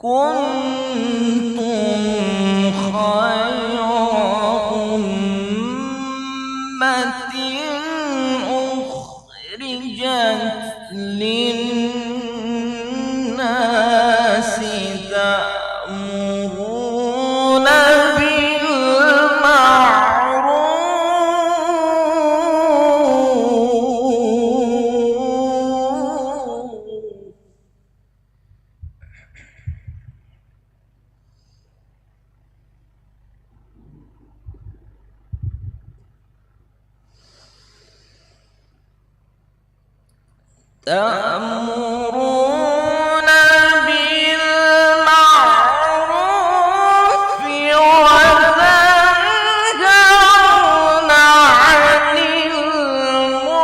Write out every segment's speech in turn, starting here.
كنتم خير أمة أخرجت للناس تأمرون بالمعروف وتنهون عن المنكر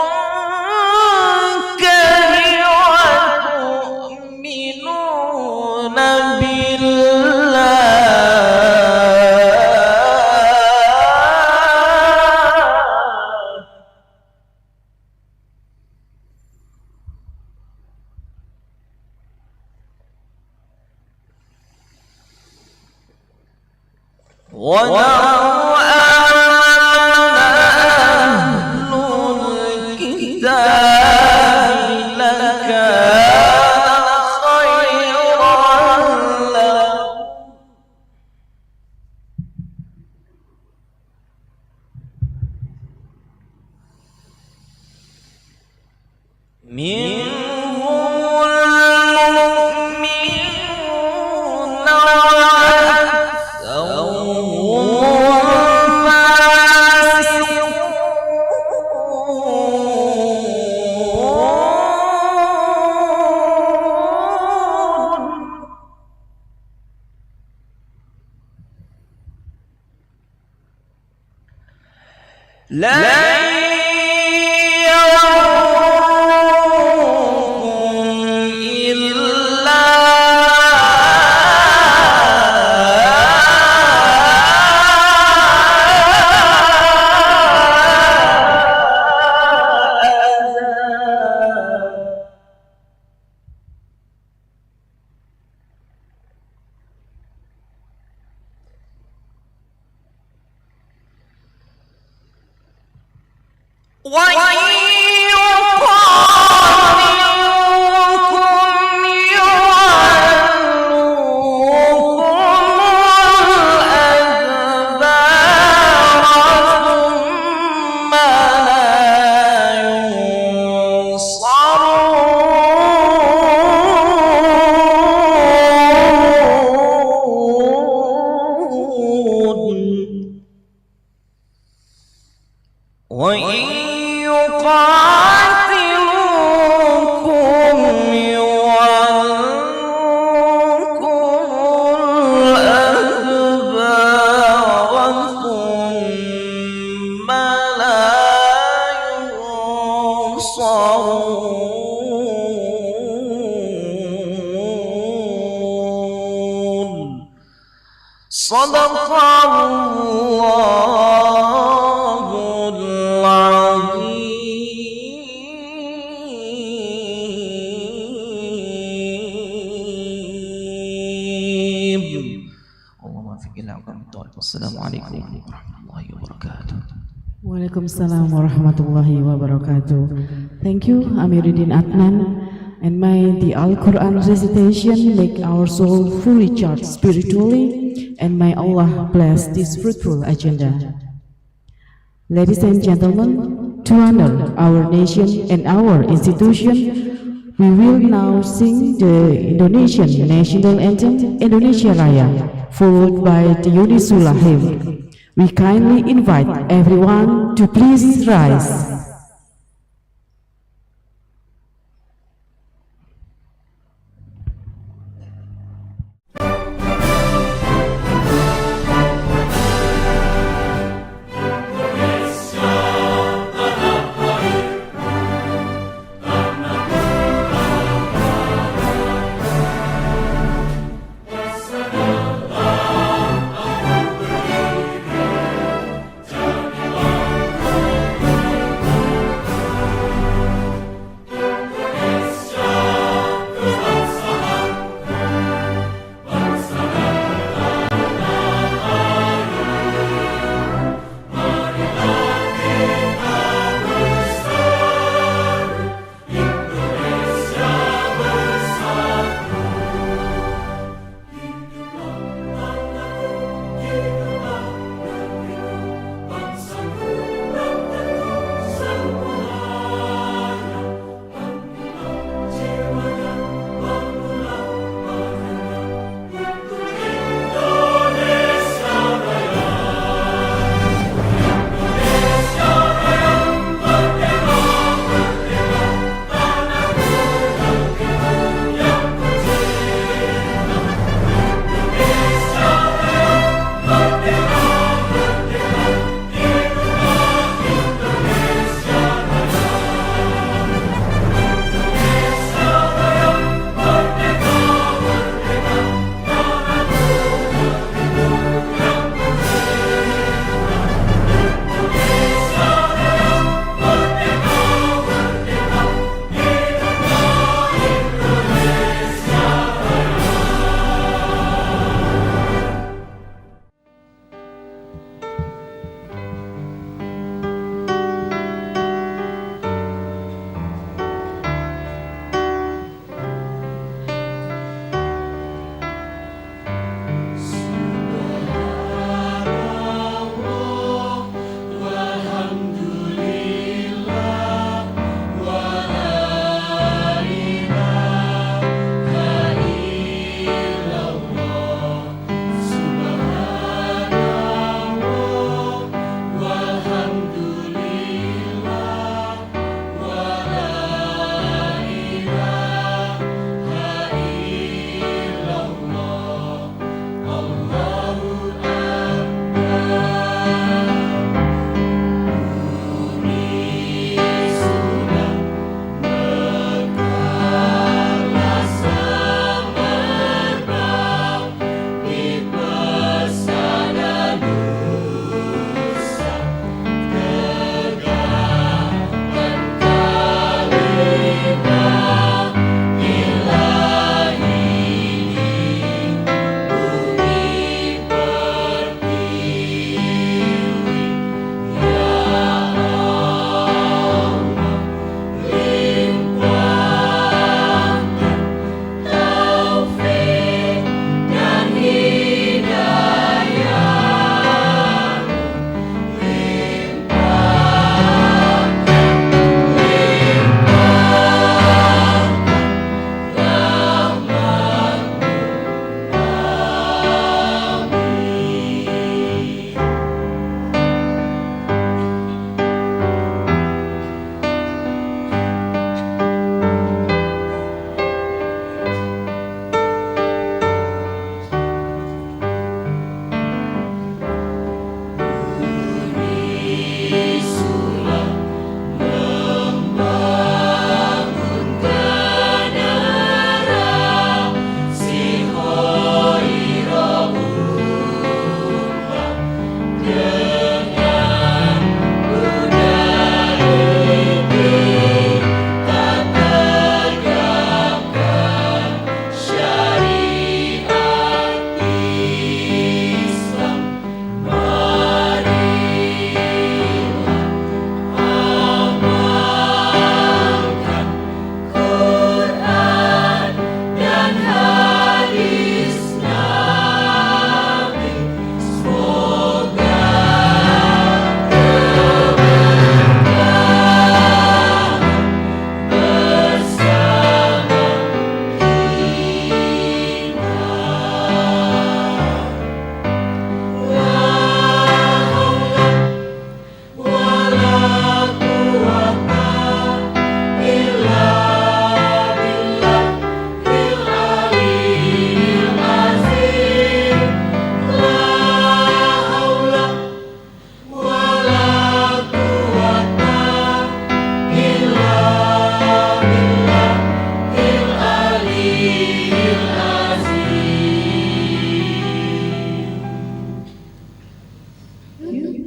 وتؤمنون بالله ولو آمن أهل الكتاب لكان خيرا لهم منهم المؤمنون لا يضركم إلا وإن يقاتلوكم يولوكم الأدبار ثم لا ينصرون صدق الله العظيم. اللهم وفق إلى أقوام الطريق. والسلام عليكم ورحمة الله وبركاته. Waalaikumsalam warahmatullahi wabarakatuh. Thank you, Amiruddin Adnan. And may the Al-Quran recitation make our soul fully charged spiritually, and may Allah bless this fruitful agenda. Ladies and gentlemen, to honor our nation and our institution, we will now sing the Indonesian national anthem, Indonesia Raya, followed by the Unissula hymn. We kindly invite everyone to please rise.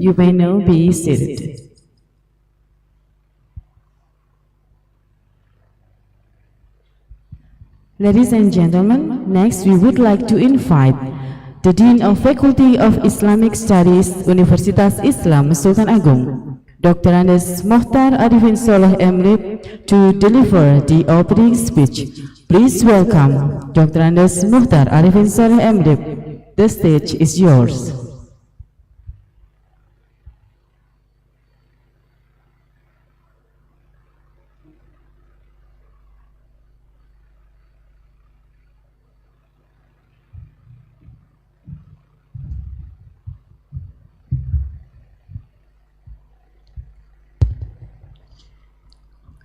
You may now be seated. Ladies and gentlemen, next we would like to invite the Dean of Faculty of Islamic Studies, Universitas Islam Sultan Agung, Dr. Andes Mohtar Arifin Soleh Emrib, to deliver the opening speech. Please welcome Dr. Andes Mohtar Arifin Soleh Emrib. The stage is yours.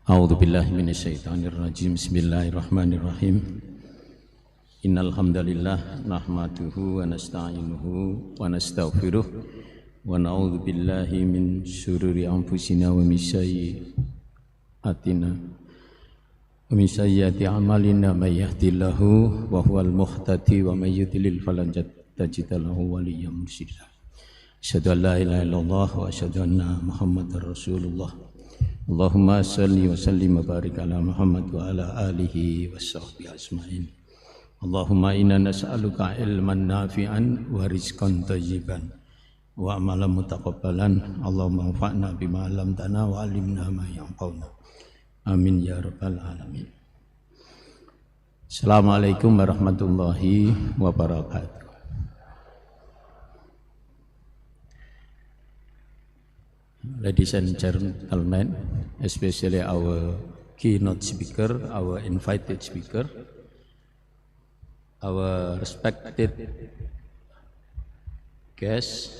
A'udzu billahi minasyaitonir rajim. Bismillahirrahmanirrahim. Innal hamdalillah nahmaduhu wa nasta'inuhu wa nastaghfiruh wa na'udzu billahi min syururi anfusina wa min sayyiati a'malina may yahdihillahu wa huwal muhtadi wa may yudlil falan tajid lahu waliyyan mursyida. Asyhadu an la ilaha illallah wa asyhadu anna Muhammadar Rasulullah. Allahumma salli wa sallim wa barik ala Muhammad wa ala alihi wa sahbihi ajma'in. Allahumma inna nas'aluka ilman nafi'an wa rizqan thayyiban wa amalan mutaqabbalan. Allahumma anfa'na bima 'allamtana wa 'allimna ma yanfa'una. Amin ya rabbal alamin. Assalamualaikum warahmatullahi wabarakatuh. Ladies and gentlemen, especially our keynote speaker, our invited speaker, our respected guest,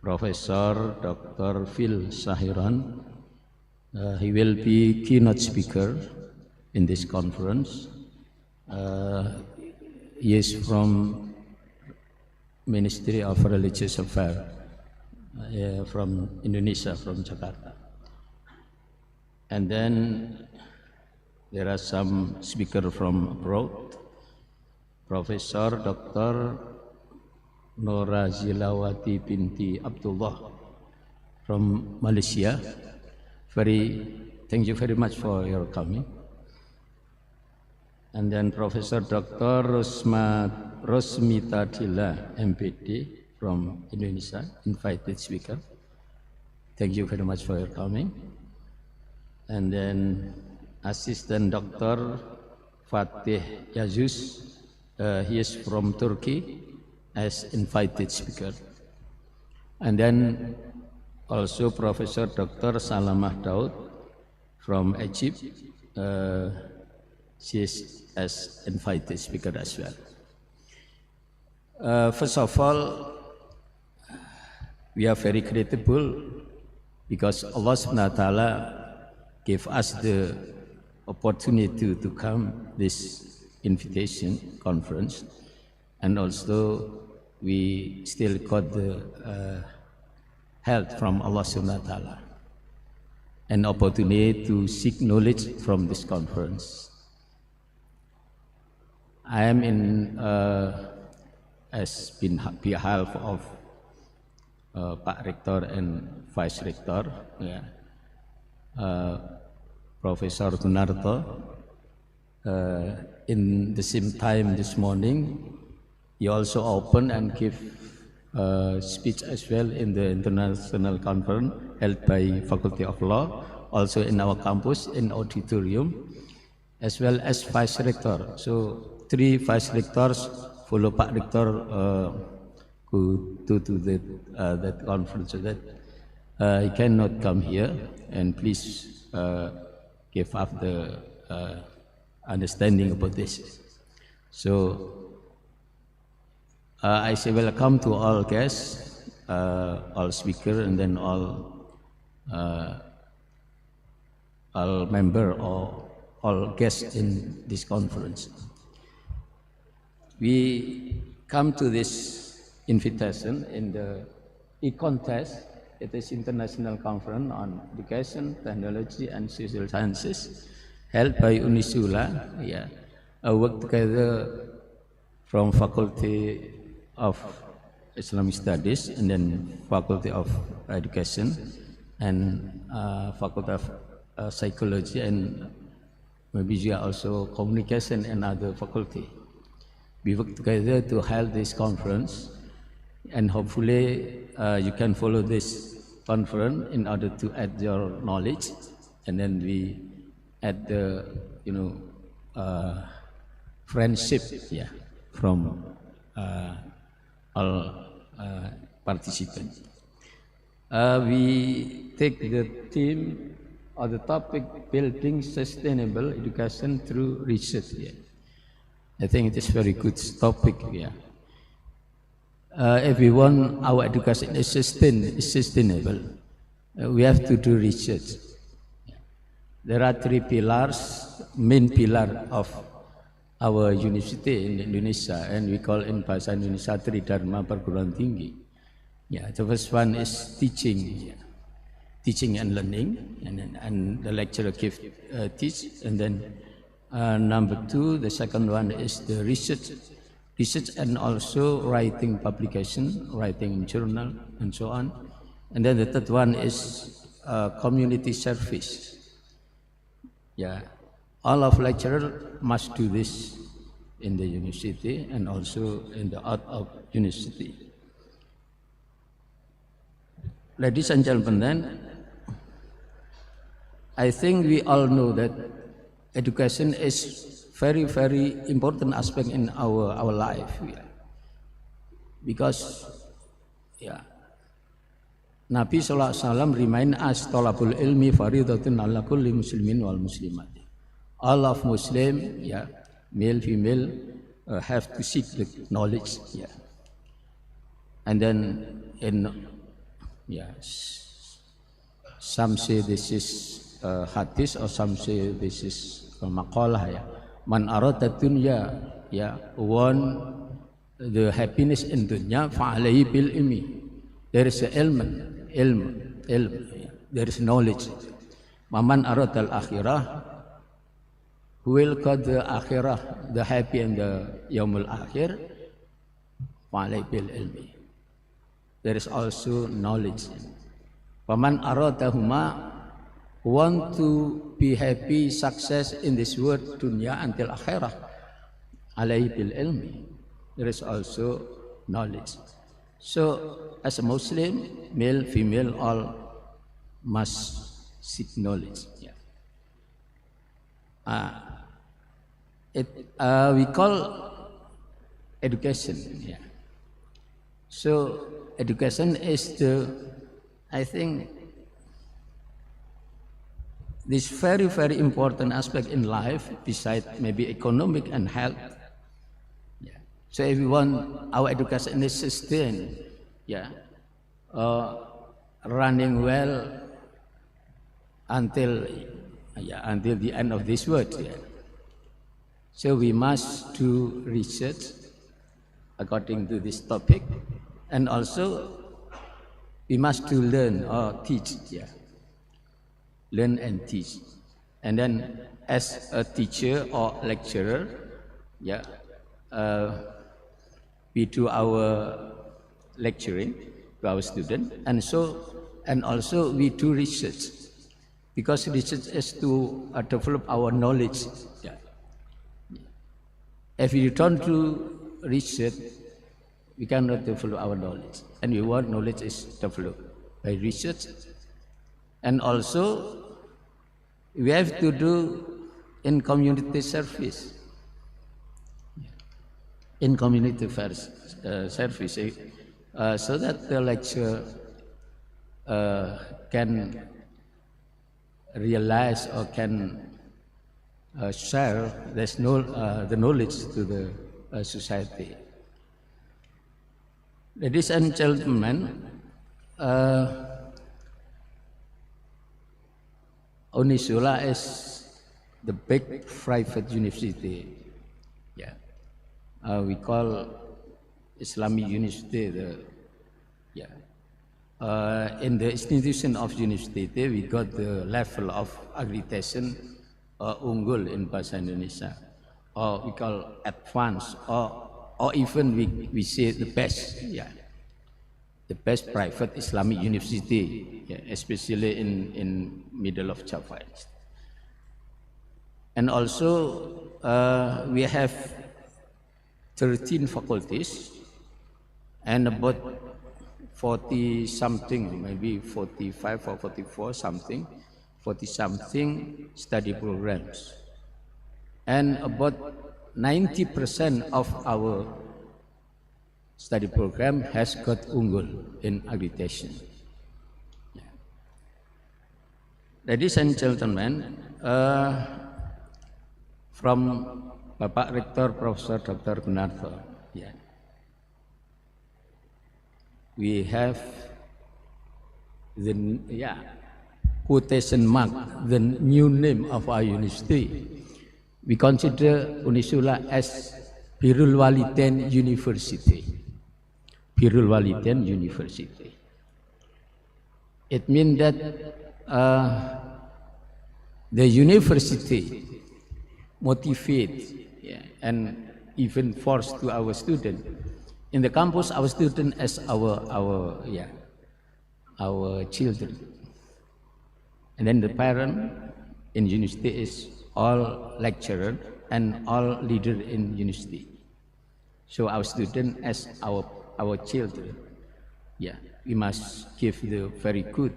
Professor Dr. Phil Sahiran. He will be keynote speaker in this conference. He is from Ministry of Religious Affairs. From Indonesia, from Jakarta. And then there are some speakers from abroad. Professor Dr. Nora Zilawati binti Abdullah from Malaysia. Thank you very much for your coming. And then Professor Dr. Rosmita Dila, MPD, from Indonesia, invited speaker. Thank you very much for your coming. And then Assistant Dr. Fatih Yazus, he is from Turkey as invited speaker. And then also Professor Dr. Salamah Daud from Egypt, she is as invited speaker as well. First of all, we are very grateful because Allah subhanahu wa ta'ala gave us the opportunity to come this invitation conference, and also we still got the help from Allah subhanahu wa ta'ala, an opportunity to seek knowledge from this conference. I am in as behalf of Pak Rektor and Vice Rektor, Professor Gunarto. In the same time this morning, he also opened and gave speech as well in the international conference held by Faculty of Law, also in our campus in auditorium, as well as Vice Rector. So 3 Vice Rectors follow Pak Rektor who to that conference, so that he cannot come here, and please give up the understanding about this. So I say welcome to all guests, all speakers, and then all members or all guests in this conference. We come to this invitation in the Icontess. It is International Conference on Education, Technology and Social Sciences, held by Unissula. I work together from Faculty of Islamic Studies, and then Faculty of Education, and Faculty of Psychology, and maybe juga also Communication and other faculty. We work together to hold this conference, and hopefully you can follow this conference in order to add your knowledge, and then we add the friendship, yeah, from all participants. We take the theme or the topic, building sustainable education through research. Yeah. I think it is very good topic. Yeah. If we want our education is sustainable, we have to do research. There are three pillars, main pillar of our university in Indonesia, and we call in bahasa Indonesia Tridharma Perguruan Tinggi. Yeah, the first one is teaching, yeah. Teaching and learning, and the lecturer give teach, and then number two, the second one is the research and also writing publication, writing journal, and so on. And then the third one is community service. Yeah, all of lecturers must do this in the university and also in the out of university. Ladies and gentlemen, I think we all know that education is very, very important aspect in our life. Yeah. Because, yeah, Nabi SAW remind us, talabul ilmi faridatun ala kulli muslimin wal muslimat. All of Muslim, yeah, male, female, have to seek the knowledge. Yeah. And then, some say this is hadis, or some say this is maqalah. Yeah. Man arada dunya, yeah, want the happiness in dunya, fa'alayhi bil ilmi. There is ilm, yeah. There is knowledge. Man arada al akhirah, who will got the akhirah, the happy and the yaumul akhir, fa'alayhi bil ilmi. There is also knowledge. Paman aradahuma, want to be happy, success in this world, dunya until akhirah, alayhi bil ilmi. There is also knowledge. So, as a Muslim, male, female, all must seek knowledge. Yeah. We call education. Yeah. So, education is I think, this very, very important aspect in life, besides maybe economic and health. Yeah. So if we want our education is sustained, yeah, running well until the end of this world. Yeah. So we must do research according to this topic, and also we must to learn or teach. Yeah. Learn and teach. And then as a teacher or lecturer, yeah, we do our lecturing to our students, and also we do research, because research is to develop our knowledge. Yeah. If we don't do research, we cannot develop our knowledge, and we want knowledge is developed by research. And also, we have to do in community service. In community service, so that the lecturer can realize or can share the knowledge to the society. Ladies and gentlemen, Unissula is the big private university. Yeah, we call Islamic University. In the institution of university, we got the level of accreditation unggul in bahasa Indonesia, or we call advanced, or even we say the best. Yeah, the best private Islamic university, yeah, especially in middle of Java. And also we have 13 faculties and about 40 something, maybe 45 or 44 something, 40 something study programs. And about 90% of our study program has got unggul in accreditation. Yeah. Ladies and gentlemen, from Bapak Rektor Profesor Dr. Gunarto, yeah, we have the quotation mark, the new name of our university. We consider Unissula as Birrul Walidain University. Birrul Walidain University. It means that the university motivates and even force to our student. In the campus, our student as our children. And then the parent in university is all lecturer and all leader in university. So our student as our children. Yeah, we must give the very good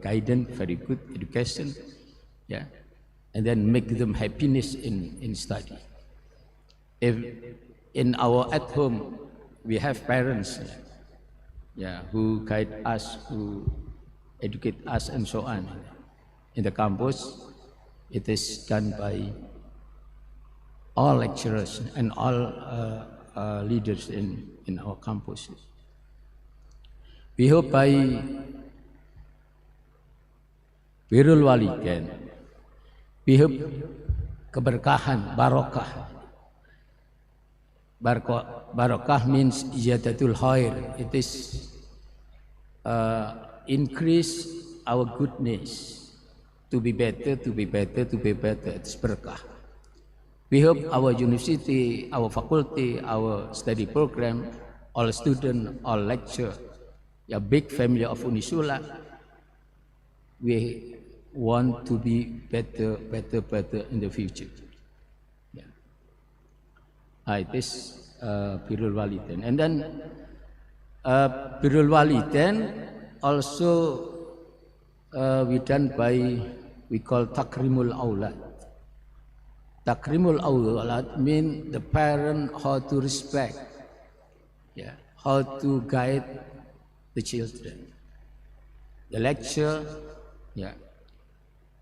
guidance, very good education. Yeah, and then make them happiness in study. If in our at home we have parents, who guide us, who educate us, and so on. In the campus, it is done by all lecturers and all leaders in our campus. We hope by Birrul Walidain, we hope keberkahan, barokah. Barokah means ziyadatul khair. It is increase our goodness, to be better, to be better, to be better. It's berkah. We hope our university, our faculty, our study program, all students, all lecture, a big family of Unissula, we want to be better, better, better in the future. It is Birrul Walidain. And then Birrul Walidain also we done by, we call Takrimul Aulad. Takrimul Aulad means the parent how to respect, how to guide the children. The lecture,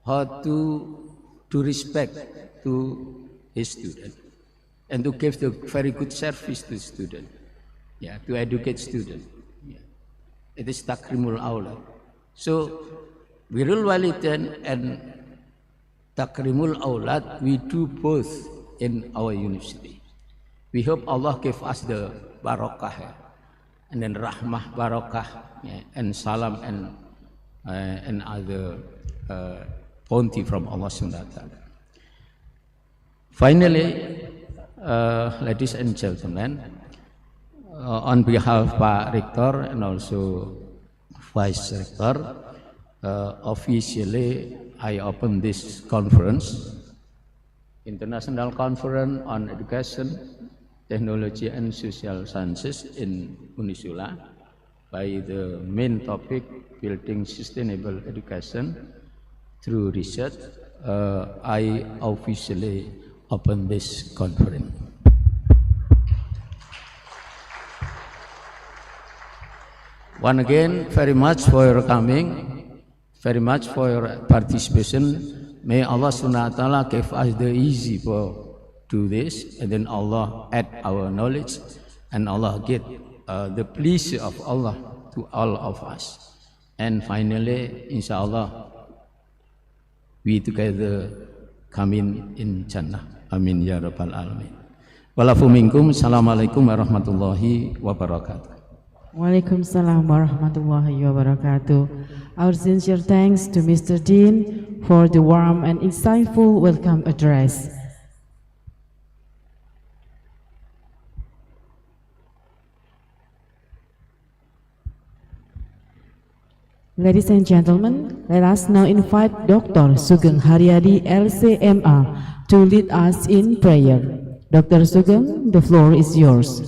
how to respect to his student, and to give the very good service to student, to educate student. It is Takrimul Aulad. So Birrul Walidain and Takrimul Aulad, we do both in our university. We hope Allah give us the barakah, and then rahmah, barakah, and salam, and other bounty from Allah Subhanahu wa Ta'ala. Finally, ladies and gentlemen, on behalf of Pak Rektor and also Vice Rector, officially I open this conference, International Conference on Education, Technology and Social Sciences in Unissula, by the main topic, Building Sustainable Education through Research. I officially open this conference. Once again, very much for your coming, very much for your participation. May Allah Subhanahu wa Ta'ala give us the easy for do this, and then Allah add our knowledge, and Allah get the pleasure of Allah to all of us. And finally, inshallah, we together come in Jannah. Amin ya rabbal alamin. Walafu minkum. Assalamualaikum warahmatullahi wabarakatuh. Waalaikumsalam warahmatullahi wabarakatuh. Our sincere thanks to Mr. Dean for the warm and insightful welcome address. Ladies and gentlemen, let us now invite Dr. Sugeng Haryadi, LCMA, to lead us in prayer. Dr. Sugeng, the floor is yours.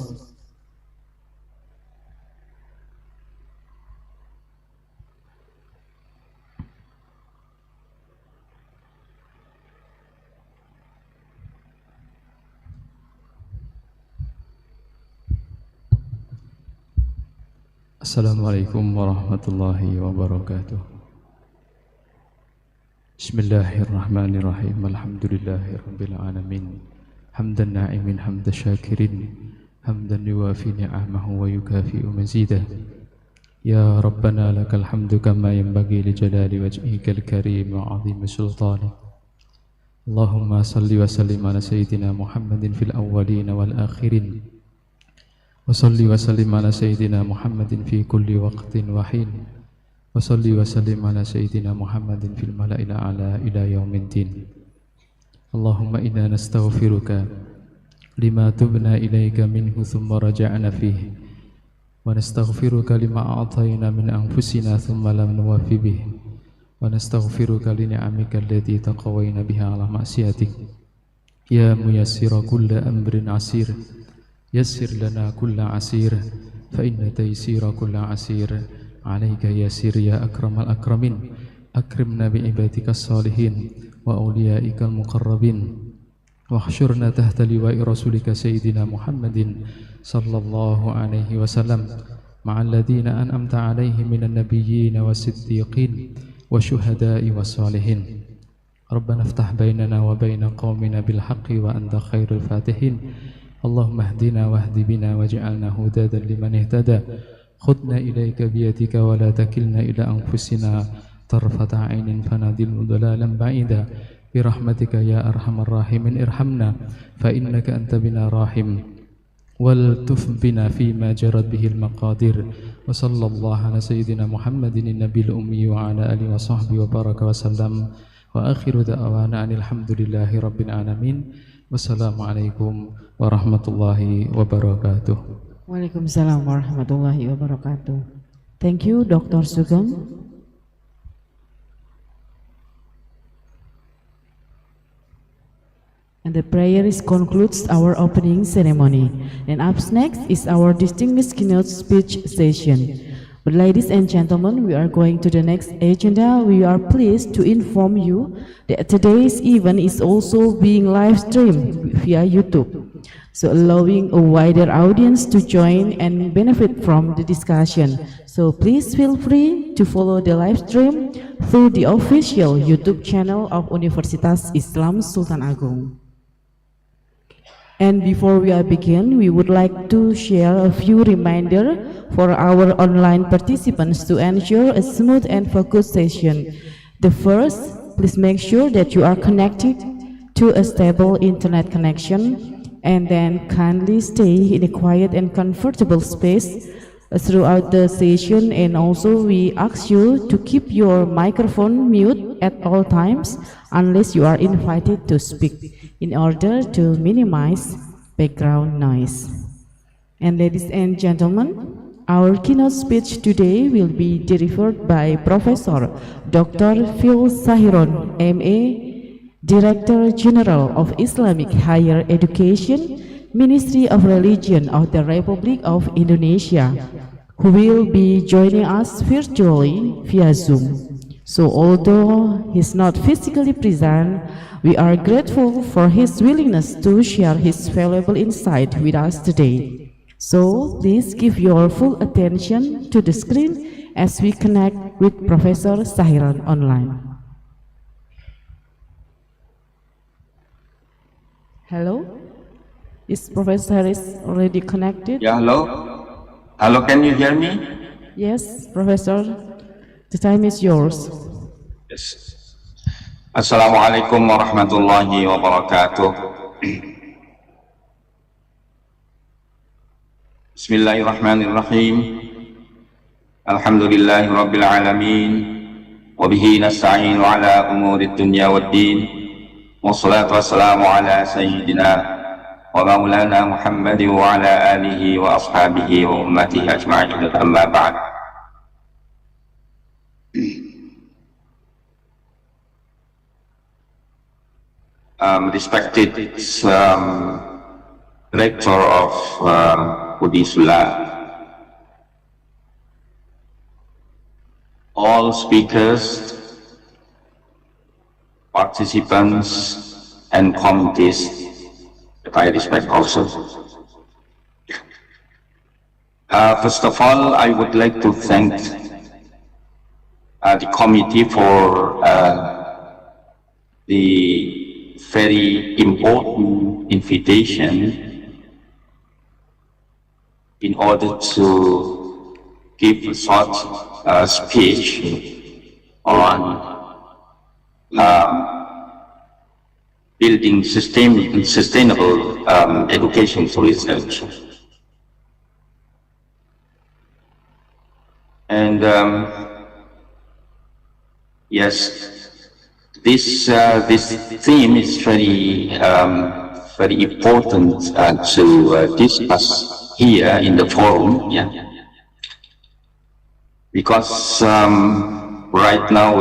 Assalamualaikum warahmatullahi wabarakatuh. Bismillahirrahmanirrahim. Alhamdulillahirabbil alamin. Hamdan na'imin hamda syakirin. Hamdan yuwafi ni'amahu wa yukafi'u mazidah. Ya Rabbana lakal hamdu kama yanbaghi li jalali wajhikal karim wa 'azimi sultanik. Allahumma salli wa sallim ala sayyidina Muhammadin fil awwalin wal akhirin. وصلي وسلم على سيدنا محمد في كل وقت وحين وصلي وسلم على سيدنا محمد في الملأ الأعلى إلى يوم الدين اللهم إنا نستغفرك لما تبنا إليك منه ثم رجعنا فيه ونستغفرك لما أعطينا من أنفسنا ثم لم نوفي به ونستغفرك لنعمك التي تقوينا بها على معصيتك يا ميسر كل أمر عسير يسر لنا كل عسير فإن تيسير كل عسير عليك يسير يا أكرم الأكرمين أكرمنا بعبادك الصالحين وأوليائك المقربين واحشرنا تحت لواء رسولك سيدنا محمد صلى الله عليه وسلم مع الذين أنعمت عليهم من النبيين والصديقين والشهداء والصالحين ربنا افتح بيننا وبين قومنا بالحق وأنت خير الفاتحين اللهم اهدنا واهد بنا واجعلنا هدادا لمن اهتدى خذنا إليك بيدك ولا تكلنا إلى أنفسنا طرفة عين فنضل ضلالا بعيدا برحمتك يا أرحم الراحمين ارحمنا فإنك أنت بنا راحم والتف بنا فيما جرت به المقادير وصلى الله على سيدنا محمد النبي الأمي وعلى آله وصحبه وبارك وسلم وآخر دعوانا أن الحمد لله رب العالمين. Wassalamualaikum warahmatullahi wabarakatuh. Waalaikumsalam warahmatullahi wabarakatuh. Thank you, Dr. Sugeng. And the prayer concludes our opening ceremony. And up next is our distinguished keynote speech session. But ladies and gentlemen, we are going to the next agenda. We are pleased to inform you that today's event is also being live streamed via YouTube, so allowing a wider audience to join and benefit from the discussion. So please feel free to follow the live stream through the official YouTube channel of Universitas Islam Sultan Agung. And before we begin, we would like to share a few reminders for our online participants to ensure a smooth and focused session. The first, please make sure that you are connected to a stable internet connection, and then kindly stay in a quiet and comfortable space throughout the session. And also we ask you to keep your microphone mute at all times unless you are invited to speak, in order to minimize background noise. And ladies and gentlemen, our keynote speech today will be delivered by Professor Dr. Phil Sahiron, MA, Director General of Islamic Higher Education, Ministry of Religion of the Republic of Indonesia, who will be joining us virtually via Zoom. So although he's not physically present, we are grateful for his willingness to share his valuable insight with us today. So please give your full attention to the screen as we connect with Professor Sahiran online. Hello? Is Professor already connected? Yeah, hello? Hello, can you hear me? Yes, Professor. The time is yours. Yes. Assalamualaikum warahmatullahi wabarakatuh. Bismillahirrahmanirrahim. Alhamdulillahi rabbil alamin. Wabihi nasta'inu ala umurid dunya waddin. Wassalatu wassalamu ala sayyidina wa maulana Muhammadin wa ala alihi wa ashabihi wa ummatihi ajma'in, amma ba'd. respected Rector of Unissula, all speakers, participants, and committees that I respect also. First of all, I would like to thank the committee for the very important invitation in order to give a short speech on building sustainable education through research. And yes, this theme is very important to discuss here in the forum. Yeah, because right now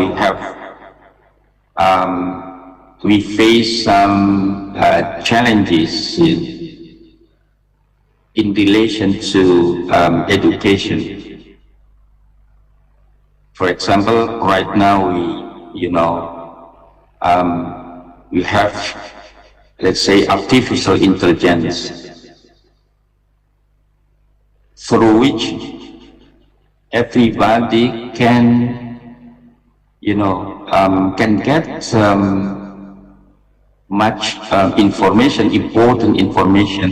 we face some challenges in relation to education. For example, right now we have, let's say, artificial intelligence, through which everybody can, can get much information, important information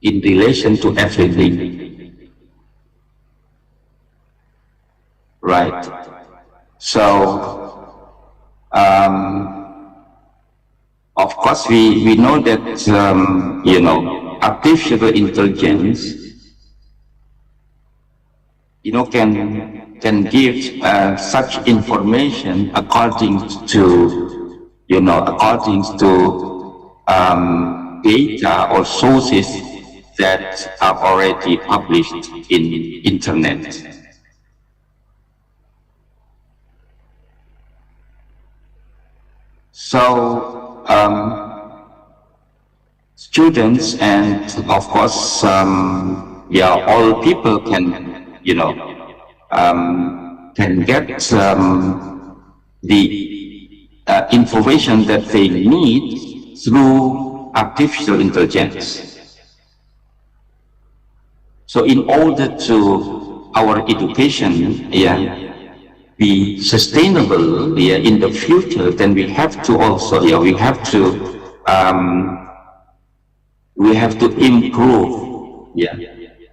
in relation to everything. Right. So, of course, we know that, artificial intelligence, can give such information according to, data or sources that are already published in internet. So, students and of course, all people can, can get the information that they need through artificial intelligence. So, in order to our education, be sustainable in the future, then we have to also we have to improve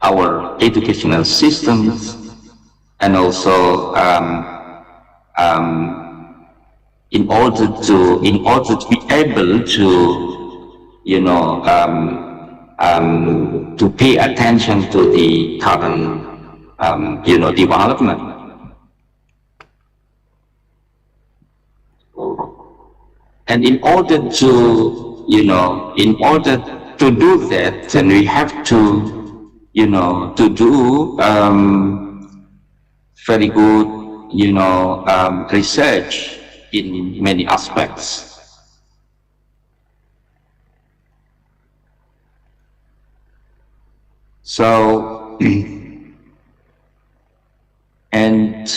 our educational systems, and also in order to be able to pay attention to the current development. And in order to, do that, then we have to, to do very good, research in many aspects. So, and,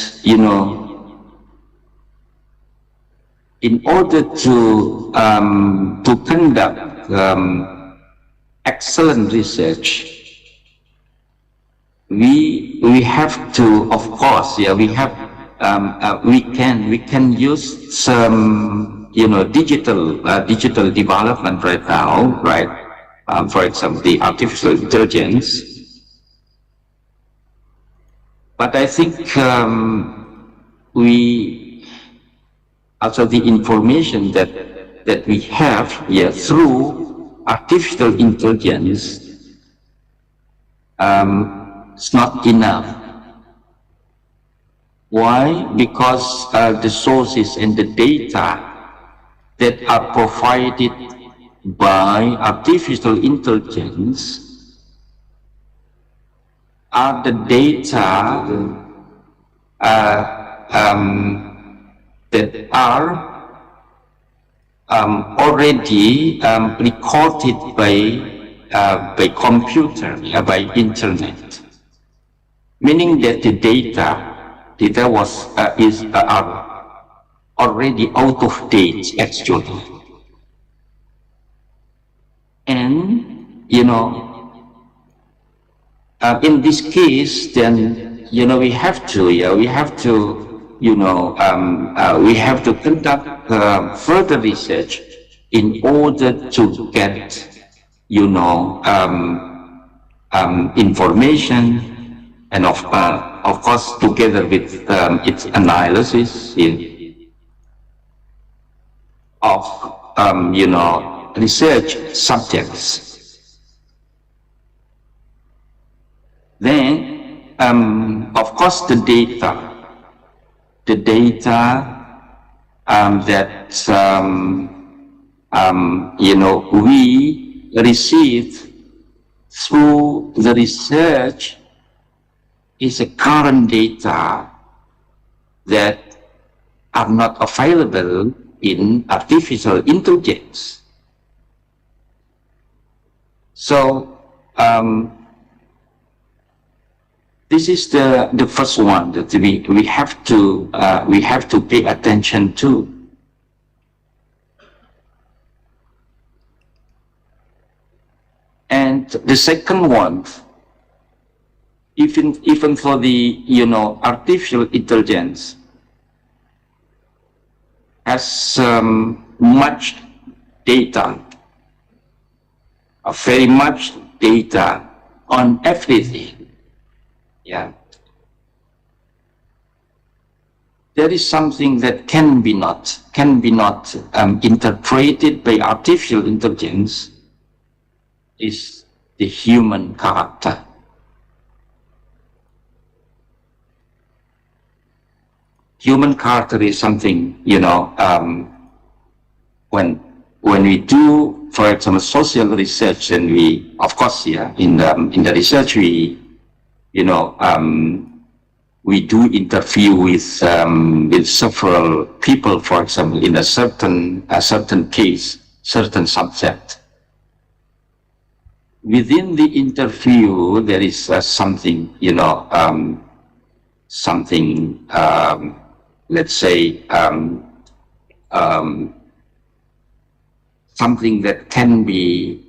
in order to conduct excellent research, we have to, of course, we can use some digital development right now, right? For example, the artificial intelligence. But I think also the information that we have through artificial intelligence is not enough. Why? Because the sources and the data that are provided by artificial intelligence are the data that are already recorded by computer, by internet, meaning that the data was already out of date actually. And in this case, then we have to conduct further research in order to get information, and of course together with its analysis of research subjects. Then, of course, the data that we receive through the research is a current data that are not available in artificial intelligence. So this is the first one that we have to pay attention to. And the second one, even for the artificial intelligence, has much data, very much data on everything. Yeah, there is something that can be not interpreted by artificial intelligence. Is the human character. Human character is something, when we do, for example, social research, and we, of course, in the research we do interview with several people, for example, in a certain case, certain subject. Within the interview, there is something, let's say, something that can be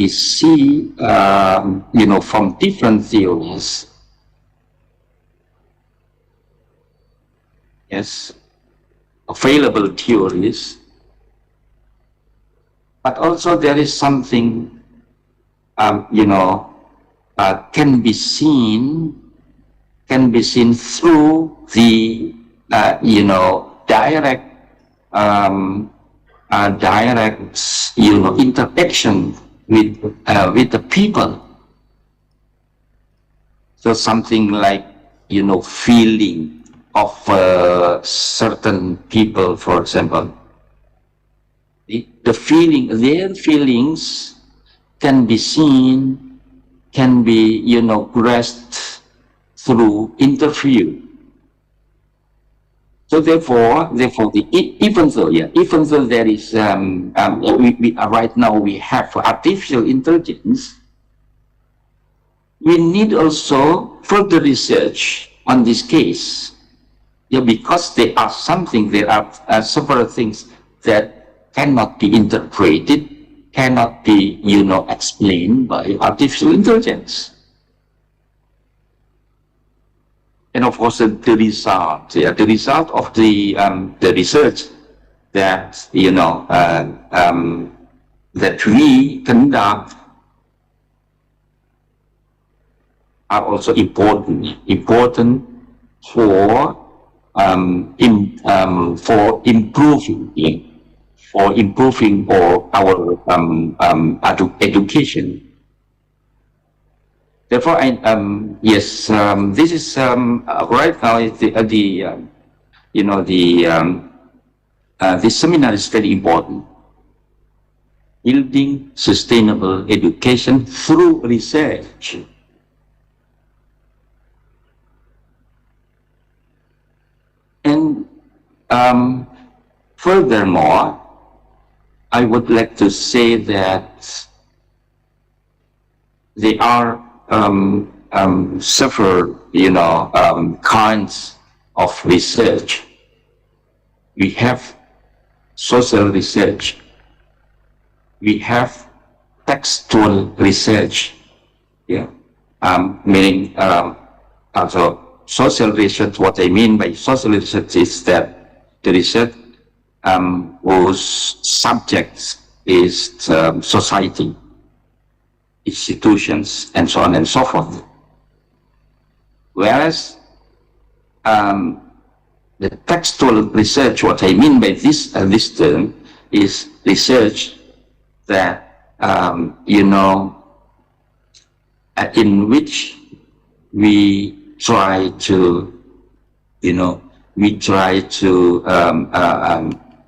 seen, from different theories. Yes, available theories. But also there is something, can be seen through the, direct interaction with the people. So something like, feeling of certain people, for example. Their feelings can be seen, can be, grasped through interview. So therefore, even though there is, right now we have artificial intelligence, we need also further research on this case. Because there are several things that cannot be interpreted, cannot be, explained by artificial intelligence. And of course, the result of the research that that we conduct are also important for improving our education. Therefore, yes, this is right now. This seminar is very important. Building sustainable education through research. And furthermore, I would like to say that there are several, kinds of research. We have social research. We have textual research. Yeah, meaning also social research. What I mean by social research is that the research whose subject is society, institutions, and so on and so forth. Whereas the textual research, what I mean by this term, is research that in which we try to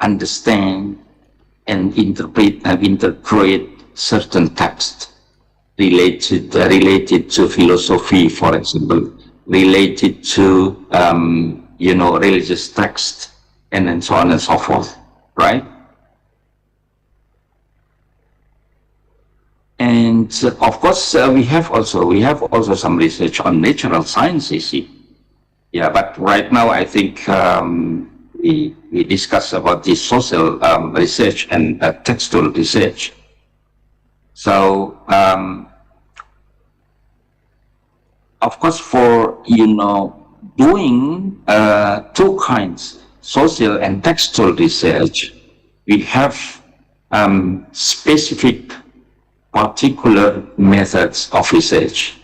understand and interpret certain texts related to philosophy, for example, related to religious text, and then so on and so forth, right? And of course, we have also some research on natural sciences. Yeah, but right now I think we discuss about this social research and textual research. So of course, for doing two kinds, social and textual research, we have specific particular methods of research.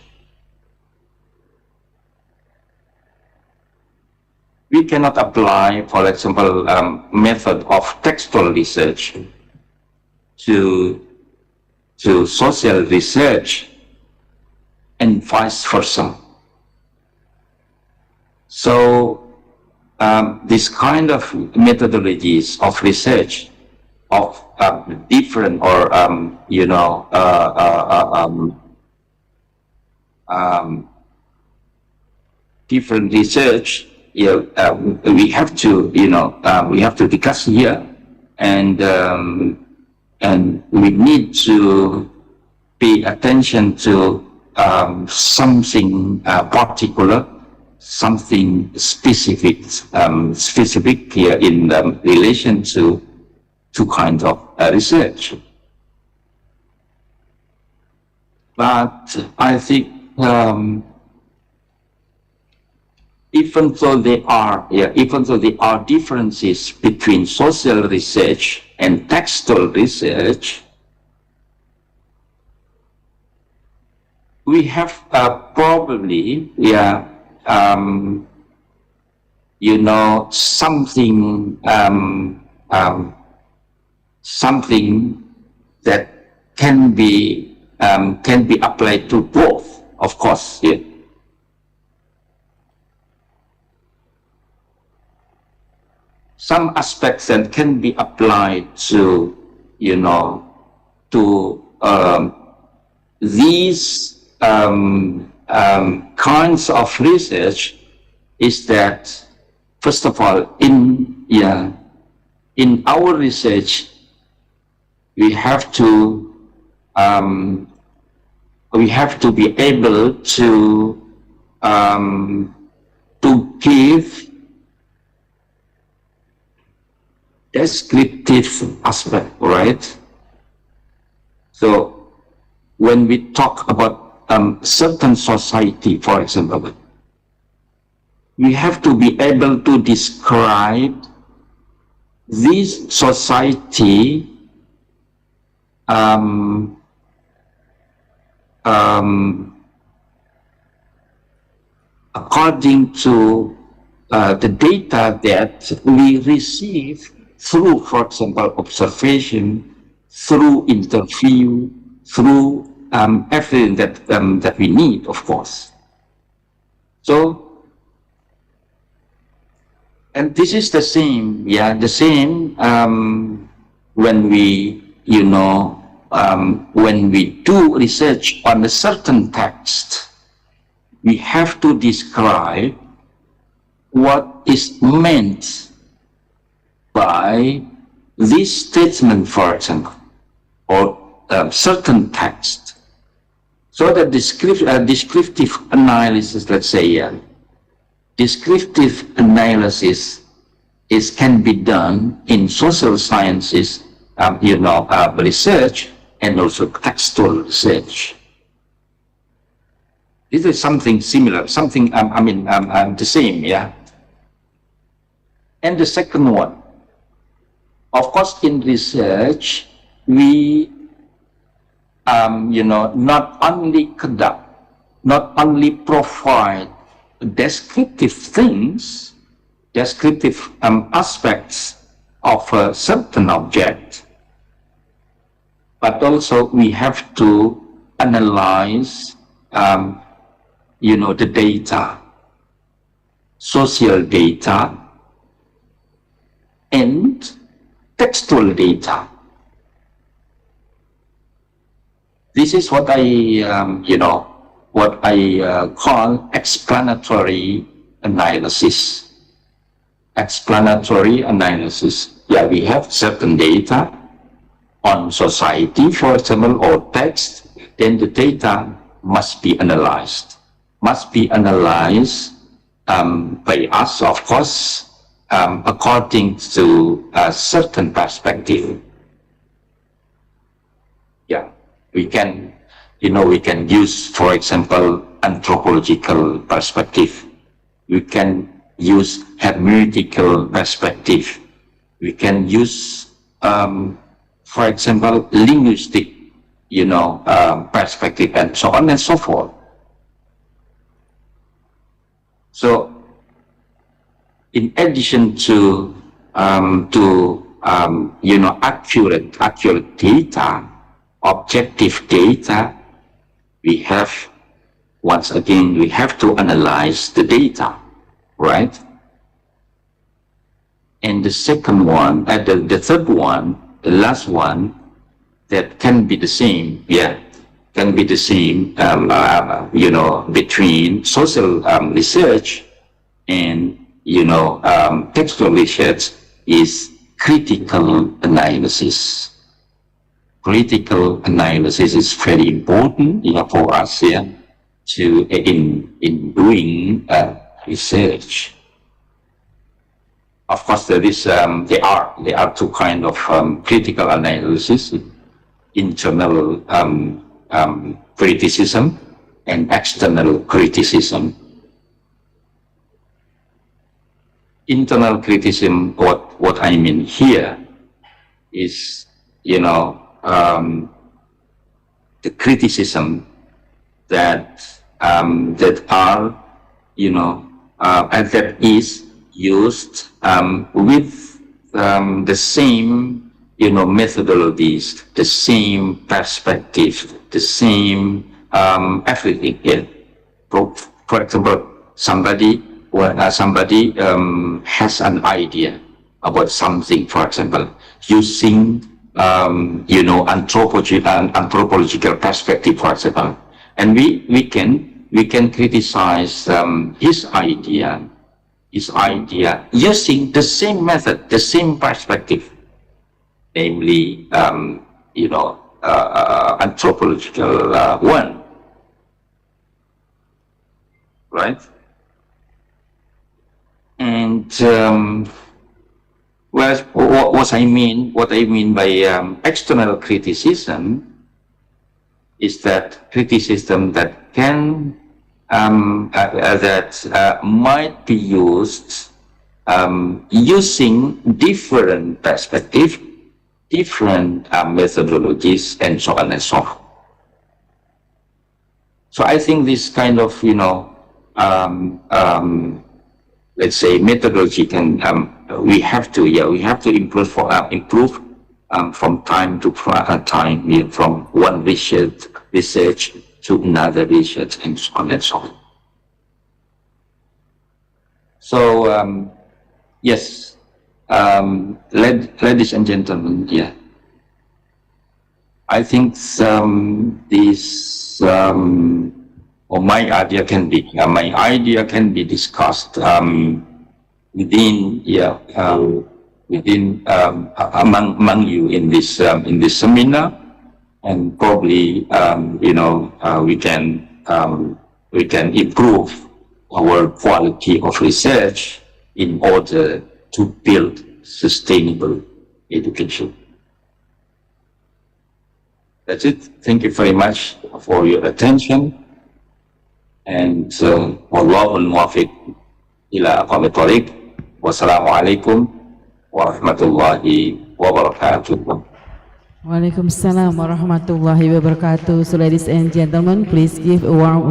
We cannot apply, for example, method of textual research to social research and vice versa. So this kind of methodologies of research of different or different research, we have to discuss here, and we need to pay attention to something particular, something specific here in relation to two kinds of research. But I think even though there are differences between social research and textual research, we have probably something that can be applied to both, of course. Yeah. Some aspects that can be applied to these kinds of research is that, first of all, in our research, we have to be able to give descriptive aspect, right? So when we talk about certain society, for example, we have to be able to describe this society according to the data that we receive through, for example, observation, through interview, through everything that we need, of course. So, and this is the same, when we, when we do research on a certain text, we have to describe what is meant by by this statement, for example, or certain text. So the descriptive analysis, let's say, descriptive analysis can be done in social sciences, research, and also textual research. This is something similar, something, the same, yeah. And the second one, of course, in research, we, not only conduct, not only provide descriptive things, descriptive aspects of a certain object, but also we have to analyze, the data, social data, and textual data. This is what I, call explanatory analysis. Explanatory analysis. Yeah, we have certain data on society, for example, or text, then the data must be analyzed. Must be analyzed by us, of course, according to a certain perspective. Yeah, we can use, for example, anthropological perspective. We can use hermeneutical perspective. We can use, for example, linguistic, perspective, and so on and so forth. So, in addition to accurate data, objective data, we have to analyze the data, right? And the second one, the third one, the last one, that can be the same, can be the same, between social research and textual research is critical analysis. Critical analysis is very important, for us here in doing research. Of course, there are two kinds of critical analysis: internal criticism and external criticism. Internal criticism, what I mean here is, the criticism that is used with the same, methodologies, the same perspective, the same everything here. For example, somebody has an idea about something, for example, using anthropological perspective, for example, and we can criticize his idea using the same method, the same perspective, namely anthropological one, right? And what I mean by external criticism is that criticism that can might be used using different perspectives, different methodologies, and so on and so forth. So I think this kind of let's say methodology can we have to improve from time to time, from one research to another research, and so on and so on. So yes, ladies and gentlemen, I think this or my idea can be discussed within within among you in this seminar, and probably we can improve our quality of research in order to build sustainable education. That's it. Thank you very much for your attention. And wallahul muwaffiq ila aqwamit thoriq. Wassalamualaikum warahmatullahi wabarakatuh. Waalaikumsalam warahmatullahi wabarakatuh. So ladies and gentlemen, please give a warm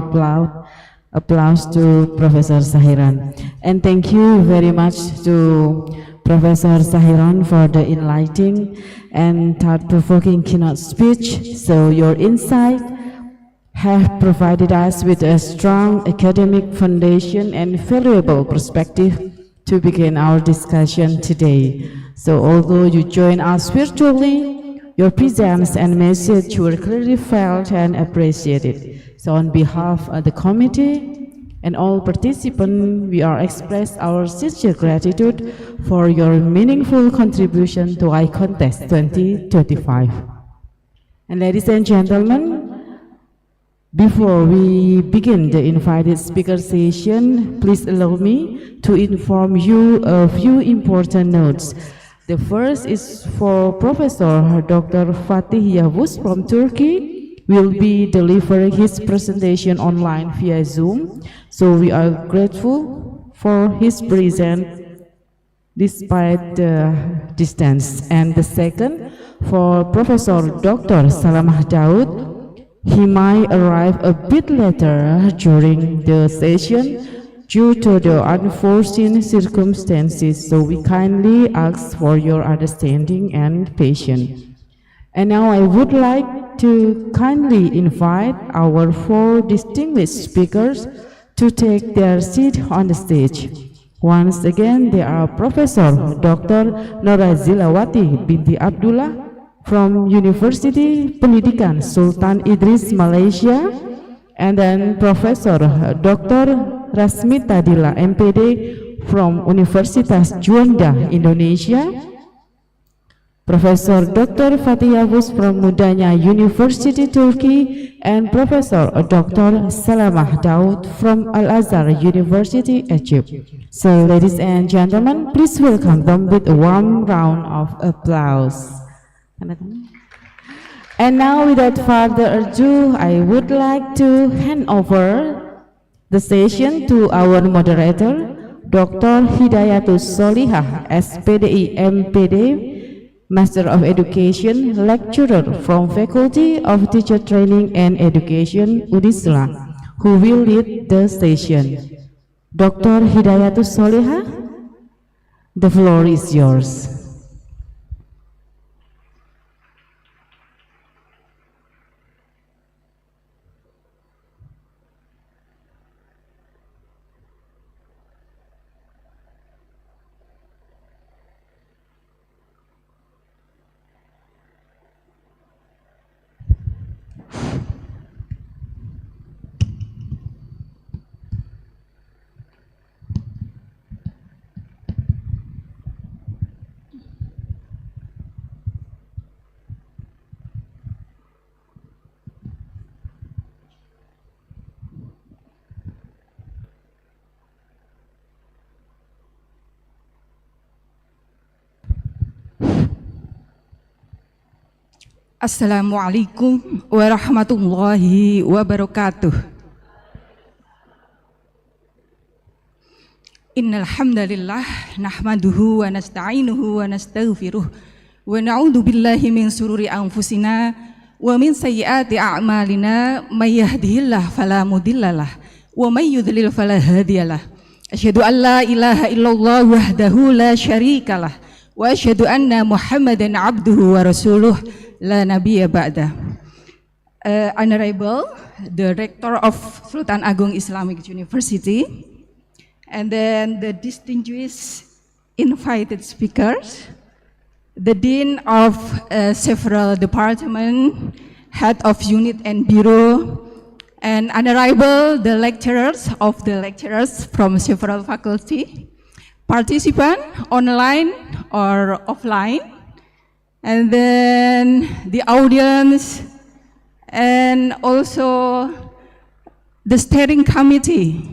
applause to Professor Sahiran. And thank you very much to Professor Sahiran for the enlightening and thought-provoking keynote speech. So your insight have provided us with a strong academic foundation and valuable perspective to begin our discussion today. So although you join us virtually, your presence and message were clearly felt and appreciated. So on behalf of the committee and all participants, we are express our sincere gratitude for your meaningful contribution to Icontess 2025. And ladies and gentlemen, before we begin the invited speaker session, please allow me to inform you a few important notes. The first is for Professor Dr. Fatih Yavuz from Turkey will be delivering his presentation online via Zoom. So we are grateful for his presence despite the distance. And the second, for Professor Dr. Salamah Daud, he might arrive a bit later during the session due to the unforeseen circumstances, so we kindly ask for your understanding and patience. And now I would like to kindly invite our 4 distinguished speakers to take their seat on the stage. Once again, they are Professor Dr. Norazilawati binti Abdullah from University Pendidikan Sultan Idris, Malaysia, and then Professor Dr. Rasmita Dila, MPD from Universitas Juanda, Indonesia, Professor Dr. Fatih Yavuz from Mudanya University, Turkey, and Professor Dr. Salamah Daud from Al-Azhar University, Egypt. So ladies and gentlemen, please welcome them with a warm round of applause. And now without further ado, I would like to hand over the session to our moderator, Dr. Hidayatus Solihah, SPDI MPD, Master of Education, lecturer from Faculty of Teacher Training and Education, Unissula, who will lead the session. Dr. Hidayatus Solihah, the floor is yours. Assalamualaikum warahmatullahi wabarakatuh. Innal hamdalillah nahmaduhu wa nasta'inuhu wa nastaghfiruh wa na'udzu billahi min sururi anfusina wa min sayyiati a'malina may yahdihillahu fala mudhillalah wa may yudlil fala hadiyalah. Asyhadu an la ilaha illallah wahdahu la syarikalah wa asyhadu anna Muhammadan abduhu wa rasuluh la nabiyya ba'da. Honorable the Rector of Sultan Agung Islamic University, and then the distinguished invited speakers, the Dean of several departments, Head of Unit and Bureau, and honorable the lecturers from several faculty, participants online or offline, and then the audience, and also the steering committee.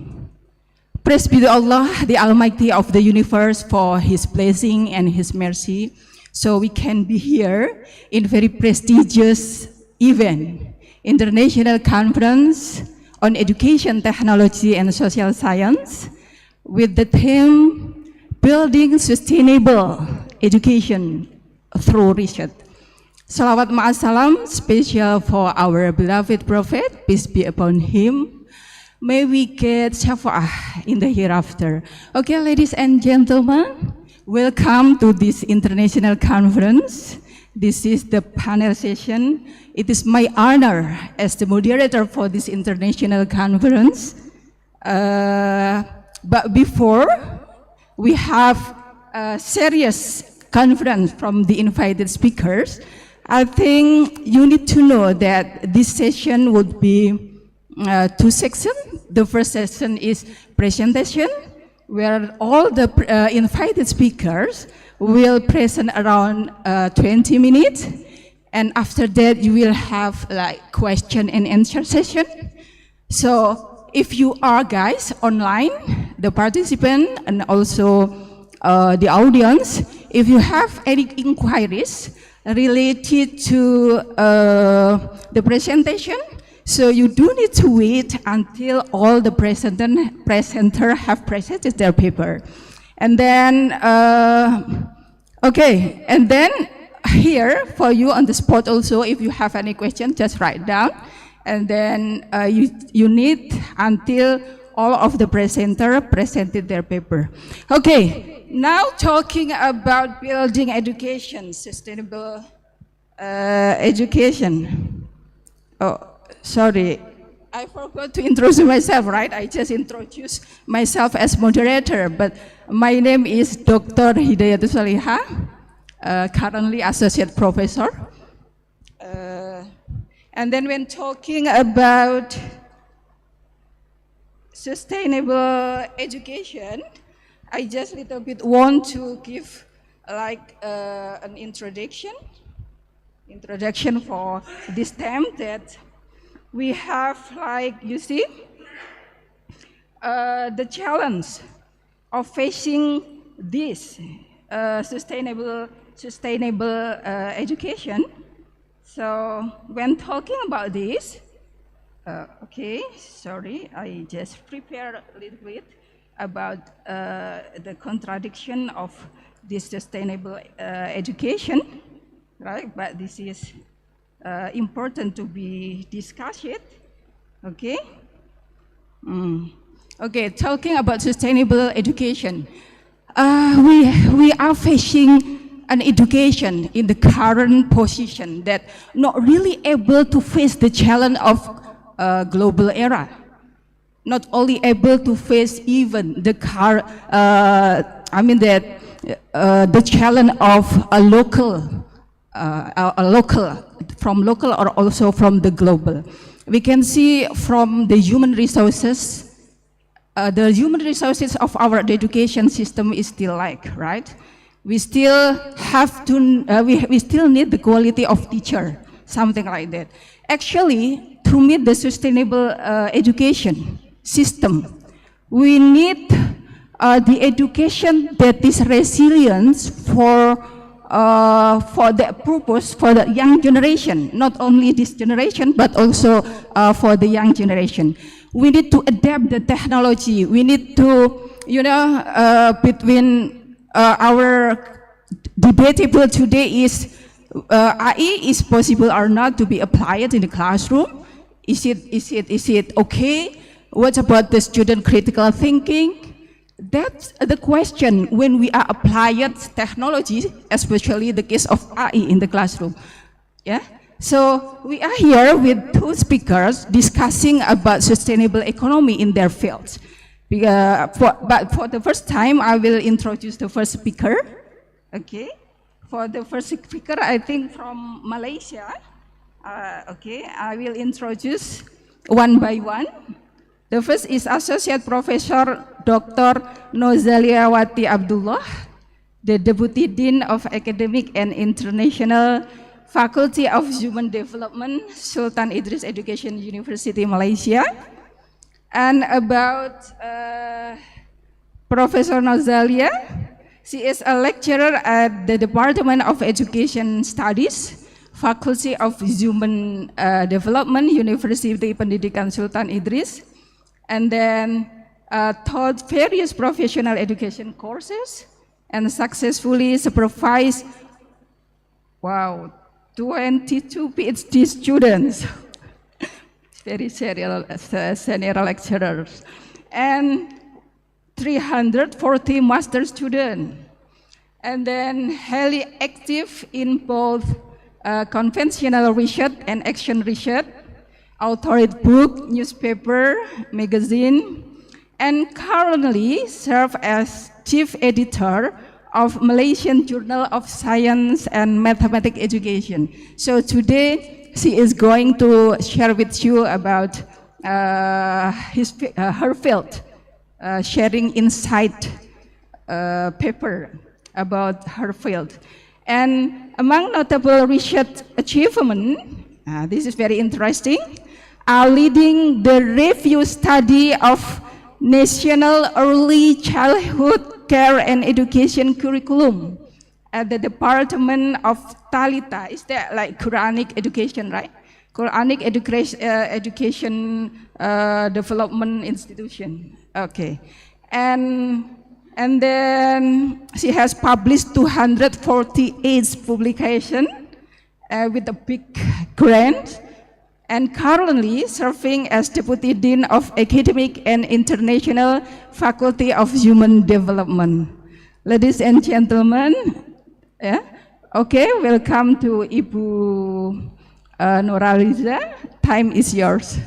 Praise be to Allah, the Almighty of the universe, for His blessing and His mercy. So we can be here in very prestigious event, International Conference on Education, Technology, and Social Science, with the theme, Building Sustainable Education Through Research. Salawat ma'asalam, special for our beloved Prophet, peace be upon him. May we get shafa'ah in the hereafter. Okay, ladies and gentlemen, welcome to this international conference. This is the panel session. It is my honor as the moderator for this international conference. But before, we have a serious conference from the invited speakers. I think you need to know that this session would be two sections. The first session is presentation, where all the invited speakers will present around 20 minutes. And after that, you will have like question and answer session. So if you are guys online, the participant and also the audience, if you have any inquiries related to the presentation, so you do need to wait until all the presenter have presented their paper. And then, okay, and then here for you on the spot also, if you have any question, just write down. And then you need until all of the presenter presented their paper. Okay, now talking about building education, sustainable education. Oh, sorry, I forgot to introduce myself, right? I just introduced myself as moderator, but my name is Dr. Hidayatul Salihah, currently associate professor. And then when talking about sustainable education, I just little bit want to give like an introduction for this term that we have, like, you see, the challenge of facing this sustainable education. So when talking about this, okay, sorry, I just prepared a little bit about the contradiction of this sustainable education, right? But this is important to be discussed, okay? Okay, talking about sustainable education. We are facing an education in the current position that not really able to face the challenge of global era. Not only able to face even the the challenge of a local, from local or also from the global. We can see from the human resources, of our education system is still like, right? We still have to, we still need the quality of teacher, something like that. Actually, to meet the sustainable education system, we need the education that is resilient for the purpose for the young generation, not only this generation, but also for the young generation. We need to adapt the technology. We need to, between our debatable today is AI is possible or not to be applied in the classroom. Is it okay? What about the student critical thinking? That's the question when we are applying technology, especially the case of AI in the classroom. Yeah. So we are here with two speakers discussing about sustainable economy in their fields. But for the first time, I will introduce the first speaker. Okay. For the first speaker, I think from Malaysia. Okay, I will introduce one by one. The first is Associate Professor Dr. Nozaliawati Abdullah. the Deputy Dean of Academic and International Faculty of Human Development, Sultan Idris Education University, Malaysia. And about Professor Nozalia, she is a lecturer at the Department of Education Studies, Faculty of Human Development, University Pendidikan Sultan Idris, and then taught various professional education courses and successfully supervised, 22 PhD students, very senior lecturers, and 340 master students, and then highly active in both conventional research and action research, authored book, newspaper, magazine, and currently serve as chief editor of Malaysian Journal of Science and Mathematics Education. So today she is going to share with you about her field, sharing insight paper about her field. And among notable research achievements, this is very interesting, are leading the review study of National Early Childhood Care and Education Curriculum at the Department of Talita. Is that like Quranic education, right? Quranic Education Development Institution. Okay. And then she has published 248 publications with a big grant, and currently serving as Deputy Dean of Academic and International Faculty of Human Development. Ladies and gentlemen, okay, welcome to Ibu Nuraliza. Time is yours.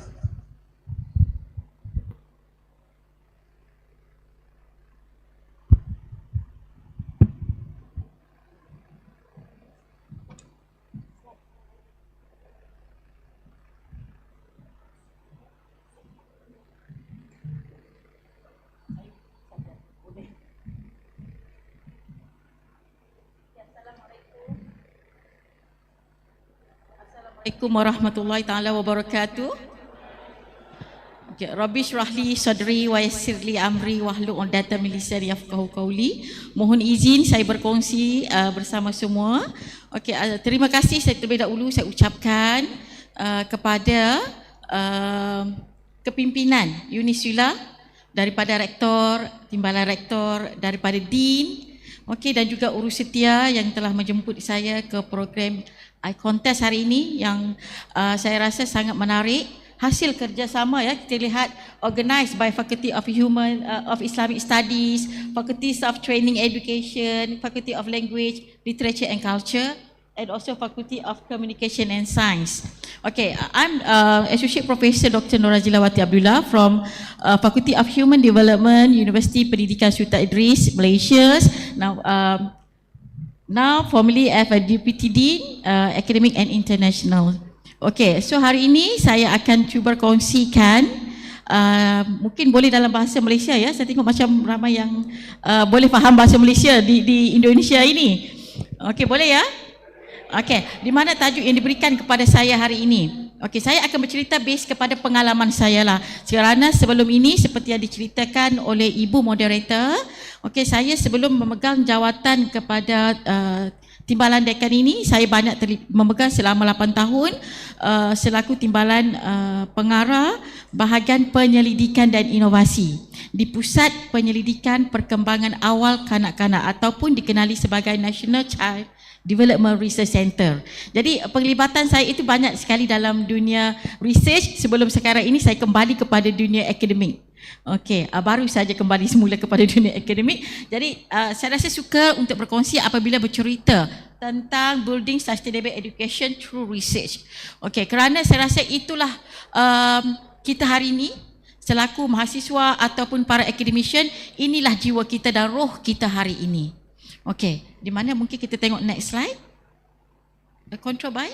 Assalamualaikum warahmatullahi taala wabarakatuh. Rabbi syrahli sadri wa yassirli amri wahlul 'uqdatam min lisani yafqahu qawli. Mohon izin saya berkongsi bersama semua. Okey, terima kasih saya terlebih dahulu saya ucapkan kepada kepimpinan Unissula, daripada rektor, timbalan rektor, daripada dean, okey, dan juga urus setia yang telah menjemput saya ke program Icontess hari ini yang saya rasa sangat menarik. Hasil kerjasama ya, kita lihat organised by Faculty of Islamic Studies, Faculty of Training Education, Faculty of Language, Literature and Culture, and also Faculty of Communication and Science. Okay, I'm Associate Professor Dr. Norazilawati Abdullah from Faculty of Human Development, University Pendidikan Sultan Idris, Malaysia. Now formally as a Deputy Dean, Academic and International. Okay, so hari ini saya akan cuba kongsikan, mungkin boleh dalam bahasa Malaysia ya. Saya tengok macam ramai yang boleh faham bahasa Malaysia di Indonesia ini. Okay, boleh ya? Okay, di mana tajuk yang diberikan kepada saya hari ini? Okay, saya akan bercerita base kepada pengalaman saya lah. Kerana sebelum ini seperti yang diceritakan oleh Ibu Moderator, okay, saya sebelum memegang jawatan kepada timbalan dekan ini, saya banyak memegang selama 8 tahun selaku timbalan pengarah bahagian penyelidikan dan inovasi di Pusat Penyelidikan Perkembangan Awal Kanak-kanak ataupun dikenali sebagai National Child Development Research Center. Jadi penglibatan saya itu banyak sekali dalam dunia research. Sebelum sekarang ini saya kembali kepada dunia akademik. Okey, baru saja kembali semula kepada dunia akademik. Jadi saya rasa suka untuk berkongsi apabila bercerita tentang building sustainable education through research. Okey, kerana saya rasa itulah kita hari ini selaku mahasiswa ataupun para academician, inilah jiwa kita dan roh kita hari ini. Okey, di mana mungkin kita tengok next slide. Control by?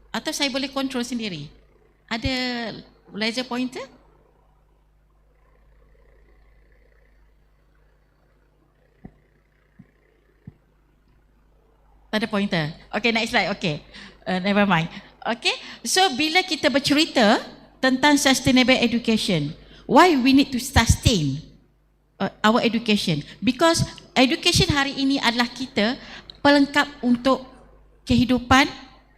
Atau saya boleh control sendiri? Ada laser pointer? Tak ada pointer. Okay, next slide. Okay, never mind. Okay, so bila kita bercerita tentang sustainable education, why we need to sustain our education? Because education hari ini adalah kita pelengkap untuk kehidupan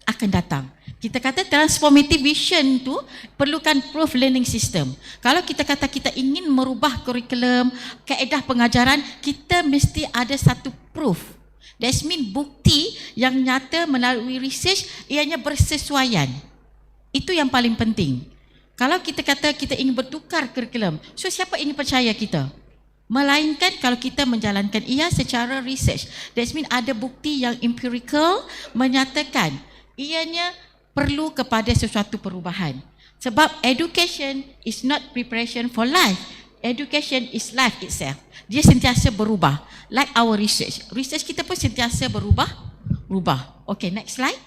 akan datang. Kita kata transformative vision tu perlukan proof learning system. Kalau kita kata kita ingin merubah kurikulum, kaedah pengajaran, kita mesti ada satu proof. That means bukti yang nyata melalui research ianya bersesuaian. Itu yang paling penting. Kalau kita kata kita ingin bertukar kurikulum, so siapa ingin percaya kita? Melainkan kalau kita menjalankan ia secara research. That means ada bukti yang empirical menyatakan ianya perlu kepada sesuatu perubahan. Sebab education is not preparation for life. Education is life itself. Dia sentiasa berubah. Like our research. Research kita pun sentiasa berubah. Okay, next slide.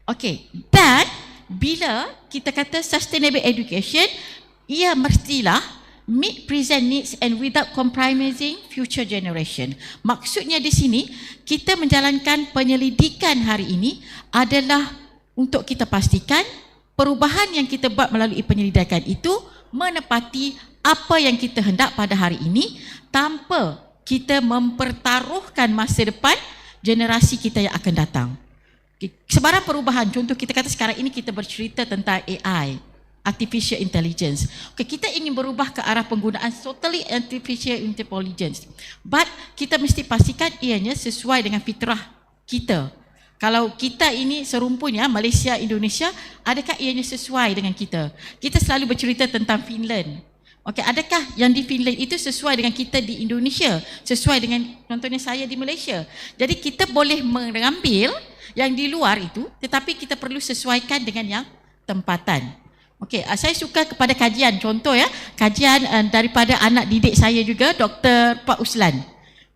Okay, dan bila kita kata sustainable education, ia mestilah meet present needs and without compromising future generation. Maksudnya di sini, kita menjalankan penyelidikan hari ini adalah untuk kita pastikan perubahan yang kita buat melalui penyelidikan itu menepati apa yang kita hendak pada hari ini tanpa kita mempertaruhkan masa depan generasi kita yang akan datang. Sebarang perubahan, contoh kita kata sekarang ini kita bercerita tentang AI, Artificial Intelligence. Okay, kita ingin berubah ke arah penggunaan totally Artificial Intelligence. But kita mesti pastikan ianya sesuai dengan fitrah kita. Kalau kita ini serumpunnya, Malaysia, Indonesia, adakah ianya sesuai dengan kita? Kita selalu bercerita tentang Finland. Okay, adakah yang di Finland itu sesuai dengan kita di Indonesia? Sesuai dengan contohnya saya di Malaysia. Jadi kita boleh mengambil yang di luar itu, tetapi kita perlu sesuaikan dengan yang tempatan. Okey, saya suka kepada kajian, contoh ya, kajian daripada anak didik saya juga, Dr. Pak Uslan.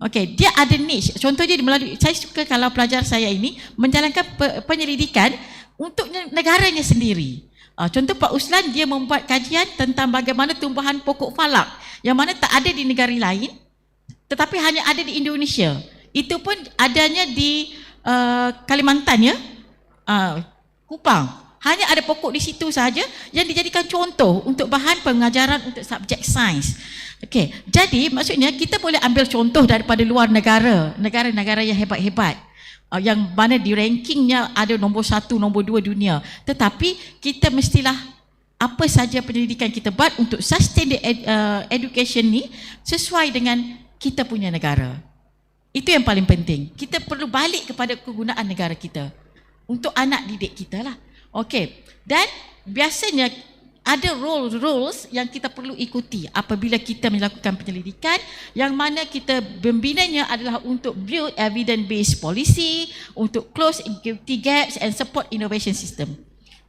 Okey, dia ada niche. Contohnya melalui, saya suka kalau pelajar saya ini menjalankan penyelidikan untuk negaranya sendiri. Contoh Pak Uslan, dia membuat kajian tentang bagaimana tumbuhan pokok falak yang mana tak ada di negara lain, tetapi hanya ada di Indonesia. Itu pun adanya di Kalimantan ya, Kupang. Hanya ada pokok di situ sahaja yang dijadikan contoh untuk bahan pengajaran untuk subjek sains. Okey, jadi maksudnya kita boleh ambil contoh daripada luar negara, negara-negara yang hebat-hebat, yang mana di rankingnya ada nombor 1, nombor 2 dunia. Tetapi kita mestilah apa saja penyelidikan kita buat untuk sustain education ni sesuai dengan kita punya negara. Itu yang paling penting. Kita perlu balik kepada kegunaan negara kita untuk anak didik kita lah. Okey, dan biasanya ada rules yang kita perlu ikuti apabila kita melakukan penyelidikan, yang mana kita membinanya adalah untuk build evidence-based policy, untuk close equity gaps and support innovation system.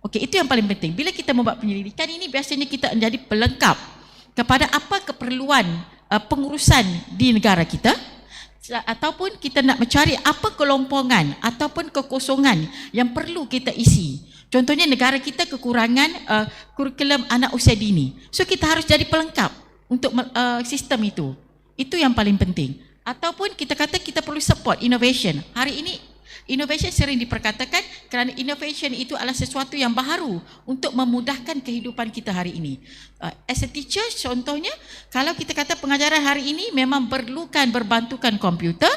Okey, itu yang paling penting. Bila kita membuat penyelidikan ini, biasanya kita menjadi pelengkap kepada apa keperluan pengurusan di negara kita, ataupun kita nak mencari apa kelompongan ataupun kekosongan yang perlu kita isi. Contohnya negara kita kekurangan kurikulum anak usia dini. So kita harus jadi pelengkap untuk sistem itu. Itu yang paling penting. Ataupun kita kata kita perlu support innovation. Hari ini innovation sering diperkatakan kerana innovation itu adalah sesuatu yang baharu untuk memudahkan kehidupan kita hari ini. As a teacher, contohnya kalau kita kata pengajaran hari ini memang perlukan berbantukan komputer,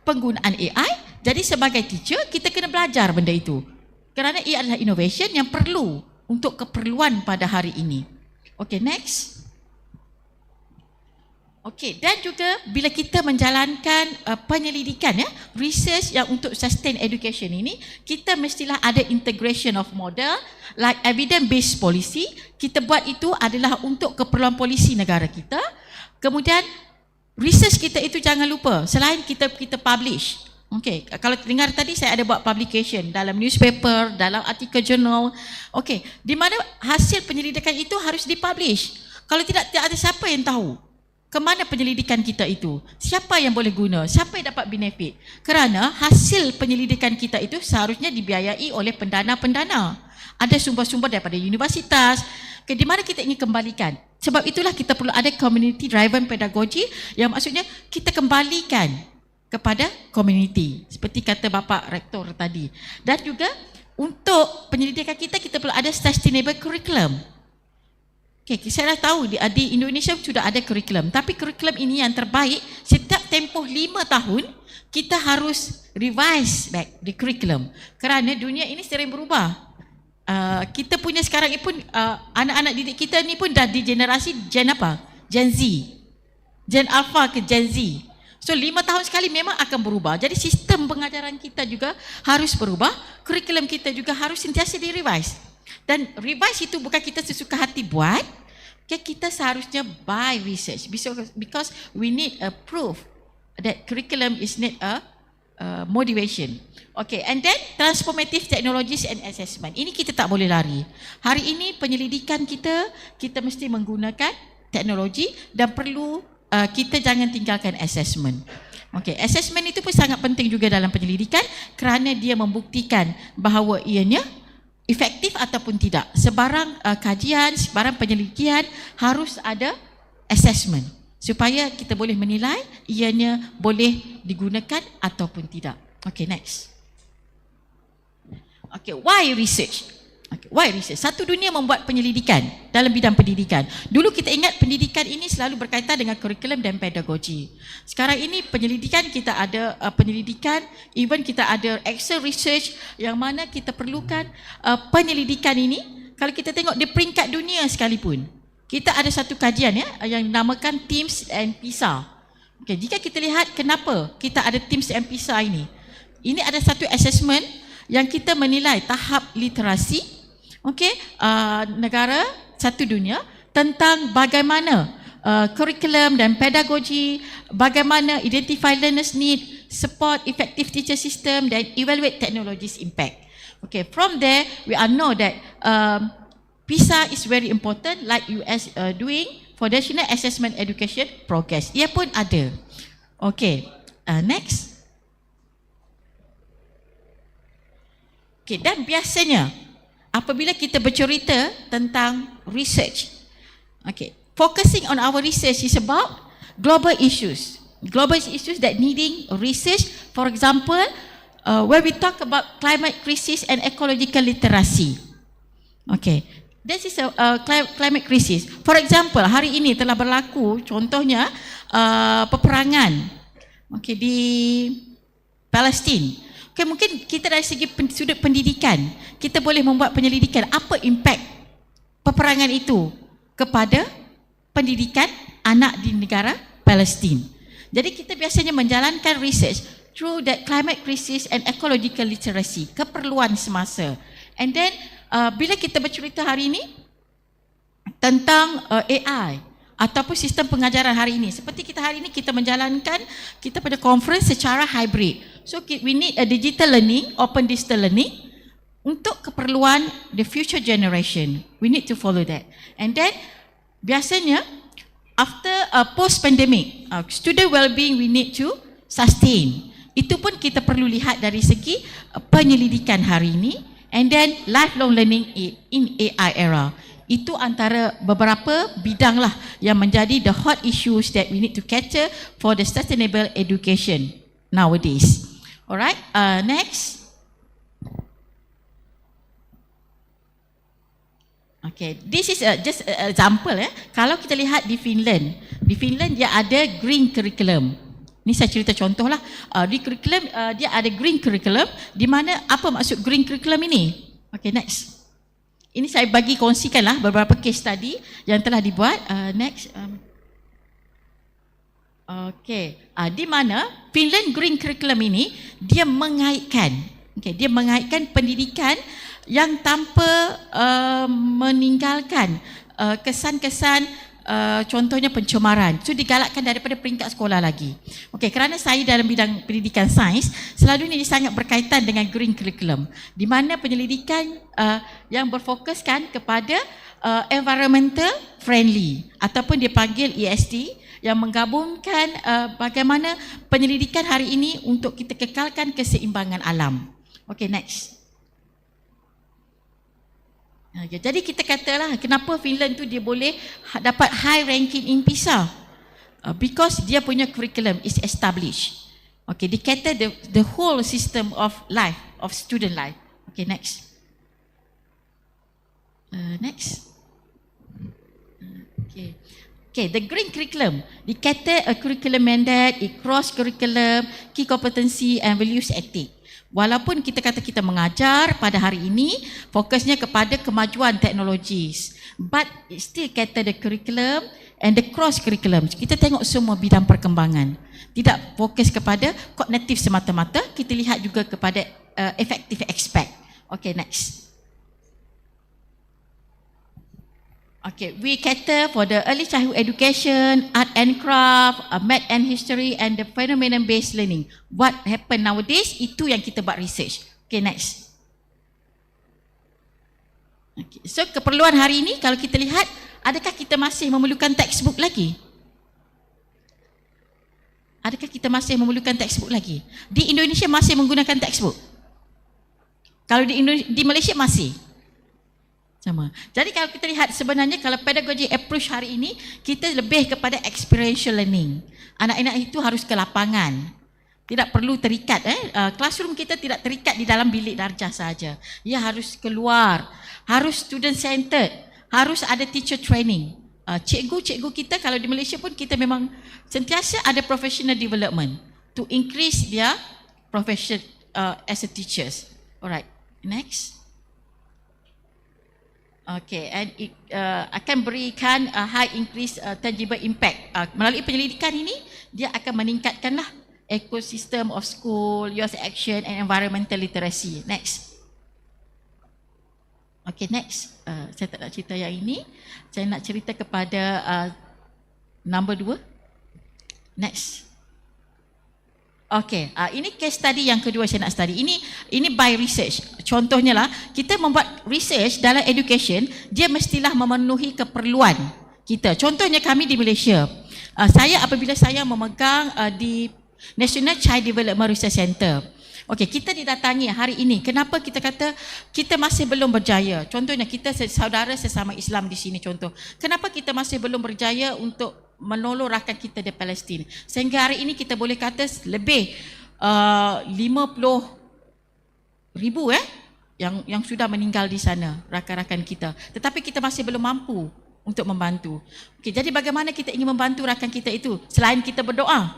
penggunaan AI. Jadi sebagai teacher kita kena belajar benda itu. Kerana ia adalah innovation yang perlu untuk keperluan pada hari ini. Okay, next. Okay, dan juga bila kita menjalankan penyelidikan ya, research yang untuk sustain education ini, kita mestilah ada integration of model like evidence-based policy. Kita buat itu adalah untuk keperluan polisi negara kita. Kemudian research kita itu jangan lupa, selain kita publish. Okey, kalau dengar tadi saya ada buat publication dalam newspaper, dalam artikel jurnal. Okey, di mana hasil penyelidikan itu harus dipublish. Kalau tidak ada siapa yang tahu ke mana penyelidikan kita itu. Siapa yang boleh guna, siapa yang dapat benefit. Kerana hasil penyelidikan kita itu seharusnya dibiayai oleh pendana-pendana. Ada sumber-sumber daripada universitas, di mana kita ingin kembalikan. Sebab itulah kita perlu ada community driven pedagogy, yang maksudnya kita kembalikan kepada community, seperti kata Bapak Rektor tadi. Dan juga untuk penyelidikan kita perlu ada sustainable curriculum. Okay, saya dah tahu di Indonesia sudah ada curriculum, tapi curriculum ini yang terbaik setiap tempoh 5 tahun kita harus revise back the curriculum kerana dunia ini sering berubah. Kita punya sekarang ini pun anak-anak didik kita ni pun dah di generasi Gen apa? Gen Z, Gen Alpha ke Gen Z. So 5 tahun sekali memang akan berubah. Jadi sistem pengajaran kita juga harus berubah, curriculum kita juga harus sentiasa di-revise. Dan revise itu bukan kita sesuka hati buat, kita seharusnya by research because we need a proof that curriculum is need a motivation. Okay, and then transformative technologies and assessment. Ini kita tak boleh lari. Hari ini penyelidikan kita mesti menggunakan teknologi dan perlu kita jangan tinggalkan assessment. Okay, assessment itu pun sangat penting juga dalam penyelidikan kerana dia membuktikan bahawa ianya efektif ataupun tidak. Sebarang kajian, sebarang penyelidikan harus ada assessment supaya kita boleh menilai ianya boleh digunakan ataupun tidak. Okay, next. Okay, why research? Okay, why research? Satu dunia membuat penyelidikan dalam bidang pendidikan. Dulu kita ingat pendidikan ini selalu berkaitan dengan kurikulum dan pedagogi. Sekarang ini penyelidikan kita ada penyelidikan, even kita ada Excel research yang mana kita perlukan penyelidikan ini. Kalau kita tengok di peringkat dunia sekalipun, kita ada satu kajian yang dinamakan TIMSS and PISA. Okay, jika kita lihat kenapa kita ada TIMSS and PISA ini, ini ada satu assessment yang kita menilai tahap literasi negara satu dunia tentang bagaimana kurikulum dan pedagogi, bagaimana identify learners need, support effective teacher system dan evaluate technologies impact. Okay, from there we all know that PISA is very important, like US doing for National Assessment Education Progress. Ia pun ada. Okay, next. Okay, dan biasanya apabila kita bercerita tentang research, okay, focusing on our research is about global issues that needing research. For example, where we talk about climate crisis and ecological literacy. Okay, this is a climate crisis. For example, hari ini telah berlaku contohnya peperangan di Palestin. Okay, mungkin kita dari segi sudut pendidikan, kita boleh membuat penyelidikan apa impact peperangan itu kepada pendidikan anak di negara Palestin. Jadi kita biasanya menjalankan research through that climate crisis and ecological literacy, keperluan semasa. And then bila kita bercerita hari ini tentang AI ataupun sistem pengajaran hari ini, seperti kita hari ini kita menjalankan kita pada conference secara hybrid. So we need a digital learning, open digital learning untuk keperluan the future generation. We need to follow that. And then biasanya after post pandemic, student well-being we need to sustain. Itu pun kita perlu lihat dari segi penyelidikan hari ini. And then lifelong learning in AI era. Itu antara beberapa bidang lah yang menjadi the hot issues that we need to cater for the sustainable education nowadays. Alright, next. Okay, this is just an example. Kalau kita lihat di Finland dia ada green curriculum. Ini saya cerita contoh lah. Di curriculum dia ada green curriculum. Di mana apa maksud green curriculum ini? Okay, next. Ini saya bagi kongsikan lah beberapa case study yang telah dibuat. Next. Okay, di mana Finland Green Curriculum ini dia mengaitkan pendidikan yang tanpa meninggalkan kesan-kesan contohnya pencemaran. Itu digalakkan daripada peringkat sekolah lagi. Okay, kerana saya dalam bidang pendidikan sains, selalu ini sangat berkaitan dengan green curriculum, di mana penyelidikan yang berfokuskan kepada environmental friendly ataupun dipanggil ESD, yang menggabungkan bagaimana penyelidikan hari ini untuk kita kekalkan keseimbangan alam. Okay, next. Jadi kita katalah kenapa Finland tu dia boleh dapat high ranking in PISA, because dia punya curriculum is established. Okay, they cater the whole system of life, of student life. Okay, next. Next. Okay. Okay, the green curriculum. They cater a curriculum mandate, it cross curriculum, key competency and values ethic. Walaupun kita kata kita mengajar pada hari ini, fokusnya kepada kemajuan teknologis. But it still cater the curriculum and the cross curriculum. Kita tengok semua bidang perkembangan. Tidak fokus kepada kognitif semata-mata, kita lihat juga kepada effective aspect. Okay, next. Okay, we cater for the early childhood education, art and craft, math and history and the phenomenon-based learning. What happen nowadays, itu yang kita buat research. Okay, next. Okay. So, keperluan hari ini, kalau kita lihat, adakah kita masih memerlukan textbook lagi? Adakah kita masih memerlukan textbook lagi? Di Indonesia masih menggunakan textbook? Kalau di Malaysia masih? Sama. Jadi kalau kita lihat sebenarnya kalau pedagogy approach hari ini, kita lebih kepada experiential learning. Anak-anak itu harus ke lapangan. Tidak perlu terikat. Classroom kita tidak terikat di dalam bilik darjah saja. Ia harus keluar. Harus student centered. Harus ada teacher training. Cikgu-cikgu kita kalau di Malaysia pun kita memang sentiasa ada professional development to increase their profession as a teachers. Alright, next. Okay, and it akan berikan high increase tangible impact. Melalui penyelidikan ini, dia akan meningkatkanlah ekosistem of school, youth action and environmental literacy. Next. Okay, next. Saya tak nak cerita yang ini. Saya nak cerita kepada number 2. Next. Okay, ini case study yang kedua saya nak study. Ini by research. Contohnya lah, kita membuat research dalam education, dia mestilah memenuhi keperluan kita. Contohnya kami di Malaysia. Apabila saya memegang di National Child Development Research Center. Okay, kita didatangi hari ini. Kenapa kita kata kita masih belum berjaya? Contohnya kita saudara sesama Islam di sini contoh. Kenapa kita masih belum berjaya untuk menolong rakyat kita di Palestin? Sehingga hari ini kita boleh kata lebih 50,000 yang sudah meninggal di sana, rakan-rakan kita. Tetapi kita masih belum mampu untuk membantu. Okay, jadi bagaimana kita ingin membantu rakan kita itu? Selain kita berdoa,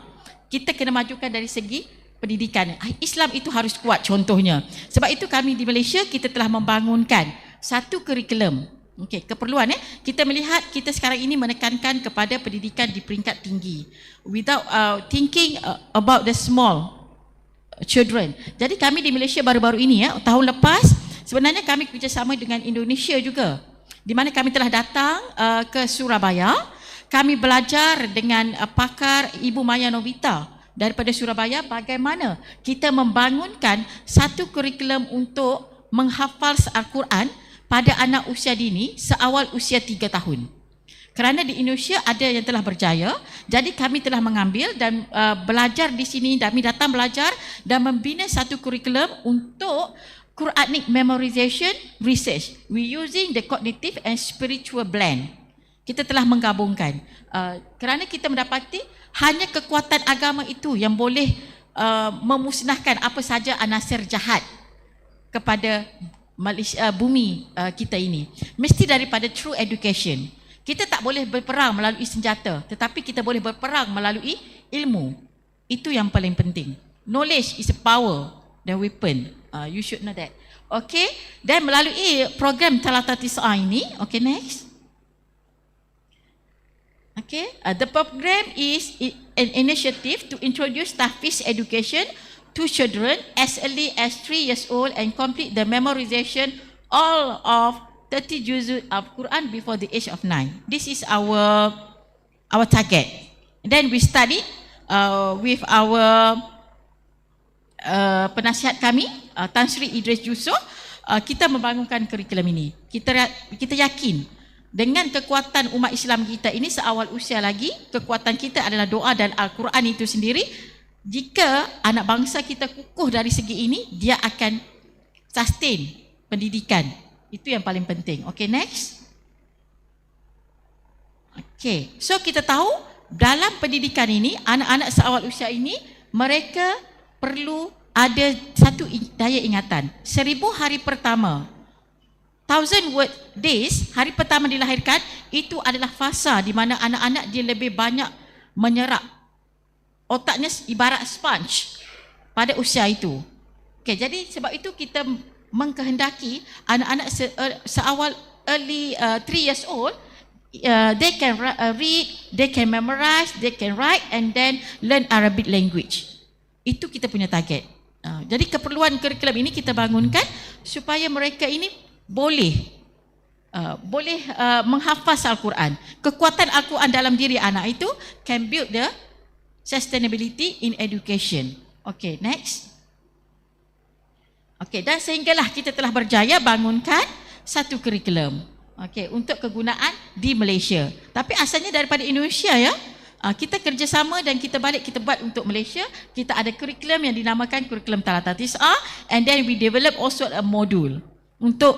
kita kena majukan dari segi pendidikan. Islam itu harus kuat contohnya. Sebab itu kami di Malaysia kita telah membangunkan satu kurikulum. Okey, keperluan kita melihat kita sekarang ini menekankan kepada pendidikan di peringkat tinggi without thinking about the small children. Jadi kami di Malaysia baru-baru ini tahun lepas sebenarnya kami kerjasama dengan Indonesia juga, di mana kami telah datang ke Surabaya. Kami belajar dengan pakar Ibu Maya Novita daripada Surabaya bagaimana kita membangunkan satu kurikulum untuk menghafal Al-Quran pada anak usia dini seawal usia 3 tahun. Kerana di Indonesia ada yang telah berjaya, jadi kami telah mengambil dan belajar di sini, kami datang belajar dan membina satu kurikulum untuk Quranic memorization research. We using the cognitive and spiritual blend. Kita telah menggabungkan. Kerana kita mendapati hanya kekuatan agama itu yang boleh memusnahkan apa saja anasir jahat kepada Malaysia, bumi kita ini. Mesti daripada true education. Kita tak boleh berperang melalui senjata, tetapi kita boleh berperang melalui ilmu. Itu yang paling penting. Knowledge is a power, the weapon. You should know that. Okay, dan melalui program Talata Tis'a ini, okay, next. Okay, the program is an initiative to introduce Tahfiz education to children as early as 3 years old and complete the memorization all of 30 juz of Quran before the age of 9. This is our target. And then we study with our penasihat kami, Tan Sri Idris Yusof. Kita membangunkan kurikulum ini. Kita yakin dengan kekuatan umat Islam kita ini seawal usia lagi, kekuatan kita adalah doa dan Al-Quran itu sendiri. Jika anak bangsa kita kukuh dari segi ini, dia akan sustain pendidikan. Itu yang paling penting. Okay, next. Okay, so kita tahu dalam pendidikan ini, anak-anak seawal usia ini mereka perlu ada satu daya ingatan. 1000 hari pertama, 1000 word days, hari pertama dilahirkan, itu adalah fasa di mana anak-anak dia lebih banyak menyerap. Otaknya ibarat sponge pada usia itu. Okay, jadi sebab itu kita mengkehendaki anak-anak seawal early 3 years old, they can read, they can memorize, they can write and then learn Arabic language. Itu kita punya target. Jadi keperluan kurikulum ini kita bangunkan supaya mereka ini boleh menghafaz Al-Quran. Kekuatan Al-Quran dalam diri anak itu can build the sustainability in education. Okay, next. Okay, dan sehinggalah kita telah berjaya bangunkan satu kurikulum. Okay, untuk kegunaan di Malaysia. Tapi asalnya daripada Indonesia ya. Kita kerjasama dan kita balik kita buat untuk Malaysia. Kita ada kurikulum yang dinamakan kurikulum Talata Tis'ah, and then we develop also a module untuk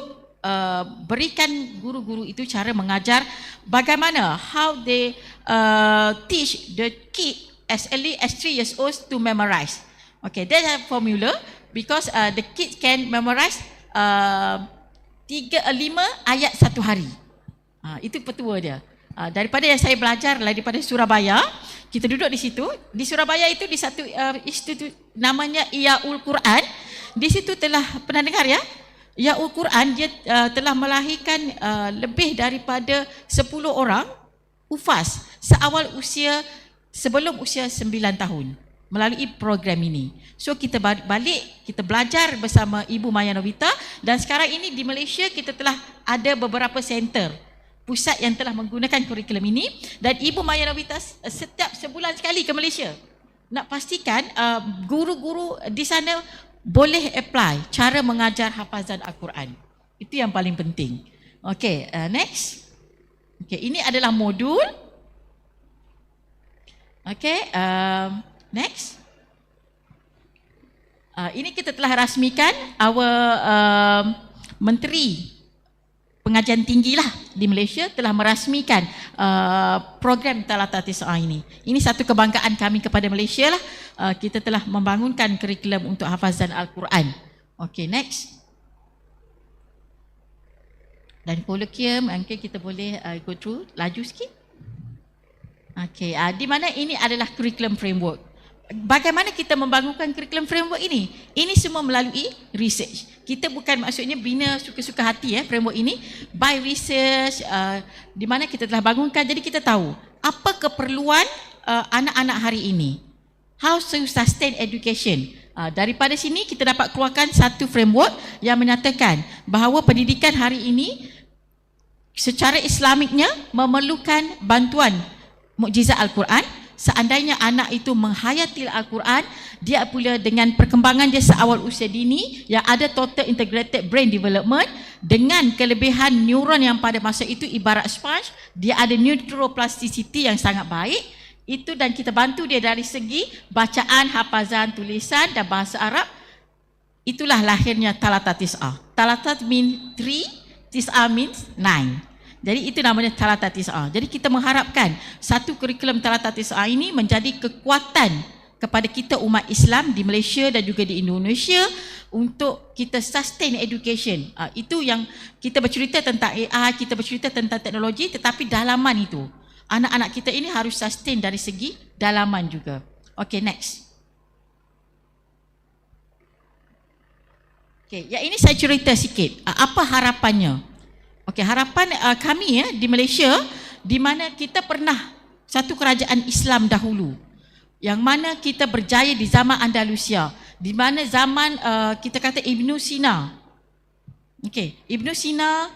berikan guru-guru itu cara mengajar bagaimana how they teach the kid as early as 3 years old to memorize. Okay, there's a formula because the kids can memorize 5 ayat satu hari. Itu petua dia. Daripada yang saya belajar daripada Surabaya, kita duduk di situ. Di Surabaya itu di satu institut namanya Iaul Quran. Di situ telah pernah dengar ya? Iaul Quran dia telah melahirkan lebih daripada 10 orang hufaz seawal usia sebelum usia 9 tahun melalui program ini. So kita balik, kita belajar bersama Ibu Maya Novita, dan sekarang ini di Malaysia kita telah ada beberapa center pusat yang telah menggunakan kurikulum ini, dan Ibu Maya Novita setiap sebulan sekali ke Malaysia nak pastikan guru-guru di sana boleh apply cara mengajar hafazan Al-Quran. Itu yang paling penting. Okay, next. Okay, ini adalah modul. Okay, next. Ini kita telah rasmikan our Menteri Pengajian Tinggi lah di Malaysia telah merasmikan program Talata Tis'ah ini. Ini satu kebanggaan kami kepada Malaysia lah. Kita telah membangunkan kurikulum untuk hafazan Al-Quran. Okay, next. Dan kolokvium, mungkin kita boleh go through, laju sikit. Okay, di mana ini adalah kurikulum framework. Bagaimana kita membangunkan kurikulum framework ini? Ini semua melalui research. Kita bukan maksudnya bina suka-suka hati framework ini, by research, di mana kita telah bangunkan. Jadi kita tahu apa keperluan anak-anak hari ini. How to sustain education. Daripada sini kita dapat keluarkan satu framework yang menyatakan bahawa pendidikan hari ini secara Islamiknya memerlukan bantuan mukjizat Al-Quran. Seandainya anak itu menghayati Al-Quran, dia pula dengan perkembangan dia seawal usia dini yang ada total integrated brain development dengan kelebihan neuron yang pada masa itu ibarat sponge, dia ada neuroplasticity yang sangat baik. Itu, dan kita bantu dia dari segi bacaan, hafazan, tulisan dan bahasa Arab. Itulah lahirnya Talata Tis'ah. Talata means 3, Tis'ah means 9. Jadi itu namanya Talata Tis'ah. Jadi kita mengharapkan satu kurikulum Talata Tis'ah ini menjadi kekuatan kepada kita umat Islam di Malaysia dan juga di Indonesia untuk kita sustain education. Itu yang kita bercerita tentang AI, kita bercerita tentang teknologi, tetapi dalaman itu. Anak-anak kita ini harus sustain dari segi dalaman juga. Okay, next. Okay, yang ini saya cerita sikit. Apa harapannya? Okey, harapan kami di Malaysia, di mana kita pernah satu kerajaan Islam dahulu, yang mana kita berjaya di zaman Andalusia, di mana zaman kita kata Ibnu Sina. Okey, Ibnu Sina,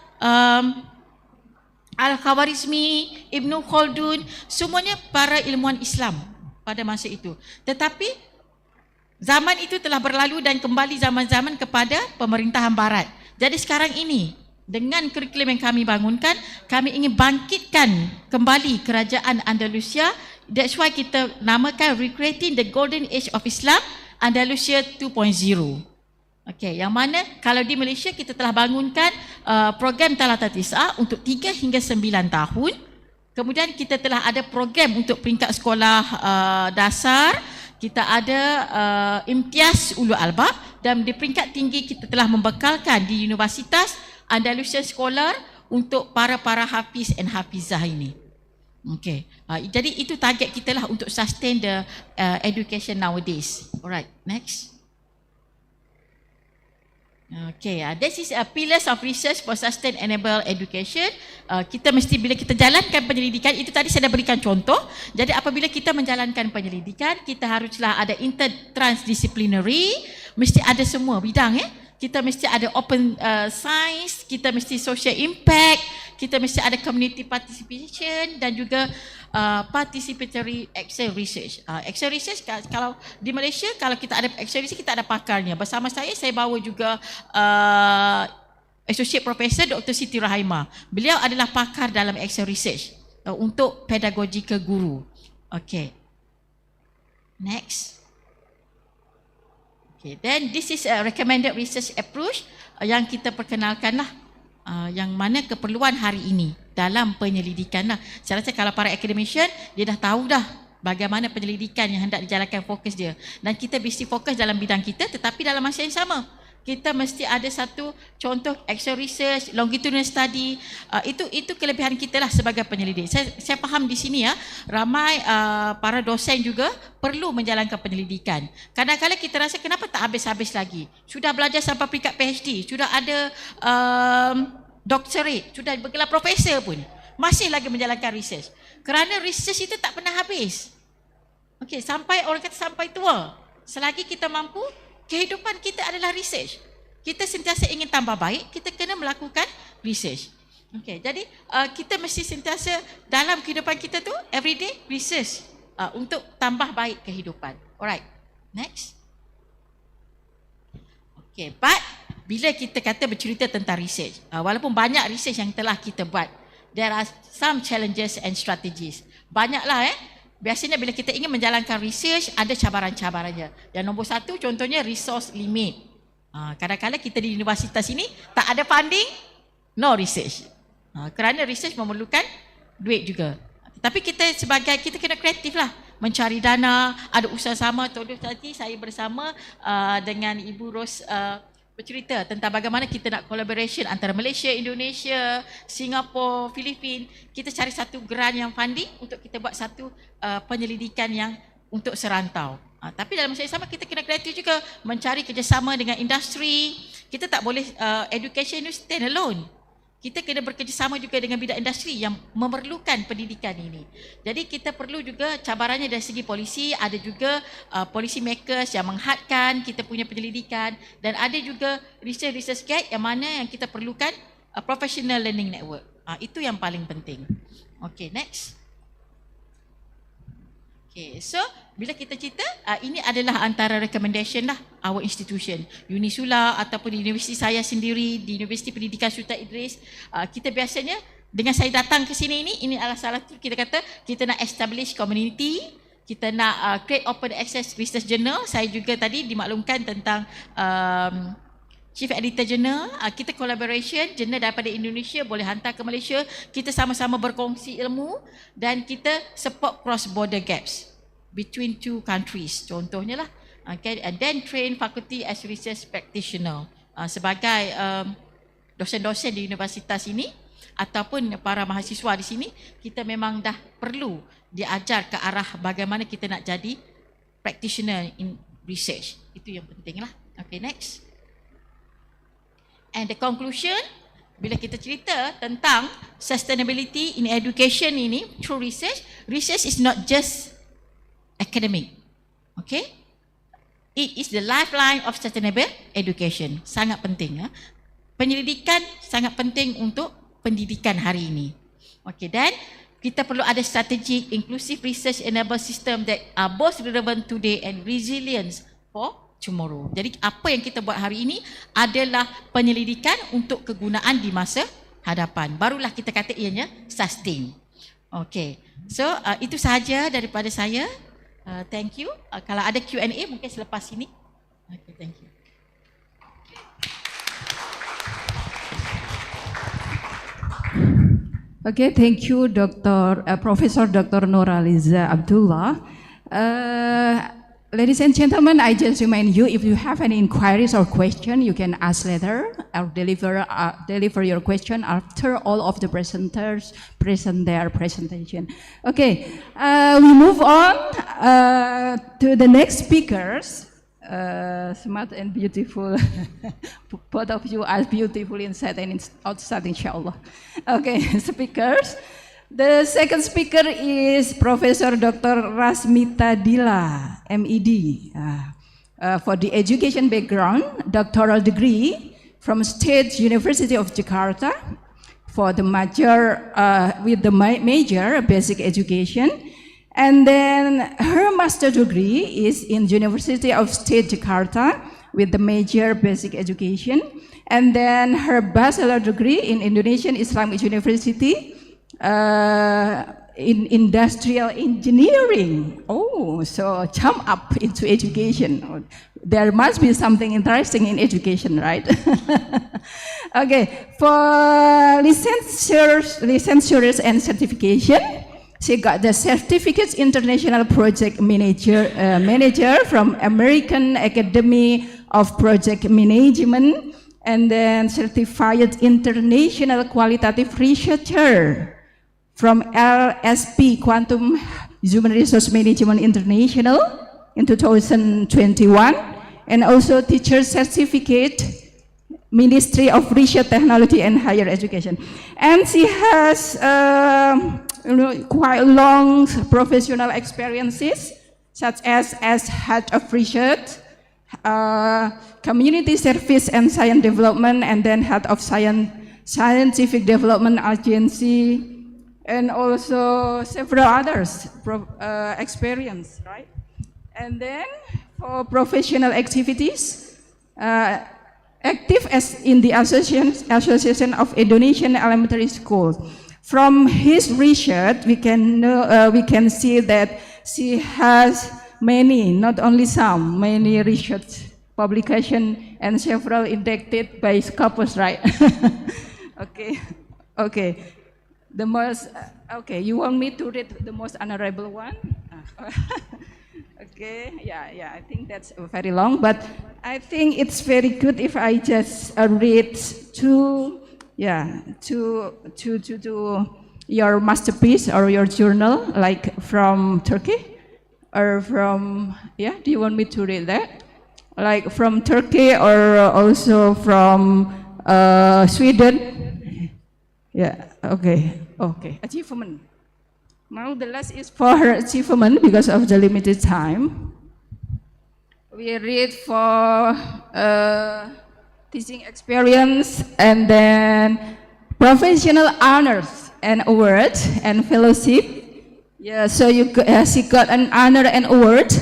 Al-Khawarizmi, Ibnu Khaldun, semuanya para ilmuwan Islam pada masa itu. Tetapi zaman itu telah berlalu dan kembali zaman-zaman kepada pemerintahan barat. Jadi sekarang ini dengan kurikulum yang kami bangunkan, kami ingin bangkitkan kembali kerajaan Andalusia. That's why kita namakan Recreating the Golden Age of Islam, Andalusia 2.0. Okay, yang mana kalau di Malaysia kita telah bangunkan program Talata Tis'ah untuk 3 hingga 9 tahun. Kemudian kita telah ada program untuk peringkat sekolah dasar. kita ada Imtiaz Ulul Albab, dan di peringkat tinggi kita telah membekalkan di Universitas Andalusia Scholar untuk para hafiz and hafizah ini. Okay, jadi itu target kita lah untuk sustain the education nowadays. Alright, next. Okay, this is a pillars of research for sustain enable education. Kita mesti, bila kita jalankan penyelidikan, itu tadi saya dah berikan contoh. Jadi apabila kita menjalankan penyelidikan, kita haruslah ada intertransdisciplinary, mesti ada semua bidang Kita mesti ada open science, kita mesti social impact, kita mesti ada community participation dan juga participatory action research. Action research, kalau di Malaysia, kalau kita ada action research, kita ada pakarnya. Bersama saya bawa juga Associate Professor Dr. Siti Rahimah. Beliau adalah pakar dalam action research untuk pedagogi ke guru. Okay. Next. Okay, then this is a recommended research approach yang kita perkenalkan lah, yang mana keperluan hari ini dalam penyelidikan lah. Saya rasa kalau para academician, dia dah tahu dah bagaimana penyelidikan yang hendak dijalankan, fokus dia. Dan kita mesti fokus dalam bidang kita, tetapi dalam masa yang sama, kita mesti ada satu contoh action research, longitudinal study. Itu kelebihan kita lah sebagai penyelidik. Saya faham di sini ramai para dosen juga perlu menjalankan penyelidikan. Kadang-kadang kita rasa kenapa tak habis-habis lagi. Sudah belajar sampai peringkat PhD, sudah ada doctorate, sudah bergelar profesor pun, masih lagi menjalankan research. Kerana research itu tak pernah habis. Okey, sampai orang kata sampai tua. Selagi kita mampu, kehidupan kita adalah research. Kita sentiasa ingin tambah baik, kita kena melakukan research. Okey, jadi kita mesti sentiasa dalam kehidupan kita tu everyday research untuk tambah baik kehidupan. Alright, next. Okey, but bila kita kata bercerita tentang research, walaupun banyak research yang telah kita buat, there are some challenges and strategies. Banyaklah Biasanya bila kita ingin menjalankan research, ada cabaran-cabarannya. Yang nombor satu, contohnya resource limit. Kadang-kadang kita di universitas ini tak ada funding, no research. Kerana research memerlukan duit juga. Tapi kita kena kreatif lah, mencari dana, ada usaha sama. Contoh tadi saya bersama dengan Ibu Ros bercerita tentang bagaimana kita nak collaboration antara Malaysia, Indonesia, Singapura, Filipina. Kita cari satu grant yang funding untuk kita buat satu penyelidikan yang untuk serantau. Tapi dalam masa yang sama kita kena kreatif juga, mencari kerjasama dengan industri. Kita tak boleh education itu stand alone. Kita kena bekerjasama juga dengan bidang industri yang memerlukan pendidikan ini. Jadi kita perlu juga cabarannya dari segi polisi, ada juga policy makers yang menghadkan kita punya penyelidikan, dan ada juga research guide yang mana yang kita perlukan professional learning network. Itu yang paling penting. Okay, next. Okay, so bila kita cerita, ini adalah antara recommendation lah our institution, Unissula ataupun di universiti saya sendiri, di Universiti Pendidikan Sultan Idris. Kita biasanya dengan saya datang ke sini ini adalah salah satu kita kata kita nak establish community, kita nak create open access research journal. Saya juga tadi dimaklumkan tentang Chief Editor Journal, kita collaboration, jurnal daripada Indonesia boleh hantar ke Malaysia, kita sama-sama berkongsi ilmu dan kita support cross border gaps between two countries, contohnya lah. Okay, and then train faculty as research practitioner. Sebagai dosen-dosen di universitas ini ataupun para mahasiswa di sini, kita memang dah perlu diajar ke arah bagaimana kita nak jadi practitioner in research. Itu yang penting lah. Okay, next. And the conclusion, bila kita cerita tentang sustainability in education ini through research, research is not just academic. Okay? It is the lifeline of sustainable education. Sangat penting. Penyelidikan sangat penting untuk pendidikan hari ini. Okay, dan kita perlu ada strategic inclusive research enable system that are both relevant today and resilience for tomorrow. Jadi apa yang kita buat hari ini adalah penyelidikan untuk kegunaan di masa hadapan. Barulah kita kata ianya sustain. Okay. So itu sahaja daripada saya. Thank you. Kalau ada Q&A mungkin selepas ini. Okay, thank you. Okay, thank you Profesor Dr. Nuraliza Abdullah. ladies and gentlemen, I just remind you, if you have any inquiries or question, you can ask later or deliver your question after all of the presenters present their presentation. Okay, we move on to the next speakers. Smart and beautiful. Both of you are beautiful inside and outside, inshallah. Okay, speakers. The second speaker is Professor Dr. Rasmita Dila, MED, for the education background, doctoral degree from State University of Jakarta for the major, with the major basic education. And then her master degree is in University of State Jakarta with the major basic education. And then her bachelor degree in Indonesian Islamic University in industrial engineering. Oh, so jump up into education. There must be something interesting in education, right? Okay, for licensures and certification, she got the Certificate International Project Manager from American Academy of Project Management, and then Certified International Qualitative Researcher from LSP Quantum Human Resource Management International in 2021, and also Teacher Certificate, Ministry of Research, Technology and Higher Education. And she has quite long professional experiences, such as head of research, community service and science development, and then head of scientific development agency, and also several others experience, right? And then for professional activities, active as in the Association of Indonesian Elementary Schools. From his research, we can see that she has many, not only some, many research publication and several indicted by Scopus, right? Okay. The most, okay, you want me to read the most honorable one? Okay, yeah, I think that's very long, but I think it's very good if I just read to your masterpiece or your journal, like from Turkey or from, do you want me to read that? Like from Turkey or also from Sweden? Yeah, okay. Achievement. Now the last is for her achievement because of the limited time. We read for teaching experience and then professional honors and awards and fellowship. Yeah, so she got an honor and award,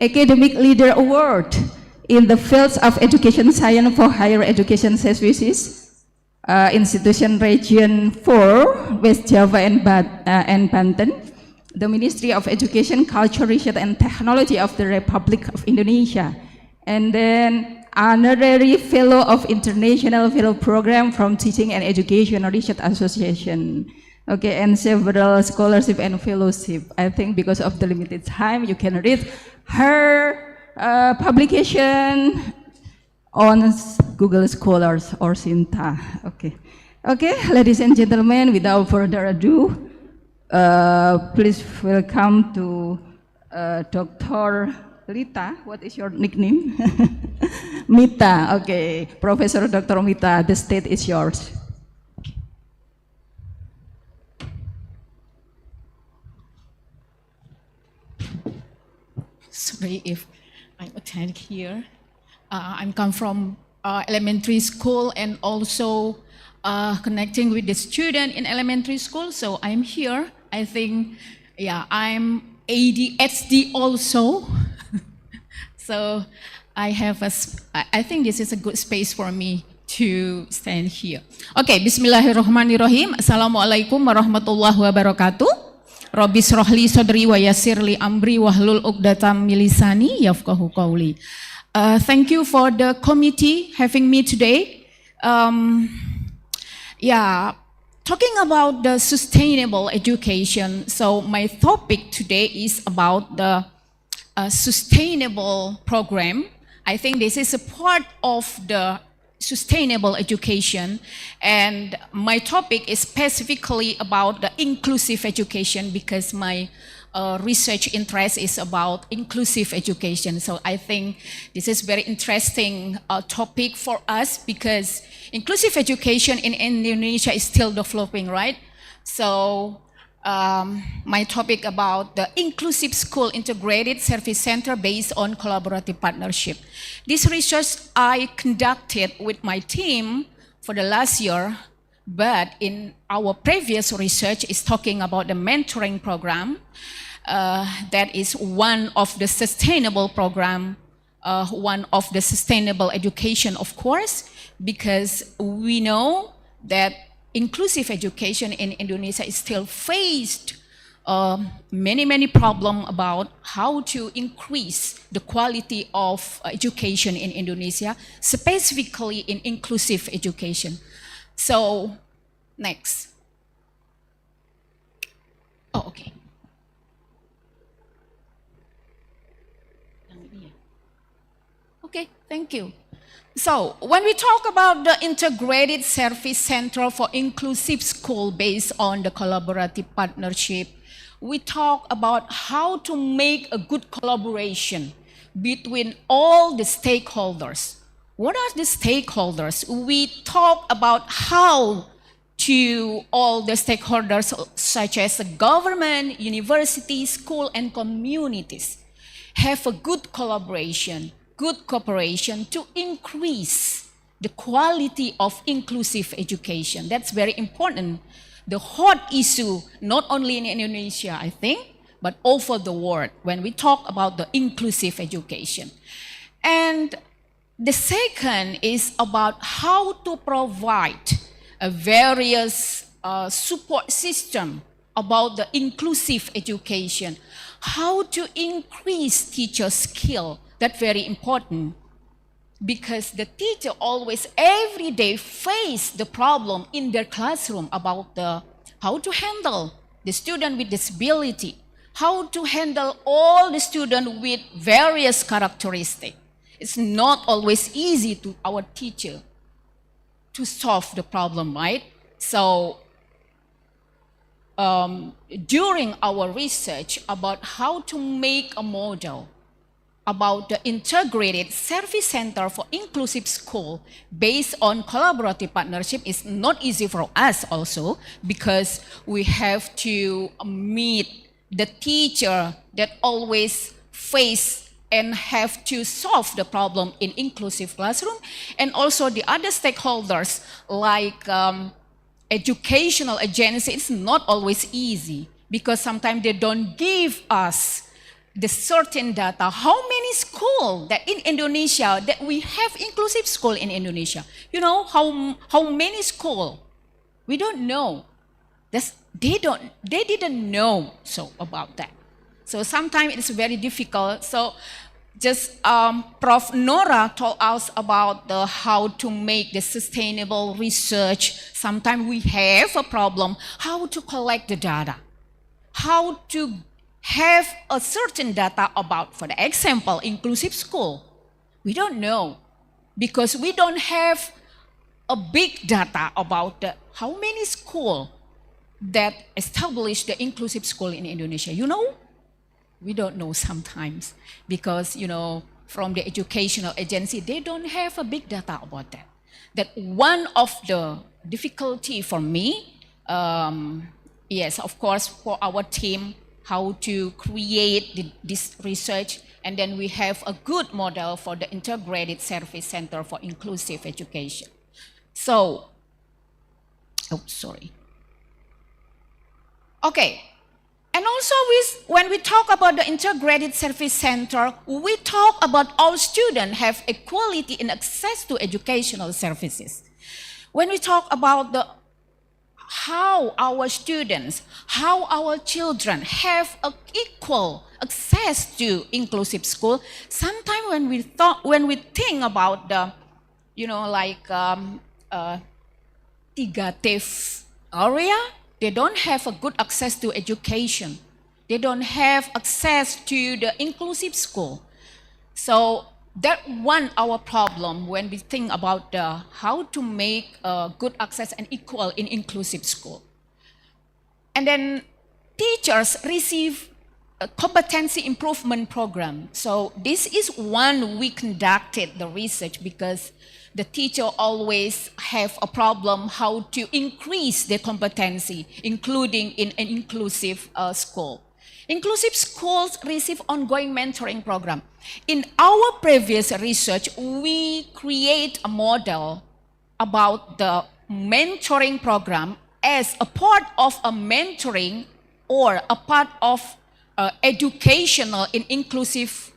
Academic Leader Award in the fields of education science for higher education services. Institution Region 4, West Java and Banten, the Ministry of Education, Culture, Research and Technology of the Republic of Indonesia, and then Honorary Fellow of International Fellow Program from Teaching and Education Research Association. Okay, and several scholarship and fellowship. I think because of the limited time, you can read her publication on Google Scholars or Sinta. Okay, ladies and gentlemen, without further ado, please welcome to Dr. Lita. What is your nickname? Mita. Okay, Professor Dr. Mita, the stage is yours. Sorry if I'm attending here. I'm come from elementary school and also connecting with the student in elementary school. So I'm here. I think, I'm ADHD also. So I think this is a good space for me to stand here. Okay, Bismillahirrahmanirrahim. Assalamualaikum warahmatullahi wabarakatuh. Rabbi srohli sodri wa yassirli amri wahlul uqdatam milisani yafqahu qawli. Thank you for the committee having me today. Talking about the sustainable education. So my topic today is about the sustainable program. I think this is a part of the sustainable education, and my topic is specifically about the inclusive education because my research interest is about inclusive education. So I think this is very interesting topic for us because inclusive education in Indonesia is still developing, right? So my topic about the inclusive school integrated service center based on collaborative partnership. This research I conducted with my team for the last year, but in our previous research is talking about the mentoring program. That is one of the sustainable program, one of the sustainable education, of course, because we know that inclusive education in Indonesia is still faced many problems about how to increase the quality of education in Indonesia, specifically in inclusive education. So, next. Oh, okay. Okay, thank you. So, when we talk about the integrated service center for inclusive school based on the collaborative partnership, we talk about how to make a good collaboration between all the stakeholders. What are the stakeholders? We talk about how to all the stakeholders such as the government, universities, school, and communities have a good collaboration, good cooperation to increase the quality of inclusive education. That's very important. The hot issue, not only in Indonesia, I think, but over the world when we talk about the inclusive education. And the second is about how to provide a various support system about the inclusive education, how to increase teacher skill. That's very important because the teacher always every day face the problem in their classroom about how to handle the student with disability, how to handle all the students with various characteristics. It's not always easy to our teacher to solve the problem, right? So during our research about how to make a model about the integrated service center for inclusive school based on collaborative partnership is not easy for us also because we have to meet the teacher that always face and have to solve the problem in inclusive classroom, and also the other stakeholders like educational agency. It's not always easy because sometimes they don't give us the certain data, how many schools that in Indonesia that we have inclusive school in Indonesia. You know, how many schools? We don't know. They didn't know so about that. So sometimes it's very difficult. So just Prof. Nora told us about how to make the sustainable research. Sometimes we have a problem, how to collect the data, how to have a certain data about, for the example, inclusive school. We don't know because we don't have a big data about how many schools that establish the inclusive school in Indonesia. You know, we don't know sometimes because, you know, from the educational agency, they don't have a big data about that. That one of the difficulty for me, yes, of course, for our team, how to create this research, and then we have a good model for the integrated service center for inclusive education. So, oh, sorry. Okay, and also when we talk about the integrated service center, we talk about all students have equality in access to educational services. When we talk about how our students, how our children have equal access to inclusive school, sometimes when we think about the, you know, like 3T area, they don't have a good access to education. They don't have access to the inclusive school. So that one our problem when we think about how to make good access and equal in inclusive school. And then teachers receive a competency improvement program. So this is one we conducted the research because the teacher always have a problem how to increase their competency, including in an inclusive school. Inclusive schools receive ongoing mentoring program. In our previous research, we create a model about the mentoring program as a part of a mentoring or a part of educational and inclusive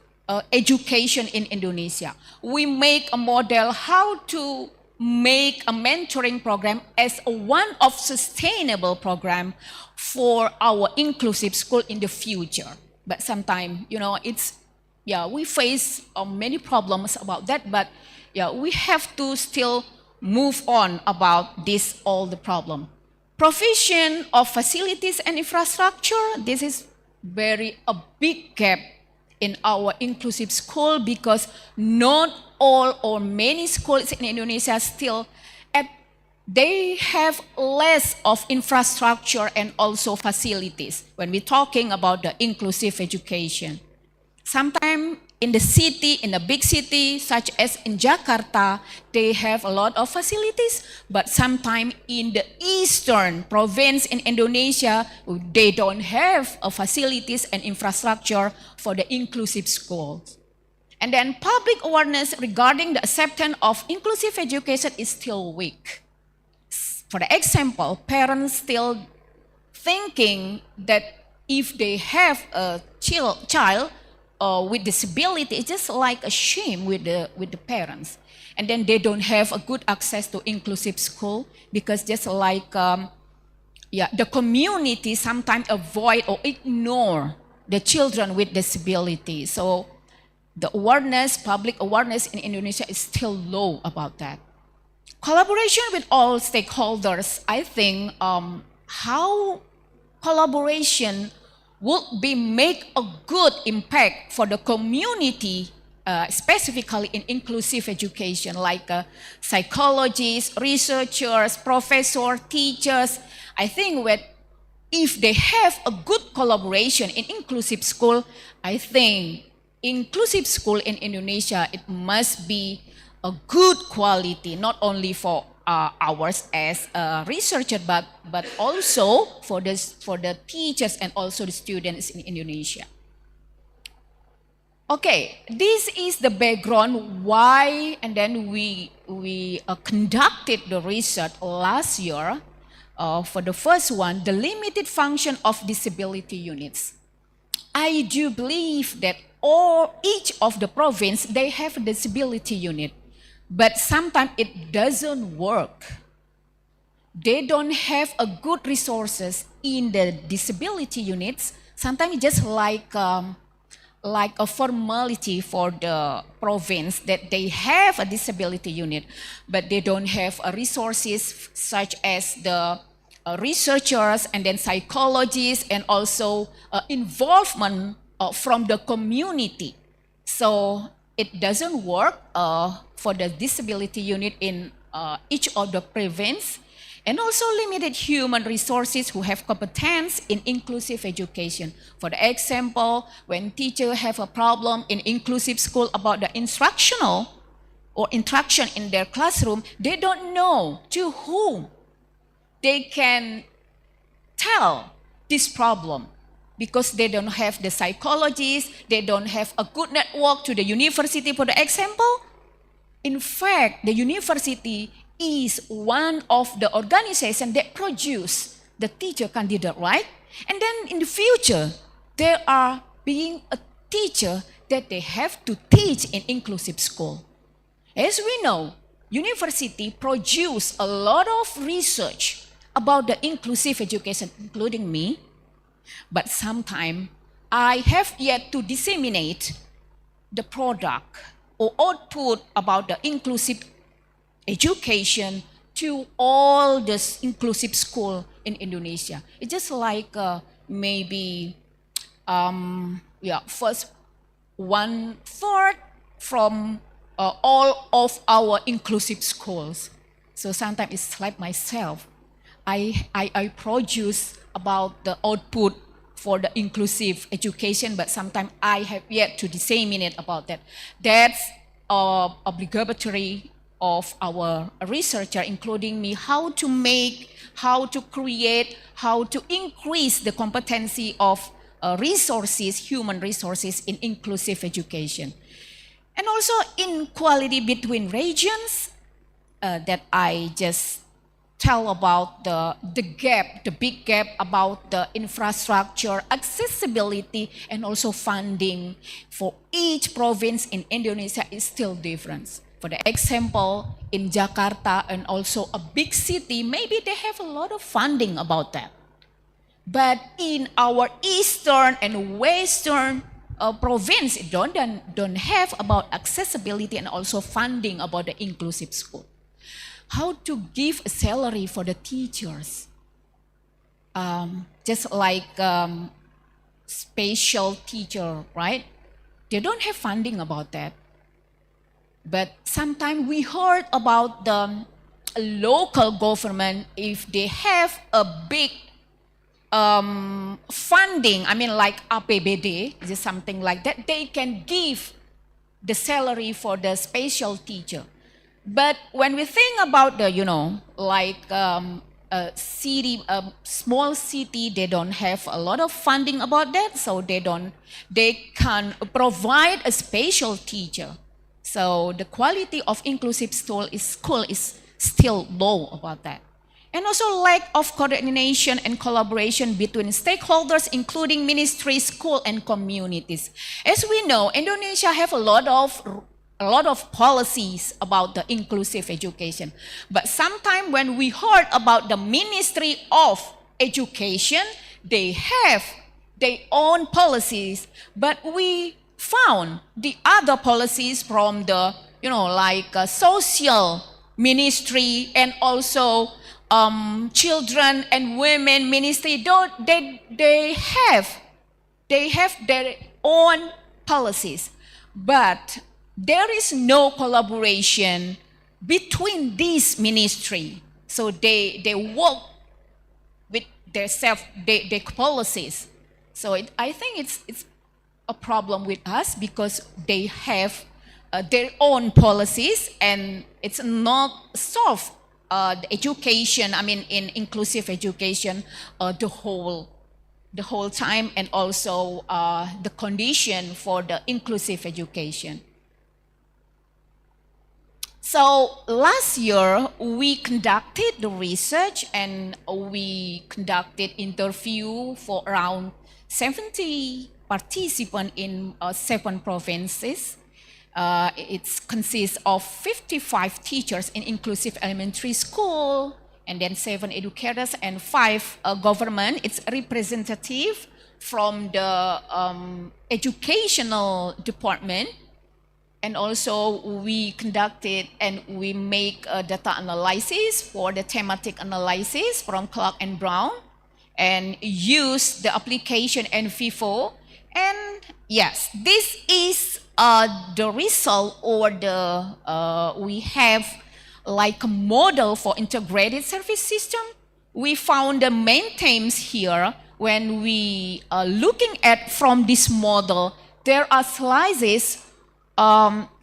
education in Indonesia. We make a model how to make a mentoring program as one of sustainable program for our inclusive school in the future. But sometimes, we face many problems about that, but we have to still move on about this, all the problem. Provision of facilities and infrastructure, this is a big gap in our inclusive school because not all or many schools in Indonesia still they have less of infrastructure and also facilities when we're talking about the inclusive education. Sometimes in the city, in a big city, such as in Jakarta, they have a lot of facilities, but sometimes in the eastern province in Indonesia, they don't have facilities and infrastructure for the inclusive schools. And then public awareness regarding the acceptance of inclusive education is still weak. For example, parents still thinking that if they have a child with disability, it's just like a shame with the parents. And then they don't have a good access to inclusive school because just like the community sometimes avoid or ignore the children with disability. So the awareness, public awareness in Indonesia is still low about that. Collaboration with all stakeholders, I think how collaboration would be make a good impact for the community, specifically in inclusive education, like psychologists, researchers, professors, teachers. I think that if they have a good collaboration in inclusive school, I think inclusive school in Indonesia, it must be a good quality, not only for ours as a researcher, but also for the teachers and also the students in Indonesia. Okay, this is the background why, and then we conducted the research last year. For the first one, the limited function of disability units. I do believe that each of the province, they have a disability unit. But sometimes it doesn't work. They don't have a good resources in the disability units. Sometimes it's just like a formality for the province that they have a disability unit, but they don't have resources such as the researchers and then psychologists and also involvement from the community. So it doesn't work for the disability unit in each of the province, and also limited human resources who have competence in inclusive education. For the example, when teachers have a problem in inclusive school about the instructional or interaction in their classroom, they don't know to whom they can tell this problem, because they don't have the psychologists, they don't have a good network to the university, for the example. In fact, the university is one of the organizations that produce the teacher candidate, right? And then in the future, there are being a teacher that they have to teach in inclusive school. As we know, university produce a lot of research about the inclusive education, including me, but sometimes I have yet to disseminate the product or output about the inclusive education to all the inclusive school in Indonesia. It's just like maybe first 1/3 from all of our inclusive schools. So sometimes it's like myself. I produce about the output for the inclusive education, but sometimes I have yet to disseminate about that. That's obligatory of our researcher, including me, how to make, how to create, how to increase the competency of resources, human resources in inclusive education. And also inequality between regions that I just tell about the gap, the big gap about the infrastructure, accessibility, and also funding for each province in Indonesia is still different. For the example, in Jakarta and also a big city, maybe they have a lot of funding about that. But in our eastern and western province, don't have about accessibility and also funding about the inclusive school. How to give a salary for the teachers. Just like special teacher, right? They don't have funding about that. But sometimes we heard about the local government, if they have a big funding, I mean like APBD, just something like that, they can give the salary for the special teacher. But when we think about the, like a city, a small city, they don't have a lot of funding about that, so they can provide a special teacher. So the quality of inclusive school is still low about that. And also lack of coordination and collaboration between stakeholders, including ministry, school, and communities. As we know, Indonesia have a lot of policies about the inclusive education. But sometimes when we heard about the Ministry of Education, they have their own policies, but we found the other policies from the, social ministry and also children and women ministry. They have their own policies, but there is no collaboration between these ministry. So they work with their policies. So I think it's a problem with us because they have their own policies and it's not solved the education, in inclusive education, the whole time, and also the condition for the inclusive education. So last year, we conducted the research and we conducted interview for around 70 participants in 7 provinces. It consists of 55 teachers in inclusive elementary school, and then 7 educators and 5 government. It's representative from the educational department. And also we conducted and we make a data analysis for the thematic analysis from Clark and Brown and use the application and FIFO. And yes, this is the result, or the we have like a model for integrated service system. We found the main themes here. When we are looking at from this model, there are slices,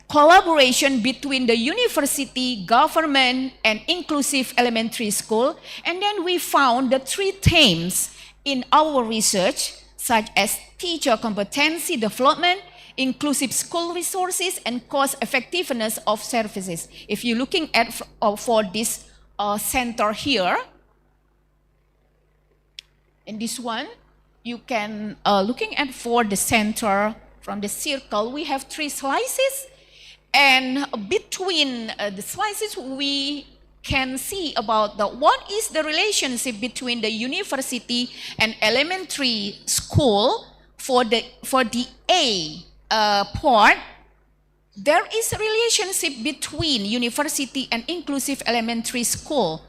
collaboration between the university, government, and inclusive elementary school. And then we found the 3 themes in our research, such as teacher competency development, inclusive school resources, and cost effectiveness of services. If you're looking at for this center here, in this one, you can looking at for the center from the circle, we have 3 slices, and between the slices we can see about what is the relationship between the university and elementary school. For the A part, there is a relationship between university and inclusive elementary school.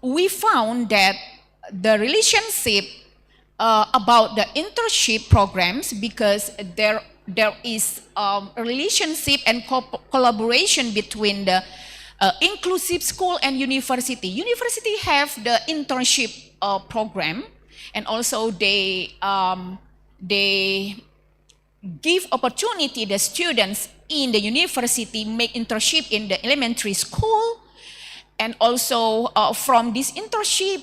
We found that the relationship about the internship programs, because there is a relationship and collaboration between the inclusive school and university. University have the internship program, and also they give opportunity the students in the university make internship in the elementary school, and also from this internship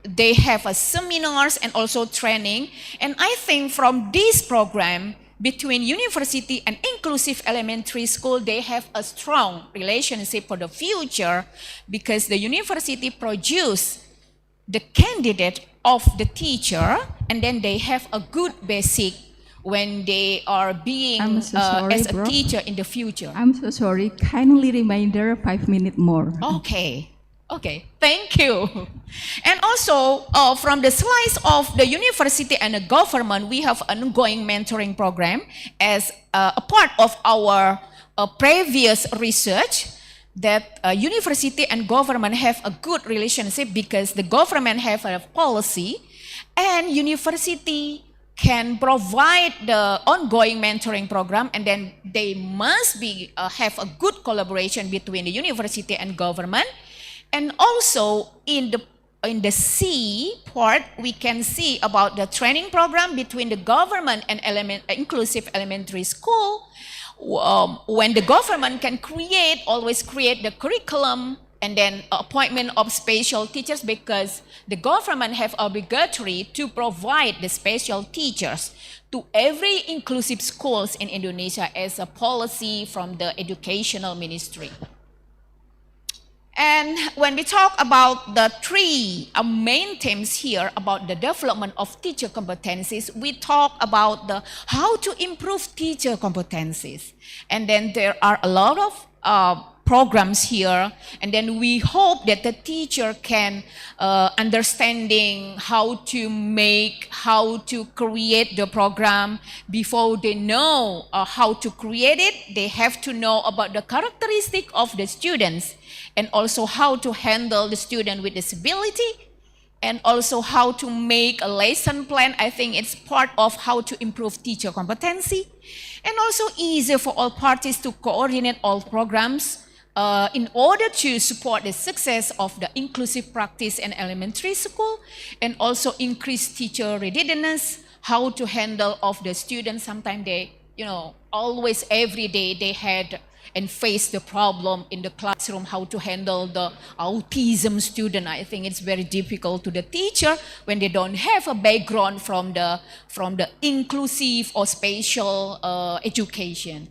they have seminars and also training. And I think from this program between university and inclusive elementary school, they have a strong relationship for the future, because the university produce the candidate of the teacher, and then they have a good basic when they are being I'm so sorry, as a bro. teacher in the future. I'm so sorry. Kindly reminder 5 minutes more. Okay. Okay, thank you. And also, from the slides of the university and the government, we have an ongoing mentoring program as a part of our previous research, that university and government have a good relationship, because the government have a policy and university can provide the ongoing mentoring program, and then they must be have a good collaboration between the university and government. And also in the C part, we can see about the training program between the government and inclusive elementary school. When the government can always create the curriculum, and then appointment of special teachers, because the government have obligatory to provide the special teachers to every inclusive schools in Indonesia as a policy from the educational ministry. And when we talk about the three main themes here about the development of teacher competencies, we talk about how to improve teacher competencies. And then there are a lot of programs here, and then we hope that the teacher can understanding how to create the program. Before they know how to create it, they have to know about the characteristic of the students, and also how to handle the student with disability, and also how to make a lesson plan. I think it's part of how to improve teacher competency, and also easier for all parties to coordinate all programs in order to support the success of the inclusive practice in elementary school, and also increase teacher readiness, how to handle of the students. Sometimes they, always every day they had and face the problem in the classroom, how to handle the autism student. I think it's very difficult to the teacher when they don't have a background from the inclusive or special education.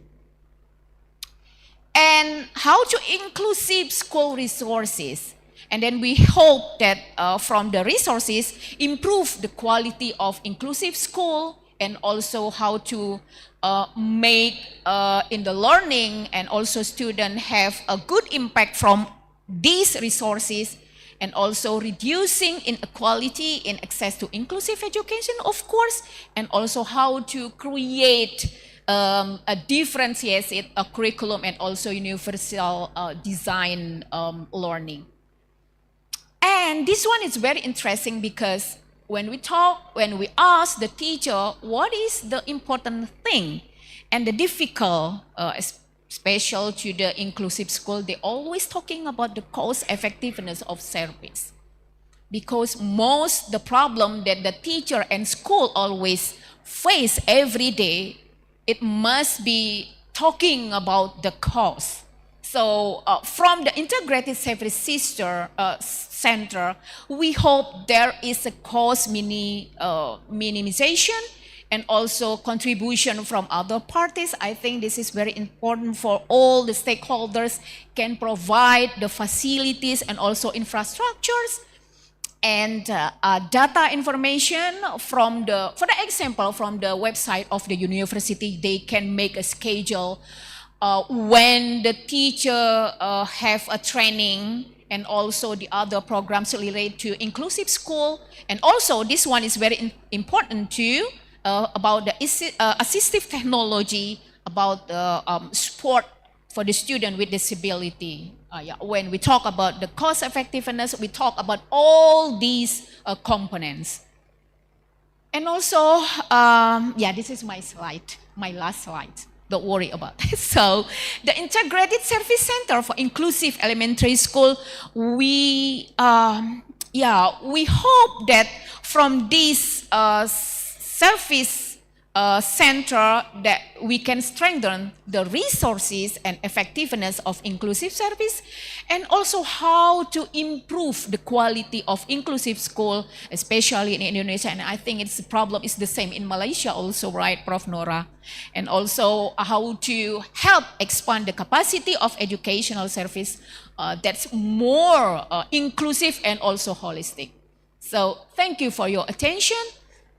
And how to inclusive school resources. And then we hope that from the resources, improve the quality of inclusive school, and also how to make in the learning, and also students have a good impact from these resources, and also reducing inequality in access to inclusive education, of course, and also how to create a differentiated curriculum, and also universal design learning. And this one is very interesting, because when we ask the teacher what is the important thing and the difficult, special to the inclusive school, they always talking about the cost effectiveness of service. Because the problem that the teacher and school always face every day, it must be talking about the cost. So from the Integrated Service Center, we hope there is a cost minimization, and also contribution from other parties. I think this is very important for all the stakeholders can provide the facilities and also infrastructures, and data information for example, from the website of the university, they can make a schedule when the teacher have a training, and also the other programs related to inclusive school. And also this one is very important too, about the assistive technology, about the support for the student with disability. When we talk about the cost effectiveness, we talk about all these components. And also, yeah, this is my slide, my last slide. Don't worry about it. So, the Integrated Service Center for Inclusive Elementary School, we hope that from this service center that we can strengthen the resources and effectiveness of inclusive service, and also how to improve the quality of inclusive school, especially in Indonesia. And I think the problem is the same in Malaysia also, right, Prof. Nora? And also how to help expand the capacity of educational service that's more inclusive and also holistic. So thank you for your attention.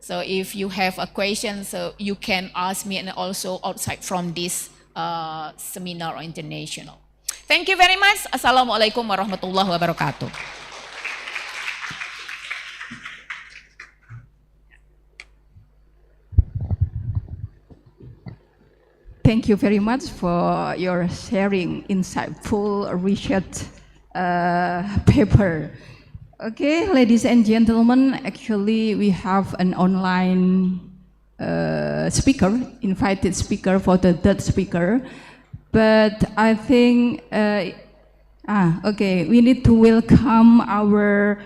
So if you have a question, so you can ask me, and also outside from this seminar or international. Thank you very much. Assalamualaikum warahmatullahi wabarakatuh. Thank you very much for your sharing insightful research paper. Okay, ladies and gentlemen, actually we have an online speaker, invited speaker for the third speaker, but I think, okay, we need to welcome our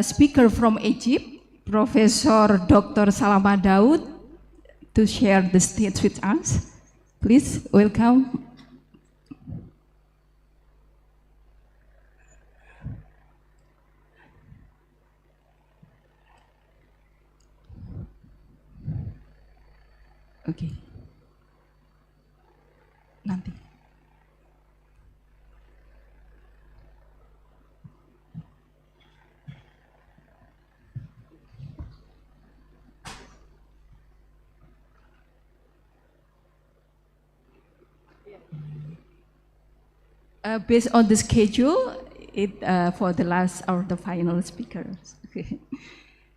speaker from Egypt, Professor Dr. Salama Daud, to share the stage with us. Please welcome. Okay. Nanti. Based on the schedule, for the last or the final speakers. Okay.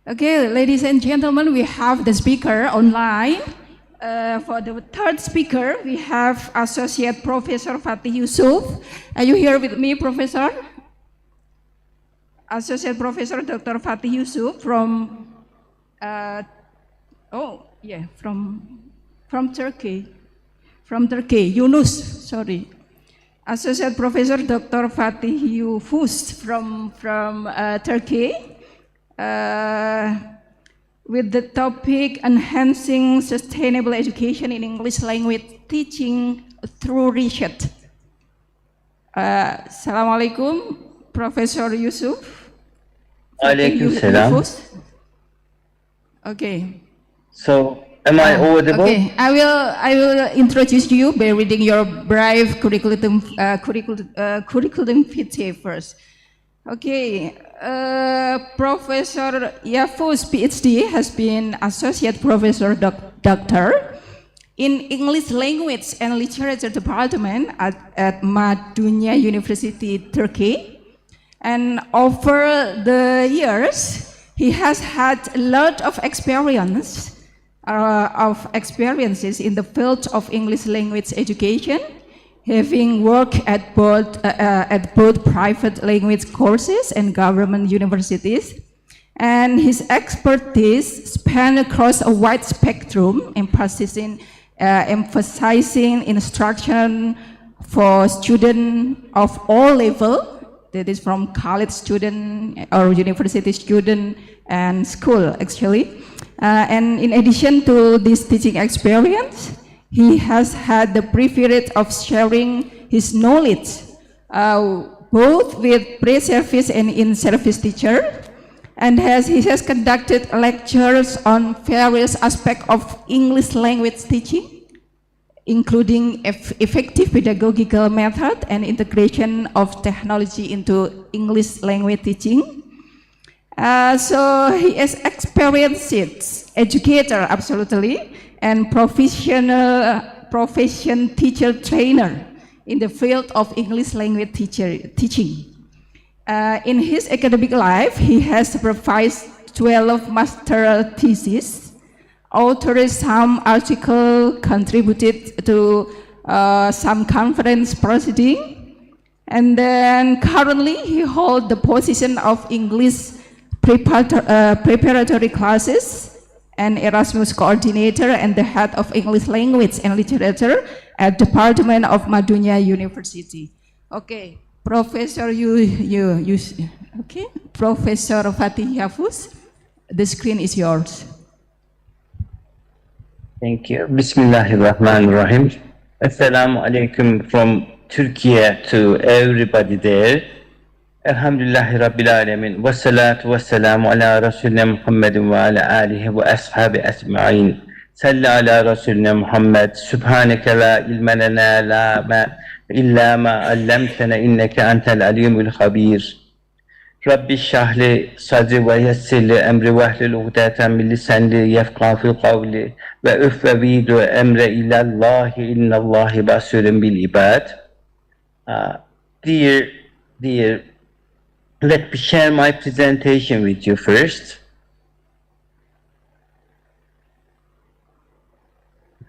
Okay, ladies and gentlemen, we have the speaker online. For the third speaker, we have Associate Professor Fatih Yusuf. Are you here with me, Professor? Associate Professor Dr. Fatih Yusuf from, from Turkey. From Turkey, Yunus, sorry. Associate Professor Dr. Fatih Yufus from Turkey. With the topic Enhancing Sustainable Education in English Language Teaching Through Research. Assalamualaikum, Professor Yusuf. Waalaikumsalam. Okay. So, am I audible? Okay, I will introduce you by reading your brief curriculum vitae first. Okay, Professor Yafus, PhD, has been Associate Professor Doctor in English Language and Literature Department at Madunya University, Turkey. And over the years, he has had a lot of experiences in the field of English language education, having worked at both private language courses and government universities. And his expertise span across a wide spectrum, emphasizing instruction for students of all levels, that is from college student or university student and school actually. And in addition to this teaching experience, he has had the privilege of sharing his knowledge both with pre-service and in-service teachers, and he has conducted lectures on various aspects of English language teaching, including effective pedagogical method and integration of technology into English language teaching. So he is experienced educator, absolutely, and profession teacher trainer in the field of English language teaching. In his academic life, he has supervised 12 master theses, authored some articles, contributed to some conference proceeding, and then currently he holds the position of English preparatory classes and Erasmus coordinator and the head of English language and literature at Department of Madunya University. Okay, Professor Professor Fatih Yafuz, the screen is yours. Thank you. Bismillahirrahmanirrahim. Assalamu alaikum from Turkey to everybody there. Elhamdülillahi Rabbil Alemin. Ve salatu ve selamu ala Resulüne Muhammedin ve ala alihi ve ashabi ecma'in. Salli ala Resulüne Muhammed. Sübhaneke la ilme lena la ma illa ma allamtena inneke entel alimul habir. Rabbi şahli sadri ve yessirli emri ve ehlil uğdeten min lisanli yefqa fil kavli ve üfvevidu emre ilallahi innallahi basirun bil ibad. Dear, let me share my presentation with you first.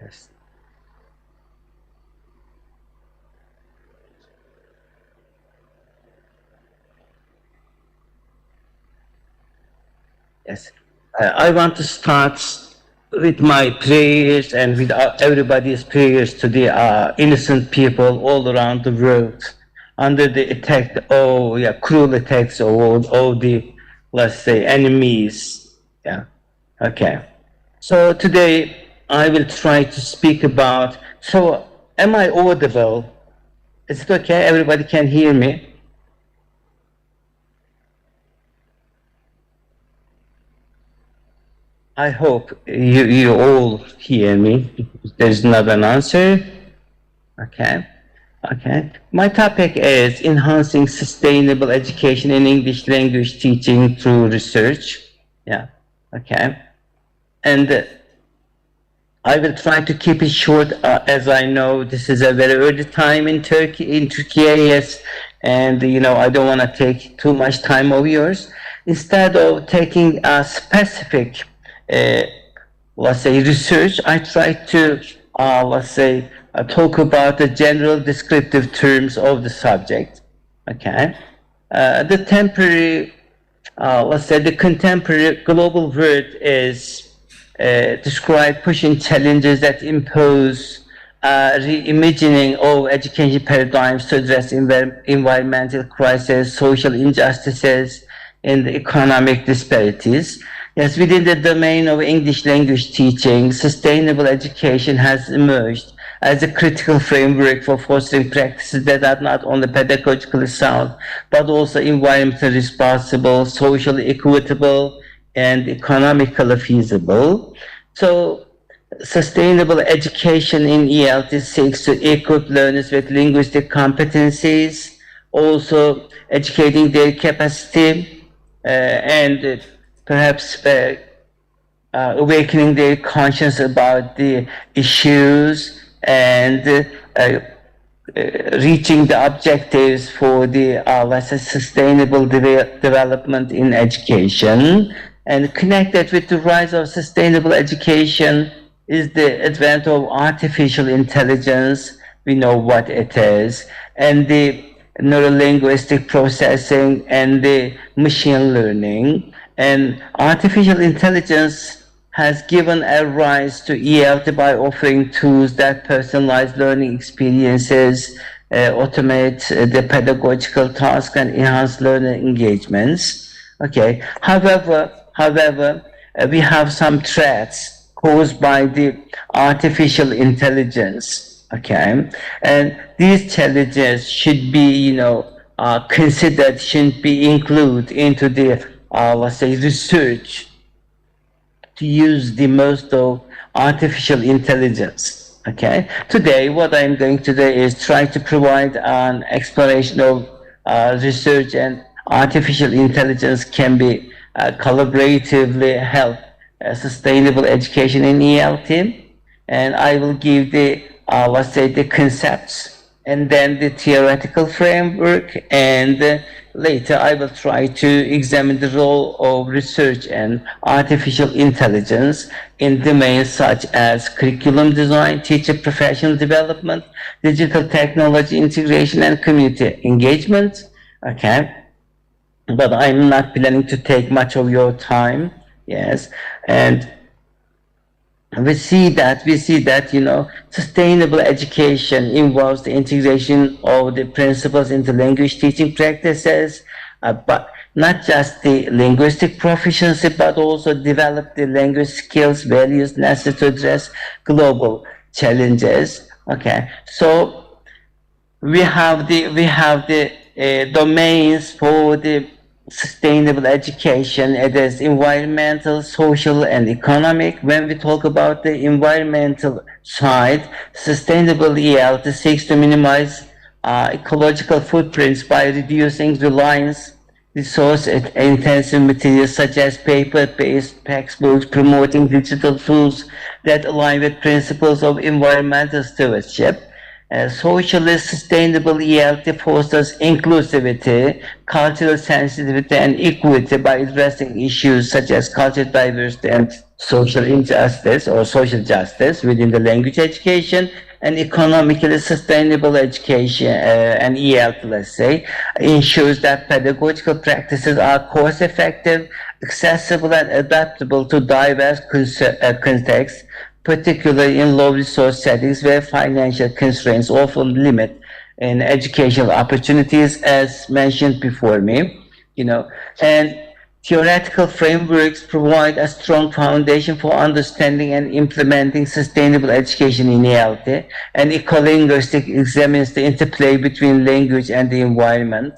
Yes. Yes. I want to start with my prayers and with everybody's prayers to the innocent people all around the world under the attack, cruel attacks of all the, let's say, enemies. Yeah. Okay. So today I will try to speak about, so am I audible? Is it okay? Everybody can hear me? I hope you all hear me. There's not an answer. Okay. Okay. My topic is enhancing sustainable education in English language teaching through research. Yeah. Okay. And I will try to keep it short, as I know this is a very early time in Turkey, yes, and I don't want to take too much time of yours. Instead of taking a specific, let's say, research, I try to, let's say, talk about the general descriptive terms of the subject. Okay, the temporary, let's say, the contemporary global word is describe pushing challenges that impose reimagining of education paradigms to address environmental crises, social injustices, and economic disparities. Yes, within the domain of English language teaching, sustainable education has emerged as a critical framework for fostering practices that are not only pedagogically sound, but also environmentally responsible, socially equitable, and economically feasible. So, sustainable education in ELT seeks to equip learners with linguistic competencies, also educating their capacity, and perhaps awakening their conscience about the issues and reaching the objectives for the let's say sustainable development in education. And connected with the rise of sustainable education is the advent of artificial intelligence. We know what it is, and the neurolinguistic processing and the machine learning. And artificial intelligence has given a rise to ELT by offering tools that personalize learning experiences, automate the pedagogical task, and enhance learner engagements. Okay. However, we have some threats caused by the artificial intelligence. Okay, and these challenges should be, considered, shouldn't be included into the, let's say, research to use the most of artificial intelligence. Okay, today what I'm going to do is try to provide an explanation of research and artificial intelligence can be collaboratively help sustainable education in ELT, and I will give the let's say the concepts and then the theoretical framework, and later I will try to examine the role of research and artificial intelligence in domains such as curriculum design, teacher professional development, digital technology integration, and community engagement. Okay. But I'm not planning to take much of your time, yes. And we see that, sustainable education involves the integration of the principles into language teaching practices, but not just the linguistic proficiency, but also develop the language skills, values necessary to address global challenges. Okay, so we have the domains for the sustainable education. It is environmental, social, and economic. When we talk about the environmental side, sustainable ELT seeks to minimize ecological footprints by reducing reliance resource-intensive materials such as paper-based textbooks, promoting digital tools that align with principles of environmental stewardship. Socially sustainable ELT fosters inclusivity, cultural sensitivity, and equity by addressing issues such as cultural diversity and social injustice or social justice within the language education. And economically sustainable education, and ELT, let's say, ensures that pedagogical practices are cost-effective, accessible, and adaptable to diverse contexts, particularly in low-resource settings where financial constraints often limit in educational opportunities, as mentioned before me, and theoretical frameworks provide a strong foundation for understanding and implementing sustainable education in ELT, and ecolinguistics examines the interplay between language and the environment.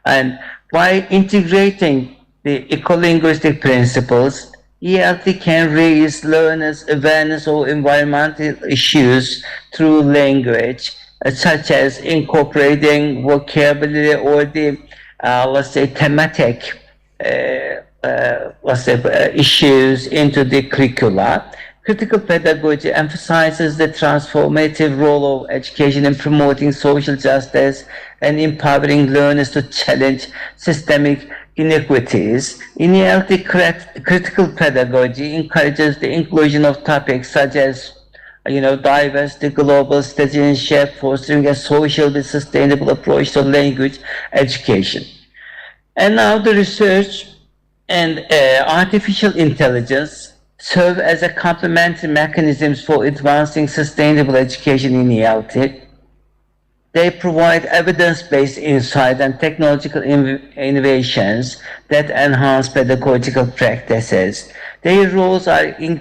And by integrating the ecolinguistic principles, ELT can raise learners' awareness of environmental issues through language, such as incorporating vocabulary or the, let's say, thematic issues into the curricula. Critical pedagogy emphasizes the transformative role of education in promoting social justice and empowering learners to challenge systemic inequities. In reality, critical pedagogy encourages the inclusion of topics such as diversity, global citizenship, fostering a socially sustainable approach to language education. And now the research and artificial intelligence serve as a complementary mechanisms for advancing sustainable education in ELT. They provide evidence-based insight and technological innovations that enhance pedagogical practices. Their roles are in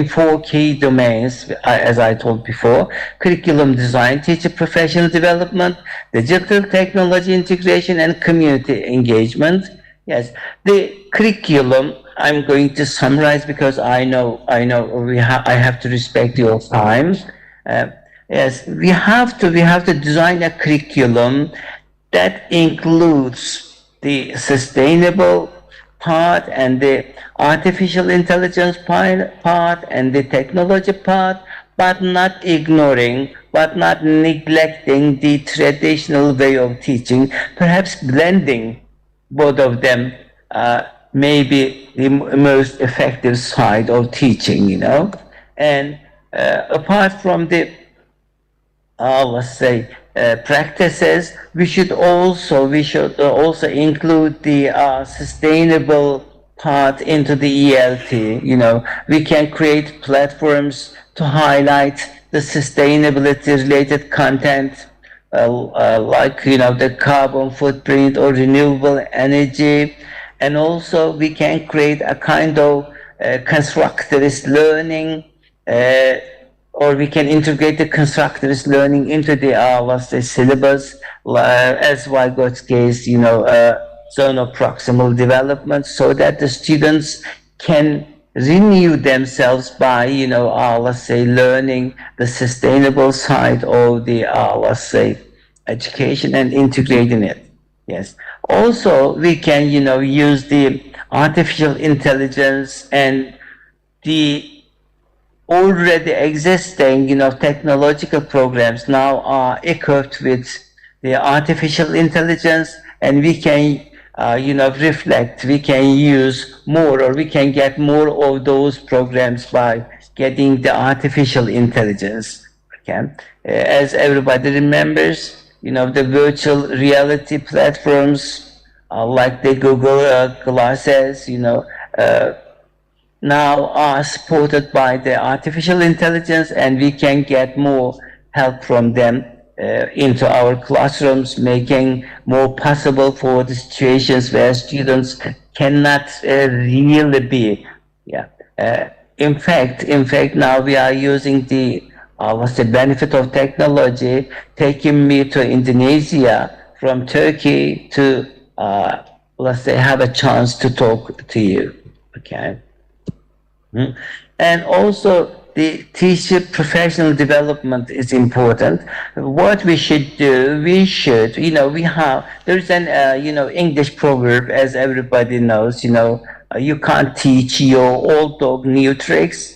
4 key domains, as I told before: curriculum design, teacher professional development, digital technology integration, and community engagement. Yes, the curriculum I'm going to summarize because I know I have to respect your time. Yes, we have to design a curriculum that includes the sustainable part and the artificial intelligence part and the technology part, but not ignoring, but not neglecting the traditional way of teaching. Perhaps blending both of them may be the most effective side of teaching, And apart from the let's say practices, we should also include the sustainable part into the ELT. We can create platforms to highlight the sustainability related content, like the carbon footprint or renewable energy, and also we can create a kind of constructivist learning, or we can integrate the constructivist learning into the let's say syllabus, as Wygotsky's zone of proximal development, so that the students can renew themselves by let's say learning the sustainable side of the let's say education and integrating it. Yes. Also, we can use the artificial intelligence and the already existing technological programs now are equipped with the artificial intelligence, and we can reflect, we can use more, or we can get more of those programs by getting the artificial intelligence. Okay, as everybody remembers, the virtual reality platforms like the Google Glasses, now are supported by the artificial intelligence, and we can get more help from them into our classrooms, making more possible for the situations where students cannot really be. Yeah. In fact, now we are using the what's the benefit of technology, taking me to Indonesia from Turkey to let's say have a chance to talk to you. Okay. And also the teacher professional development is important. What we should do, there's an English proverb, as everybody knows, you can't teach your old dog new tricks.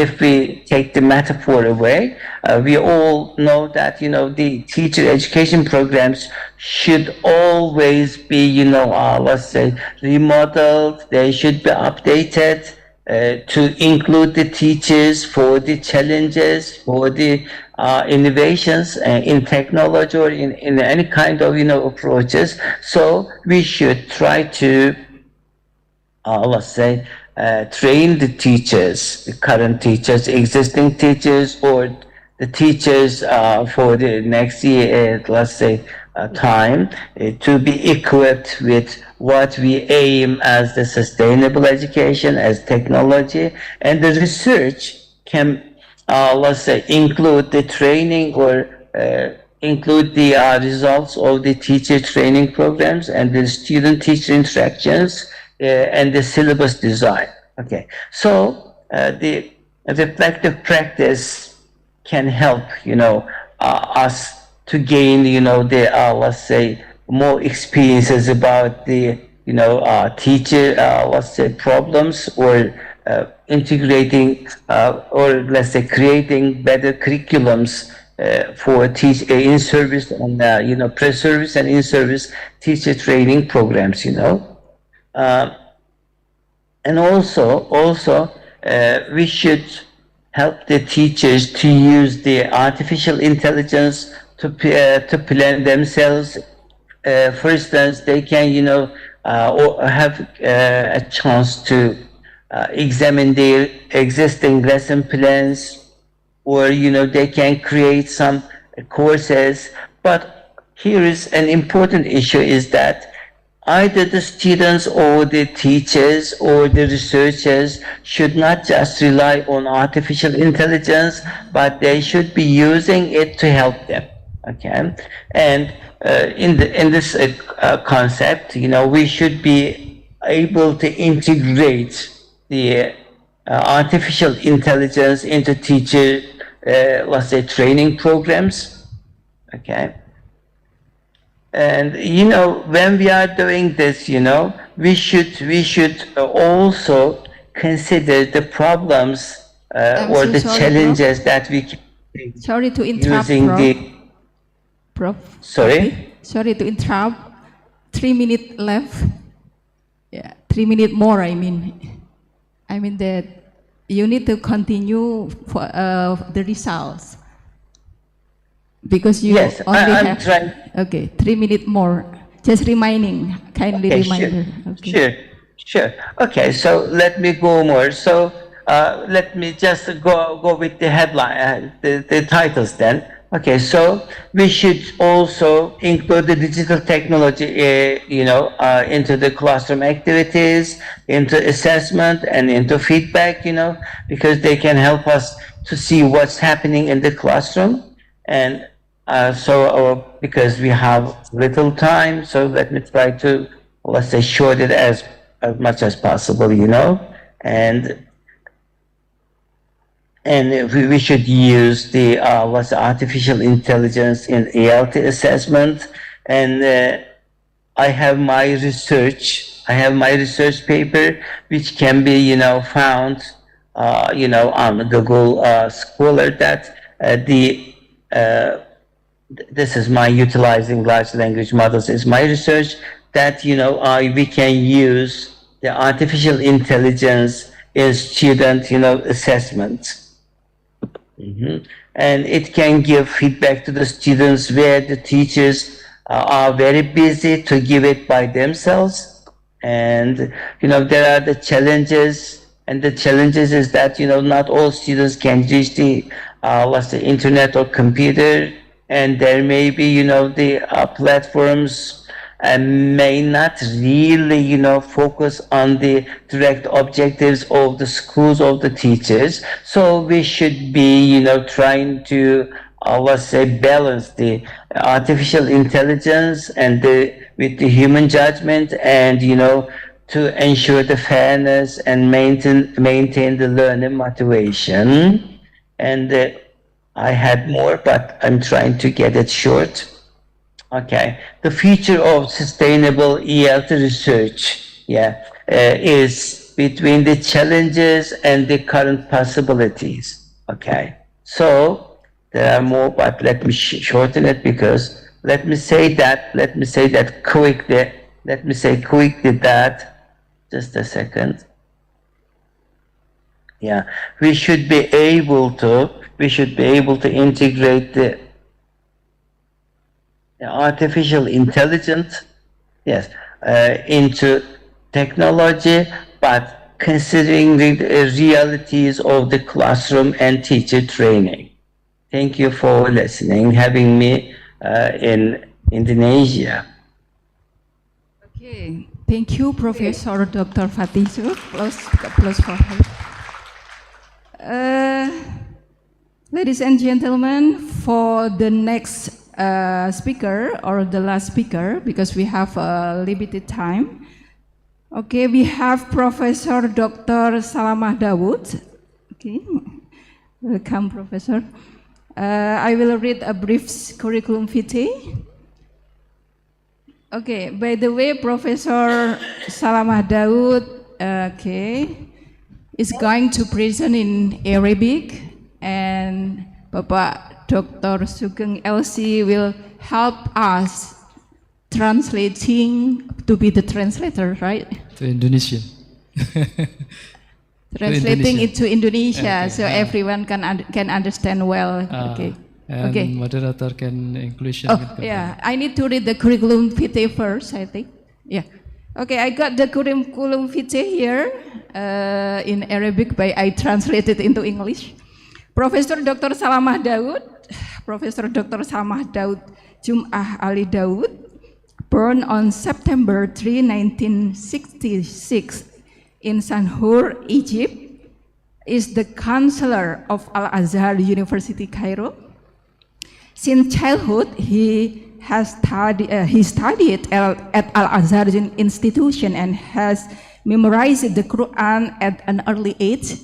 If we take the metaphor away, we all know that the teacher education programs should always be let's say remodeled. They should be updated to include the teachers for the challenges, for the innovations in technology or in any kind of approaches. So we should try to let's say train the teachers, the current teachers, existing teachers, or the teachers for the next year, let's say time, to be equipped with what we aim as the sustainable education, as technology, and the research can, let's say, include the training or include the results of the teacher training programs and the student-teacher interactions and the syllabus design. Okay, so the reflective practice can help, us to gain, the let's say more experiences about the teacher, let's say problems, or integrating or let's say creating better curriculums for in service and pre-service and in-service teacher training programs. And also we should help the teachers to use the artificial intelligence to plan themselves. For instance, they can or have a chance to examine their existing lesson plans, or they can create some courses. But here is an important issue, is that either the students or the teachers or the researchers should not just rely on artificial intelligence, but they should be using it to help them. Okay, and in this concept, we should be able to integrate the artificial intelligence into teacher, let's say, training programs. Okay. And when we are doing this, we should also consider the problems or the challenges Prof. That we can face. Sorry to interrupt, Prof. Sorry? Okay. Sorry to interrupt. 3 minutes left. Yeah, 3 minutes more. I mean that you need to continue for the results. Because you yes, only I'm have trying. Okay, 3 minutes more. Just reminding, kindly Okay, reminder. sure, Okay. sure. Okay, so let me go more. So let me just go with the headline, the titles then. Okay, so we should also include the digital technology, into the classroom activities, into assessment, and into feedback, because they can help us to see what's happening in the classroom. And because we have little time, so let me try to, let's say, short it as much as possible, and we should use the artificial intelligence in ALT assessment. And I have my research paper, which can be found on Google Scholar, that this is my utilizing large language models, is my research, that we can use the artificial intelligence in student assessment. And it can give feedback to the students where the teachers are very busy to give it by themselves. And there are the challenges And the challenges is that, not all students can reach the, internet or computer, and there may be, the platforms may not really, focus on the direct objectives of the schools, of the teachers. So we should be, trying to, balance the artificial intelligence and with the human judgment, and, to ensure the fairness and maintain the learner motivation. And I had more, but I'm trying to get it short. Okay, the future of sustainable ELT research, is between the challenges and the current possibilities. Okay, so there are more, but let me shorten it, because let me say quickly that. Just a second. Yeah, we should be able to integrate the artificial intelligence, into technology, but considering the realities of the classroom and teacher training. Thank you for listening, having me in Indonesia. Okay, thank you, Professor Dr. Fatisu. Applause for her. Ladies and gentlemen, for the next speaker, or the last speaker, because we have a limited time. Okay, we have Professor Dr. Salamah Dawood. Okay, welcome, Professor. I will read a brief curriculum vitae. Okay, by the way, Professor Salamah Dawood, is going to present in Arabic, and Bapak Dr. Sugeng LC will help us translating, to be the translator, right? To Indonesian. Translating it to Indonesia, so everyone can understand well. And moderator can English. I need to read the curriculum vitae first, I think. Yeah. Okay, I got the curriculum vitae here in Arabic, but I translated into English. Professor Dr. Salamah Dawood, Professor Dr. Salamah Dawood Jum'ah Ali Dawood, born on September 3, 1966 in Sanhur, Egypt, is the counselor of Al-Azhar University, Cairo. Since childhood, he studied at Al-Azhar institution and has memorized the Quran at an early age.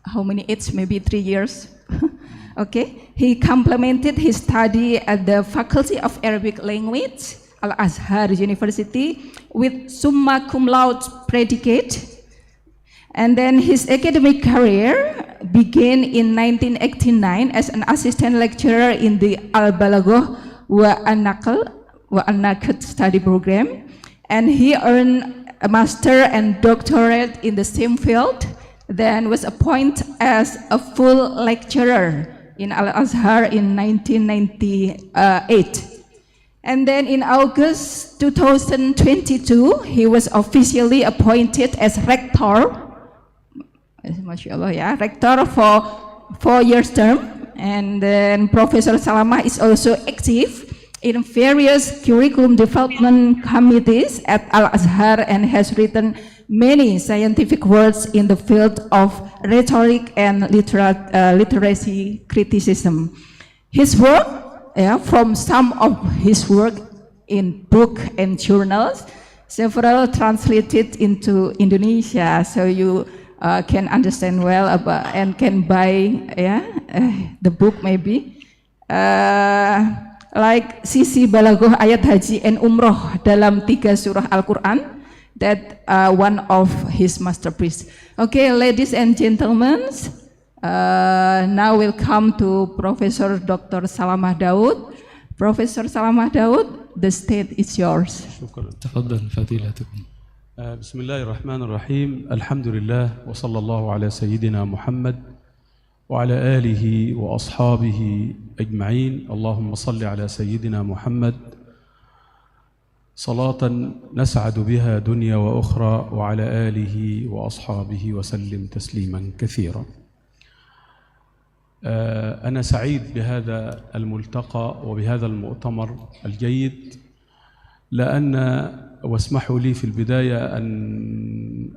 How many age? Maybe 3 years. Okay. He complemented his study at the Faculty of Arabic Language, Al-Azhar University, with summa cum laude predicate. And then his academic career began in 1989 as an assistant lecturer in the Al-Balaghah wa An-Naqd study program. And he earned a master and doctorate in the same field, then was appointed as a full lecturer in Al-Azhar in 1998. And then in August 2022, he was officially appointed as rector, rector for 4 years term. And then Professor Salamah is also active in various curriculum development committees at Al-Azhar and has written many scientific works in the field of rhetoric and literacy criticism. His work, from some of his work in book and journals, several translated into Indonesia, so you can understand well about and can buy the book maybe. Like Sisi Balaghah Ayat Haji and Umroh dalam 3 surah Al-Quran, that one of his masterpiece. Okay, ladies and gentlemen, now we'll come to Professor Dr. Salamah Dawood. Professor Salamah Dawood, the stage is yours. شكرا. تفضل فضيلتكم. بسم الله الرحمن الرحيم. الحمد لله وصلى الله على سيدنا محمد وعلى آله وأصحابه أجمعين. اللهم صل على سيدنا محمد صلاة نسعد بها دنيا وأخرى وعلى آله وأصحابه وسلم تسليما كثيرا. أنا سعيد بهذا الملتقى وبهذا المؤتمر الجيد، واسمحوا لي في البداية أن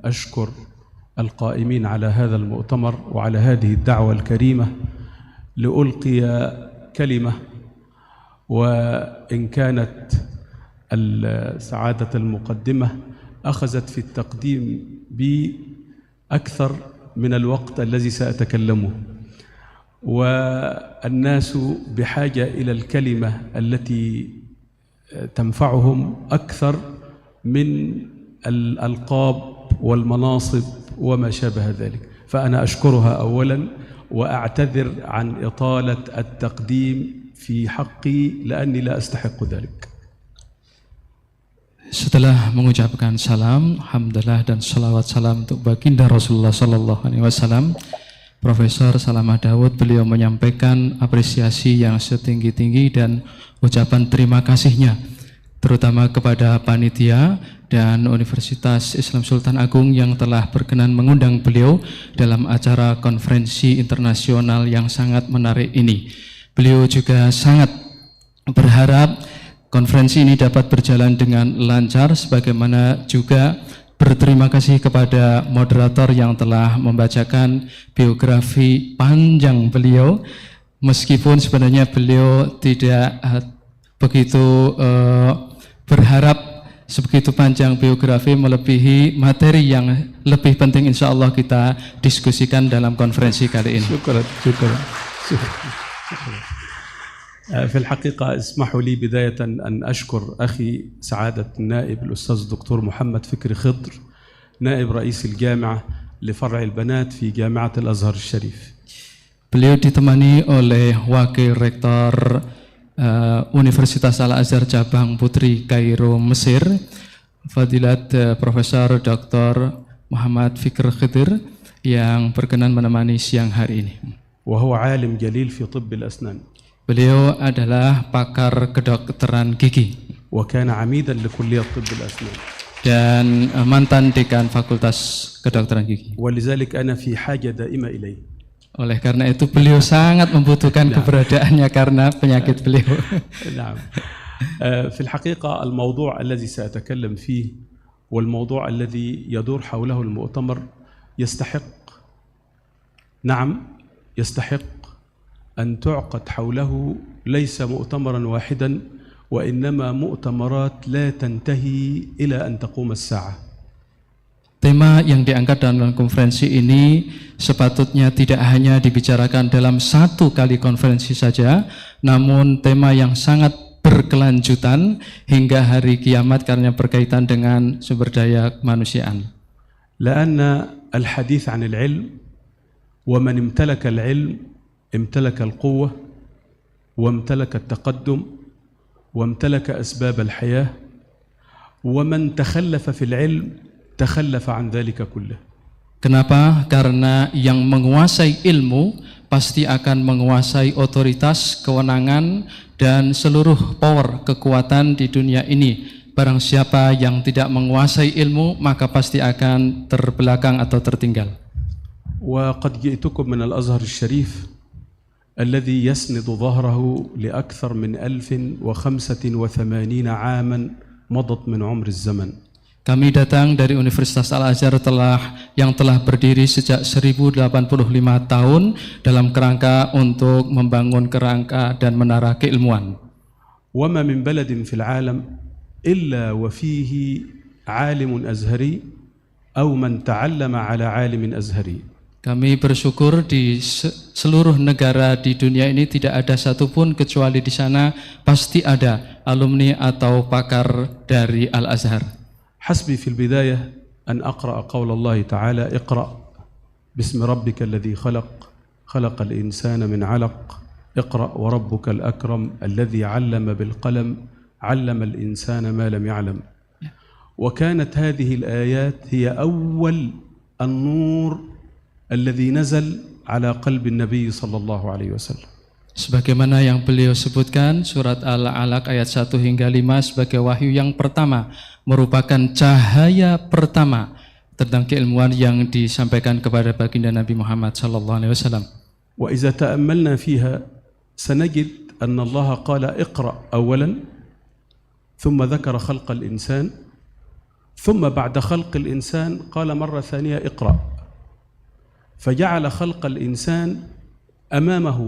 أشكر القائمين على هذا المؤتمر وعلى هذه الدعوة الكريمة لألقي كلمة، وإن كانت السعادة المقدمة أخذت في التقديم بأكثر من الوقت الذي سأتكلمه، والناس بحاجة إلى الكلمة التي تنفعهم أكثر من الألقاب والمناصب وما شابه ذلك، فأنا أشكرها أولا وأعتذر عن إطالة التقديم في حقي لأني لا أستحق ذلك. Setelah mengucapkan salam, hamdalah dan salawat salam untuk baginda Rasulullah Sallallahu Alaihi Wasallam, Profesor Salamah Daud, beliau menyampaikan apresiasi yang setinggi-tinggi dan ucapan terima kasihnya, terutama kepada panitia dan Universitas Islam Sultan Agung yang telah berkenan mengundang beliau dalam acara konferensi internasional yang sangat menarik ini. Beliau juga sangat berharap konferensi ini dapat berjalan dengan lancar, sebagaimana juga berterima kasih kepada moderator yang telah membacakan biografi panjang beliau, meskipun sebenarnya beliau tidak begitu berharap sebegitu panjang biografi melebihi materi yang lebih penting insya Allah kita diskusikan dalam konferensi kali ini. شكرا. في الحقيقة اسمحوا لي بداية أن أشكر أخي سعادة النائب الأستاذ الدكتور محمد فكري خضر، نائب رئيس الجامعة لفرع البنات في جامعة الأزهر الشريف. Beliau ditemani oleh Wakil Rektor Universitas Al-Azhar Cabang Putri Kairo, Mesir, Fadilat Profesor Dr. Muhammad Fikri Khidir, yang berkenan menemani siang hari ini. وهو عالم جليل في طب الأسنان. Beliau adalah pakar kedokteran gigi. وكان عميدا لكلية طب الأسنان. Dan mantan dekan Fakultas Kedokteran Gigi. ولذلك أنا في حاجة دائمة إليه. Oleh karena itu beliau sangat membutuhkan keberadaannya karena penyakit beliau. نعم. في الحقيقة الموضوع الذي سأتكلم فيه والموضوع الذي يدور حوله المؤتمر يستحق أن تعقد حوله ليس مؤتمرا واحدا وإنما مؤتمرات لا تنتهي إلى أن تقوم الساعة. Tema yang diangkat dalam konferensi ini sepatutnya tidak hanya dibicarakan dalam satu kali konferensi saja, namun tema yang sangat berkelanjutan hingga hari kiamat karena berkaitan dengan sumber daya kemanusiaan. لأن الحديث عن العلم ومن امتلك العلم امتلك القوة وامتلك التقدم وامتلك أسباب الحياة، ومن تخلف في العلم تخلف عن ذلك كله. Kenapa? Karena yang menguasai ilmu pasti akan menguasai otoritas, kewenangan, dan seluruh power, kekuatan di dunia ini. Barang siapa yang tidak menguasai ilmu, maka pasti akan terbelakang atau tertinggal. وقد جئتكم من الأزهر الشريف الذي يسند ظهره لأكثر من 1085 عاما مضت من عمر الزمن. Kami datang dari Universitas Al-Azhar yang telah berdiri sejak 1085 tahun dalam kerangka untuk membangun kerangka dan menara keilmuan. وما من بلد في العالم إلا وفيه عالم أزهري أو من تعلم على عالم أزهري. Kami bersyukur di seluruh negara di dunia ini tidak ada satupun kecuali di sana pasti ada alumni atau pakar dari Al-Azhar. حسبي في البداية أن أقرأ قول الله تعالى اقرأ باسم ربك الذي خلق الإنسان من علق اقرأ وربك الأكرم الذي علم بالقلم علم الإنسان ما لم يعلم. وكانت هذه الآيات هي أول النور الذي نزل على قلب النبي صلى الله عليه وسلم. Sebagaimana yang beliau sebutkan, surat Al-Alaq ayat 1 hingga 5 sebagai wahyu yang pertama, merupakan cahaya pertama tentang keilmuan yang disampaikan kepada baginda Nabi Muhammad SAW. وإذا تأملنا فيها سنجد أن الله قال اقرأ أولا ثم ذكر خلق الإنسان ثم بعد خلق الإنسان قال مرة ثانية اقرأ، فجعل خلق الإنسان أمامه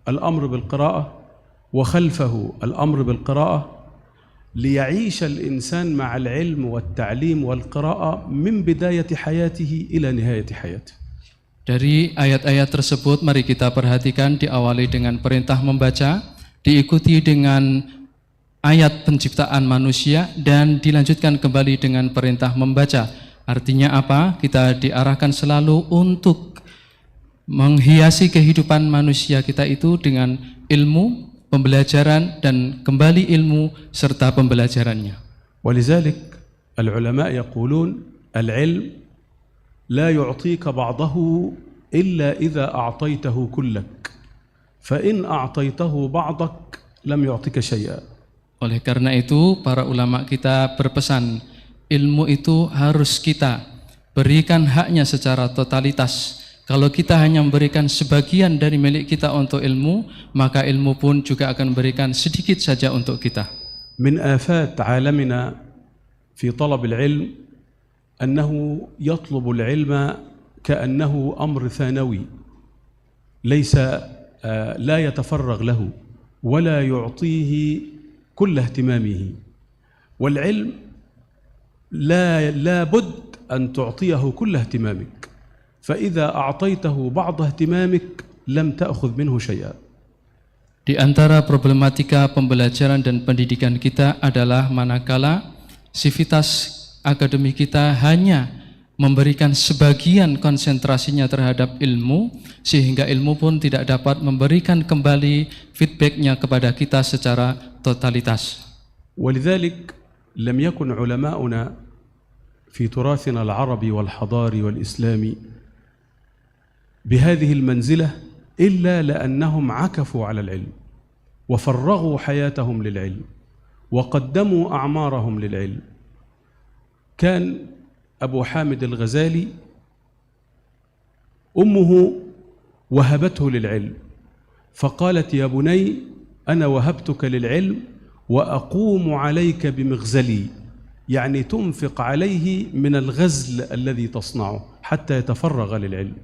الأمر بالقراءة وخلفه الأمر بالقراءة ليعيش الإنسان مع العلم والتعليم والقراءة من بداية حياته إلى نهاية حياته. Dari ayat-ayat tersebut mari kita perhatikan, diawali dengan perintah membaca, diikuti dengan ayat penciptaan manusia, dan dilanjutkan kembali dengan perintah membaca. Artinya apa? Kita diarahkan selalu untuk menghiasi kehidupan manusia kita itu dengan ilmu, pembelajaran, dan kembali ilmu serta pembelajarannya. ولذلك العلماء يقولون العلم لا يعطيك بعضه إلا إذا أعطيته كلك فإن أعطيته بعضك لم يعطيك شيئا. Oleh karena itu para ulama kita berpesan, ilmu itu harus kita berikan haknya secara totalitas. Kalau kita hanya memberikan sebagian dari milik kita untuk ilmu, maka ilmu pun juga akan memberikan sedikit saja untuk kita. من آفات عالمنا في طلب العلم أنه يطلب العلم كأنه أمر ثانوي ليس لا يتفرغ له ولا يعطيه كل اهتمامه، والعلم لا بد أن تعطيه كل اهتمامك، فإذا أعطيته بعض اهتمامك لم تأخذ منه شيئا. Di antara problematika pembelajaran dan pendidikan kita adalah manakala sivitas akademik kita hanya memberikan sebagian konsentrasinya terhadap ilmu, sehingga ilmu pun tidak dapat memberikan kembali feedbacknya kepada kita secara totalitas. ولذلك لم يكن علماؤنا في تراثنا العربي والحضاري والإسلامي بهذه المنزلة إلا لأنهم عكفوا على العلم وفرغوا حياتهم للعلم وقدموا أعمارهم للعلم. كان أبو حامد الغزالي أمه وهبته للعلم فقالت يا بني أنا وهبتك للعلم وأقوم عليك بمغزلي، يعني تنفق عليه من الغزل الذي تصنعه حتى يتفرغ للعلم.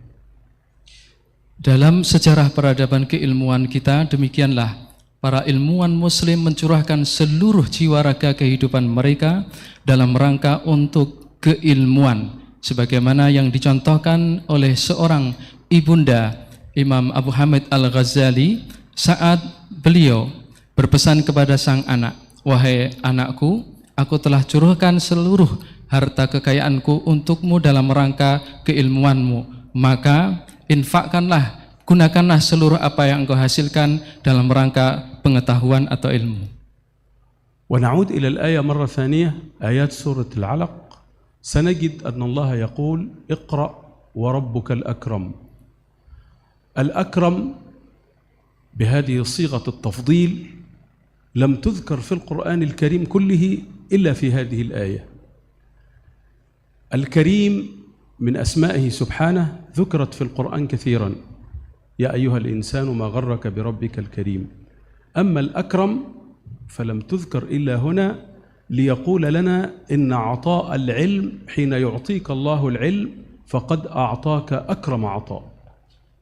Dalam sejarah peradaban keilmuan kita, demikianlah para ilmuwan muslim mencurahkan seluruh jiwa raga kehidupan mereka dalam rangka untuk keilmuan, sebagaimana yang dicontohkan oleh seorang ibunda Imam Abu Hamid Al-Ghazali saat beliau berpesan kepada sang anak, wahai anakku, aku telah curahkan seluruh harta kekayaanku untukmu dalam rangka keilmuanmu, maka infakkanlah, gunakanlah seluruh apa yang engkau hasilkan dalam rangka pengetahuan atau ilmu. ونعود إلى الآية مرة ثانية، آيات سورة العلق، سنجد أن الله يقول اقرأ وربك الأكرم. الأكرم بهذه صيغة التفضيل لم تذكر في القرآن الكريم كله إلا في هذه الآية. الكريم من أسمائه سبحانه ذكرت في القرآن كثيرا، يا أيها الإنسان ما غرك بربك الكريم. أما الأكرم فلم تذكر إلا هنا ليقول لنا إن عطاء العلم حين يعطيك الله العلم فقد أعطاك أكرم عطاء.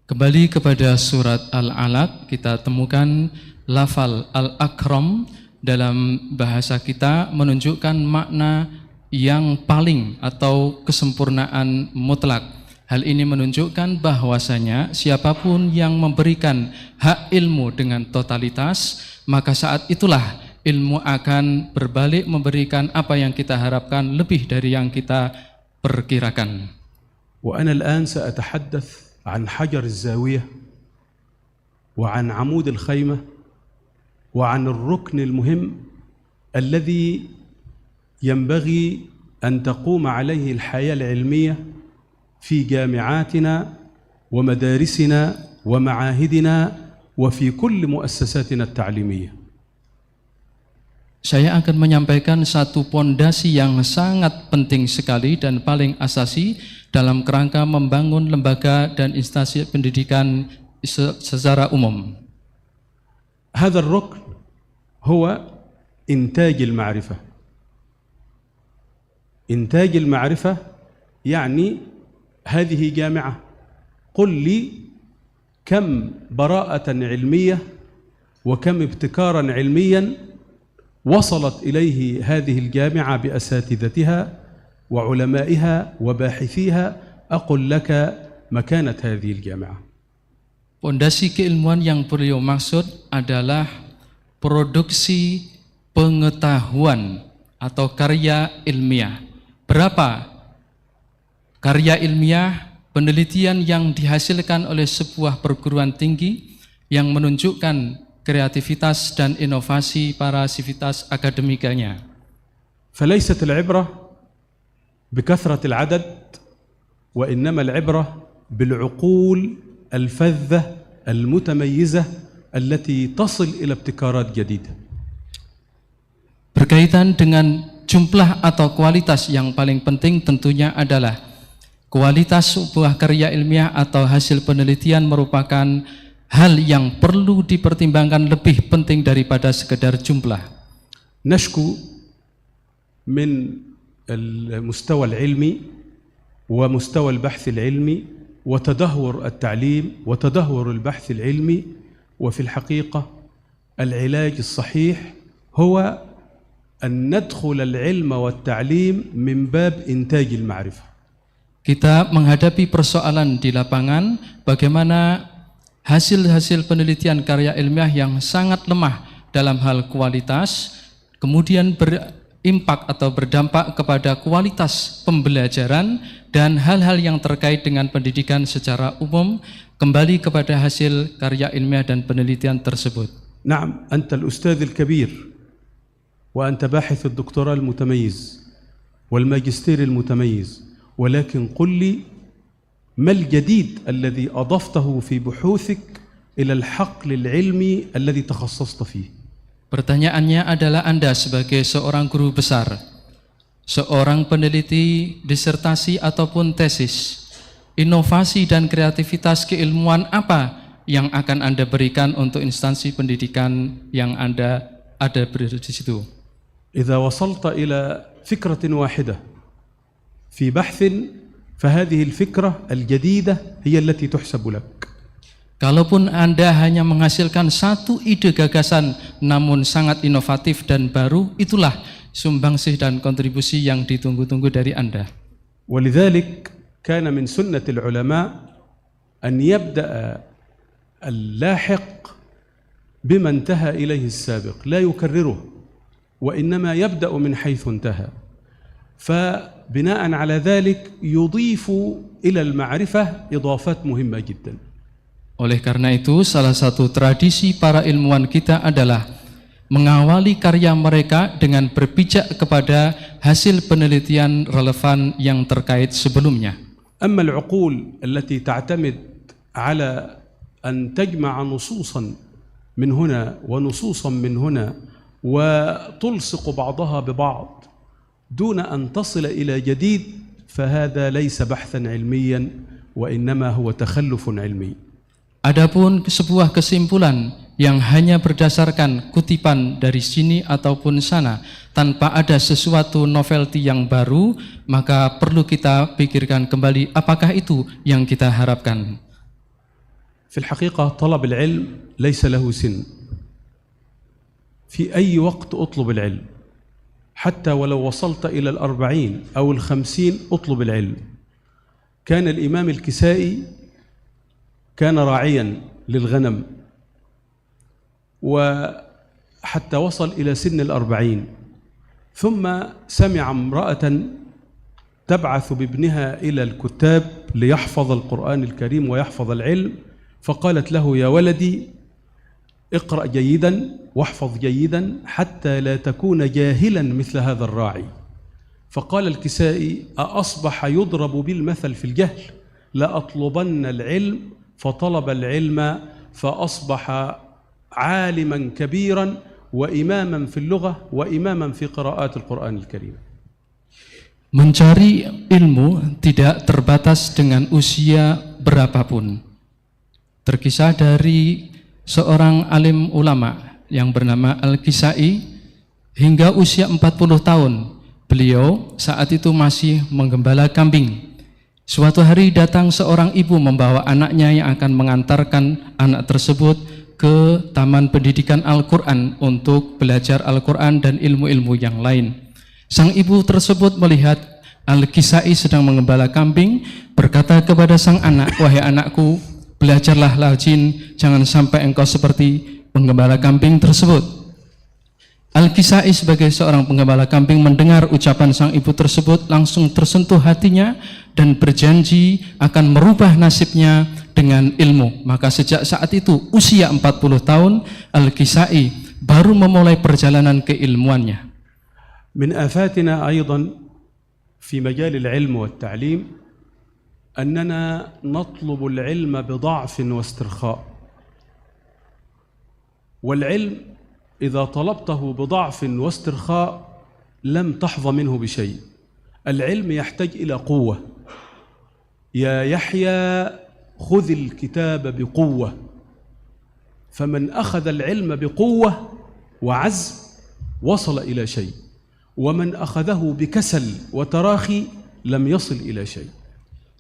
Kembali kepada surat Al-Alaq, kita temukan lafal Al-Akram dalam bahasa kita menunjukkan makna yang paling atau kesempurnaan mutlak. Hal ini menunjukkan bahwasanya siapapun yang memberikan hak ilmu dengan totalitas, maka saat itulah ilmu akan berbalik memberikan apa yang kita harapkan lebih dari yang kita perkirakan. وأنا الآن سأتحدث عن حجر الزاوية وعن عمود الخيمة وعن الركن المهم الذي ينبغي أن تقوم عليه الحياة العلمية في جامعاتنا ومدارسنا ومعاهدنا وفي كل مؤسساتنا التعليمية. Saya akan menyampaikan satu pondasi yang sangat penting sekali dan paling asasi dalam kerangka membangun lembaga dan instansi pendidikan secara umum. هذا الركن هو إنتاج المعرفة. إنتاج المعرفة يعني هذه جامعة. قل لي كم براءة علمية وكم ابتكارا علميا وصلت إليه هذه الجامعة بأساتذتها وعلمائها وباحثيها، أقول لك مكانة هذه الجامعة. Pondasi keilmuan yang beliau maksud adalah produksi pengetahuan atau karya ilmiah. Berapa karya ilmiah, penelitian yang dihasilkan oleh sebuah perguruan tinggi yang menunjukkan kreativitas dan inovasi para sivitas akademikanya. فليست العبرة بكثرة العدد، وإنما العبرة بالعقول الفذة المتميزة التي تصل إلى ابتكارات جديدة. Berkaitan dengan jumlah atau kualitas, yang paling penting tentunya adalah kualitas sebuah karya ilmiah atau hasil penelitian merupakan hal yang perlu dipertimbangkan lebih penting daripada sekedar jumlah. نشكو من المستوى العلمي ومستوى البحث العلمي وتدهور التعليم وتدهور البحث العلمي، وفي الحقيقة العلاج الصحيح هو أن ندخل العلم والتعليم من باب إنتاج المعرفة. Kita menghadapi persoalan di lapangan bagaimana hasil-hasil penelitian karya ilmiah yang sangat lemah dalam hal kualitas, kemudian berimpak atau berdampak kepada kualitas pembelajaran dan hal-hal yang terkait dengan pendidikan secara umum, kembali kepada hasil karya ilmiah dan penelitian tersebut. نعم، أنت الأستاذ الكبير وأنت باحث الدكتوراه المتميز والماجستير المتميز، ولكن قل لي ما الجديد الذي أضفته في بحوثك إلى الحقل العلمي الذي تخصصت فيه؟ Pertanyaannya adalah Anda sebagai seorang guru besar, seorang peneliti disertasi ataupun tesis, inovasi dan kreativitas keilmuan apa yang akan Anda berikan untuk instansi pendidikan yang Anda ada berada di situ? إذا وصلت إلى فكرة واحدة في بحث فهذه الفكرة الجديدة هي التي تحسب لك. Kalaupun Anda hanya menghasilkan satu ide gagasan namun sangat inovatif dan baru, itulah sumbangsih dan kontribusi yang ditunggu-tunggu dari Anda. ولذلك كان من سنة العلماء أن يبدأ اللاحق بما انتهى إليه السابق، لا يكرره وإنما يبدأ من حيث انتهى، فبناء على ذلك يضيف إلى المعرفة إضافات مهمة جدا. Oleh karena itu, salah satu tradisi para ilmuwan kita adalah mengawali karya mereka dengan berpijak kepada hasil penelitian relevan yang terkait sebelumnya. أما العقول التي تعتمد على أن تجمع نصوصا من هنا ونصوصا من هنا وتلصق بعضها ببعض دون أن تصل إلى جديد، فهذا ليس بحثا علميا وإنما هو تخلف علمي. Adapun sebuah kesimpulan yang hanya berdasarkan kutipan dari sini ataupun sana tanpa ada sesuatu novelty yang baru, maka perlu kita pikirkan kembali apakah itu yang kita harapkan. في الحقيقة طلب العلم ليس له سن، في أي وقت أطلب العلم، حتى ولو وصلت إلى 40 أو 50 أطلب العلم. كان الإمام الكسائي كان راعيا للغنم وحتى وصل إلى سن 40، ثم سمع امرأة تبعث بابنها إلى الكتاب ليحفظ القرآن الكريم ويحفظ العلم، فقالت له: يا ولدي اقرأ جيدا واحفظ جيدا حتى لا تكون جاهلا مثل هذا الراعي. فقال الكسائي: أأصبح يضرب بالمثل في الجهل؟ لأطلبن العلم، فطلب العلم فأصبح عالما كبيرا وإماما في اللغة وإماما في قراءات القرآن الكريم. Mencari ilmu tidak terbatas dengan usia berapapun. Terkisah dari seorang alim ulama yang bernama Al-Kisai, hingga usia 40 tahun beliau saat itu masih menggembala kambing. Suatu hari datang seorang ibu membawa anaknya yang akan mengantarkan anak tersebut ke taman pendidikan Al-Quran untuk belajar Al-Quran dan ilmu-ilmu yang lain. Sang ibu tersebut melihat Al-Kisai sedang mengembala kambing, berkata kepada sang anak, "Wahai anakku, belajarlah rajin, jangan sampai engkau seperti penggembala kambing tersebut." Al-Kisai sebagai seorang penggembala kambing mendengar ucapan sang ibu tersebut, langsung tersentuh hatinya dan berjanji akan merubah nasibnya dengan ilmu. Maka sejak saat itu, usia 40 tahun, Al-Kisai baru memulai perjalanan keilmuannya. من آفاتنا أيضا في مجال العلم والتعليم أننا نطلب العلم بضعف واسترخاء، والعلم إذا طلبته بضعف واسترخاء لم تحظى منه بشيء. العلم يحتاج إلى قوة. يا يحيى خذ الكتاب بقوة، فمن أخذ العلم بقوة وعزم وصل إلى شيء، ومن أخذه بكسل وتراخي لم يصل إلى شيء.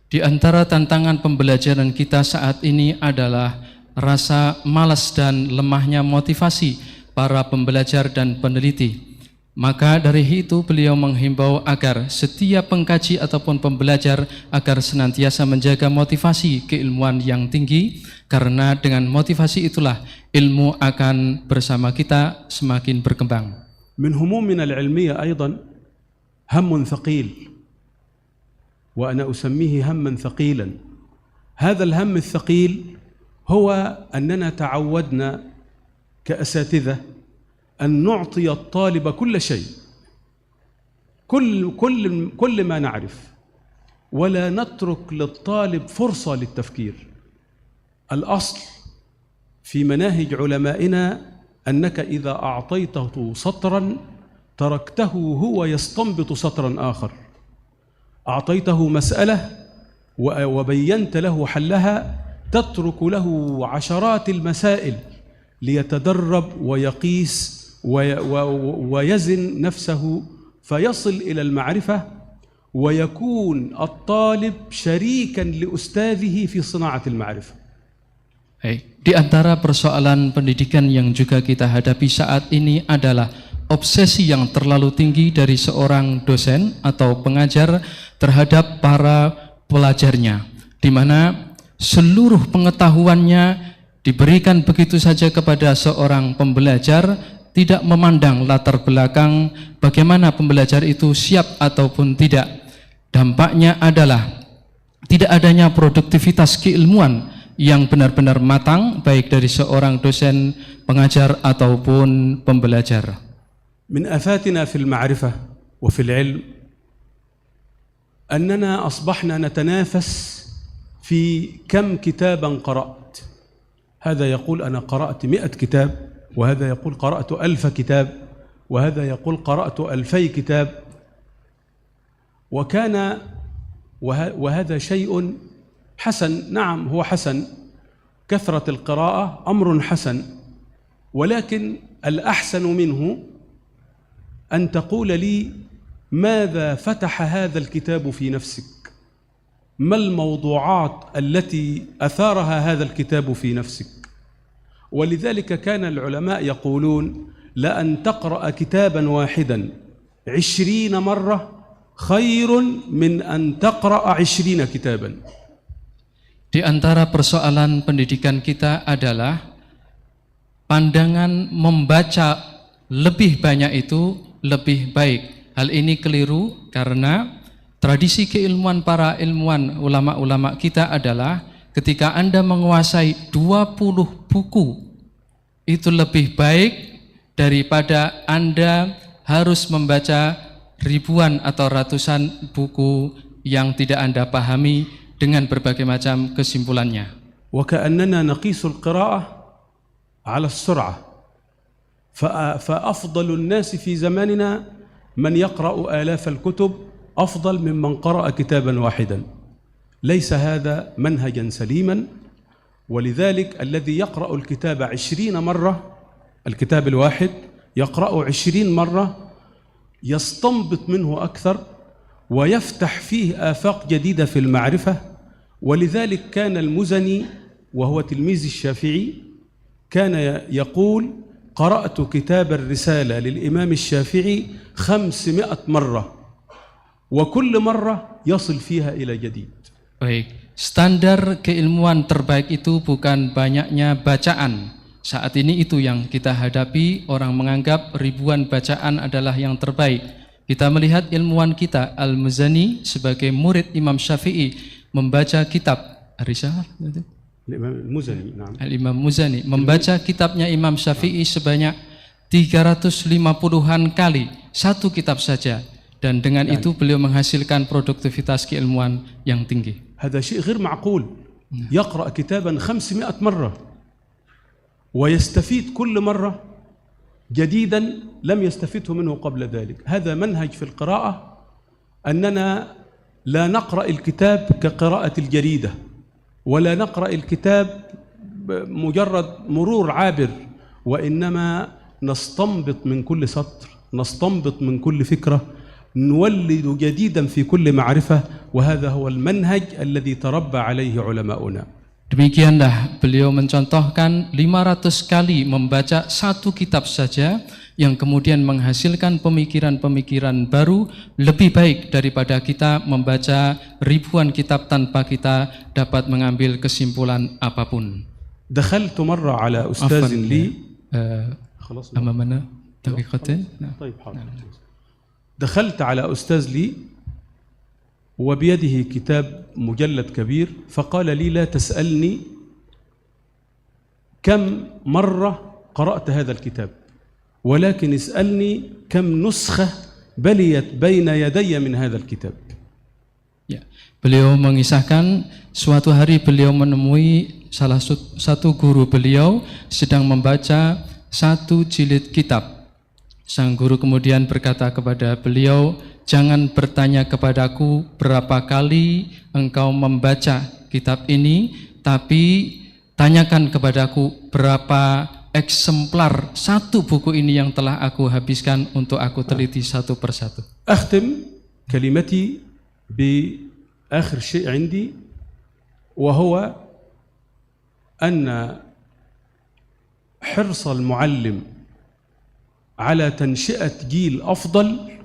Di antara tantangan pembelajaran kita saat ini adalah rasa malas dan lemahnya motivasi para pembelajar dan peneliti. Maka dari itu beliau menghimbau agar setiap pengkaji ataupun pembelajar agar senantiasa menjaga motivasi keilmuan yang tinggi, karena dengan motivasi itulah ilmu akan bersama kita semakin berkembang. من همومنا العلمية أيضا هم ثقيل، وأنا أسميه هما ثقيلا. هذا الهم الثقيل هو أننا تعودنا كأساتذة أن نعطي الطالب كل شيء، كل ما نعرف، ولا نترك للطالب فرصة للتفكير. الأصل في مناهج علمائنا أنك إذا أعطيته سطرا تركته هو يستنبط سطرا آخر، أعطيته مسألة وبينت له حلها تترك له عشرات المسائل ليتدرب ويقيس ويزن نفسه فيصل إلى المعرفة، ويكون الطالب شريكا لأستاذه في صناعة المعرفة. Di antara persoalan pendidikan yang juga kita hadapi saat ini adalah obsesi yang terlalu tinggi dari seorang dosen atau pengajar terhadap para pelajarnya, di mana seluruh pengetahuannya diberikan begitu saja kepada seorang pembelajar, tidak memandang latar belakang bagaimana pembelajar itu siap ataupun tidak. Dampaknya adalah tidak adanya produktivitas keilmuan yang benar-benar matang baik dari seorang dosen, pengajar ataupun pembelajar. من آفاتنا في المعرفة وفي العلم أننا أصبحنا نتنافس في كم كتابا قرأت. هذا يقول أنا قرأت 100 كتاب، وهذا يقول قرأت 1000 كتاب، وهذا يقول قرأت 2000 كتاب. وهذا شيء حسن، نعم هو حسن، كثرة القراءة أمر حسن، ولكن الأحسن منه أن تقول لي ماذا فتح هذا الكتاب في نفسك؟ ما الموضوعات التي أثارها هذا الكتاب في نفسك؟ ولذلك كان العلماء يقولون لأن تقرأ كتابا واحدا 20 مرة خير من أن تقرأ 20 كتابا. Di antara persoalan pendidikan kita adalah pandangan membaca lebih banyak itu lebih baik. Hal ini keliru karena tradisi keilmuan para ilmuwan ulama-ulama kita adalah ketika Anda menguasai 20 buku itu lebih baik daripada Anda harus membaca ribuan atau ratusan buku yang tidak Anda pahami dengan berbagai macam kesimpulannya. وكأننا نقيس القراءة على السرعة، فأفضل الناس في زماننا من يقرأ آلاف الكتب أفضل ممن قرأ كتابا واحدا. ليس هذا منهجا سليما، ولذلك الذي يقرأ الكتاب 20 مرة، الكتاب الواحد يقرأه 20 مرة، يستنبط منه أكثر ويفتح فيه آفاق جديدة في المعرفة. ولذلك كان المزني وهو تلميذ الشافعي كان يقول: قرأت كتاب الرسالة للإمام الشافعي 500 مرة، وكل مرة يصل فيها إلى جديد. Baik, standar keilmuan terbaik itu bukan banyaknya bacaan. Saat ini itu yang kita hadapi, orang menganggap ribuan bacaan adalah yang terbaik. Kita melihat ilmuwan kita Al-Muzani sebagai murid Imam Syafi'i membaca kitab Ar-Risalah, Al-Imam Muzani membaca kitabnya Imam Syafi'i sebanyak 350-an kali, satu kitab saja, dan dengan itu beliau menghasilkan produktivitas keilmuan yang tinggi. هذا شيء غير معقول. يقرأ كتابا 500 مرة ويستفيد كل مرة جديدا لم يستفده منه قبل ذلك. هذا منهج في القراءة، أننا لا نقرأ الكتاب كقراءة الجريدة، ولا نقرأ الكتاب مجرد مرور عابر، وإنما نستنبط من كل سطر، نستنبط من كل فكرة، نولد جديدا في كل معرفة، وهذا هو المنهج الذي تربى عليه علماؤنا. Demikianlah beliau mencontohkan 500 kali membaca satu kitab saja yang kemudian menghasilkan pemikiran-pemikiran baru lebih baik daripada kita membaca ribuan kitab tanpa kita dapat mengambil kesimpulan apapun. دخلت مرة على أستاذ لي أمامنا دقيقتين. طيب حاضر. دخلت على أستاذ لي وبيده كتاب مجلد كبير، فقال لي: لا تسألني كم مرة قرأت هذا الكتاب، ولكن اسألني كم نسخة بليت بين يدي من هذا الكتاب. Ya, beliau mengisahkan suatu hari beliau menemui salah satu guru beliau sedang membaca satu jilid kitab. Sang guru kemudian berkata kepada beliau, jangan bertanya kepadaku berapa kali engkau membaca kitab ini, tapi tanyakan kepadaku berapa eksemplar satu buku ini yang telah aku habiskan untuk aku teliti satu persatu. أختم كلمتي بآخر شيء عندي، وهو أن حرص المعلم على تنشئة جيل أفضل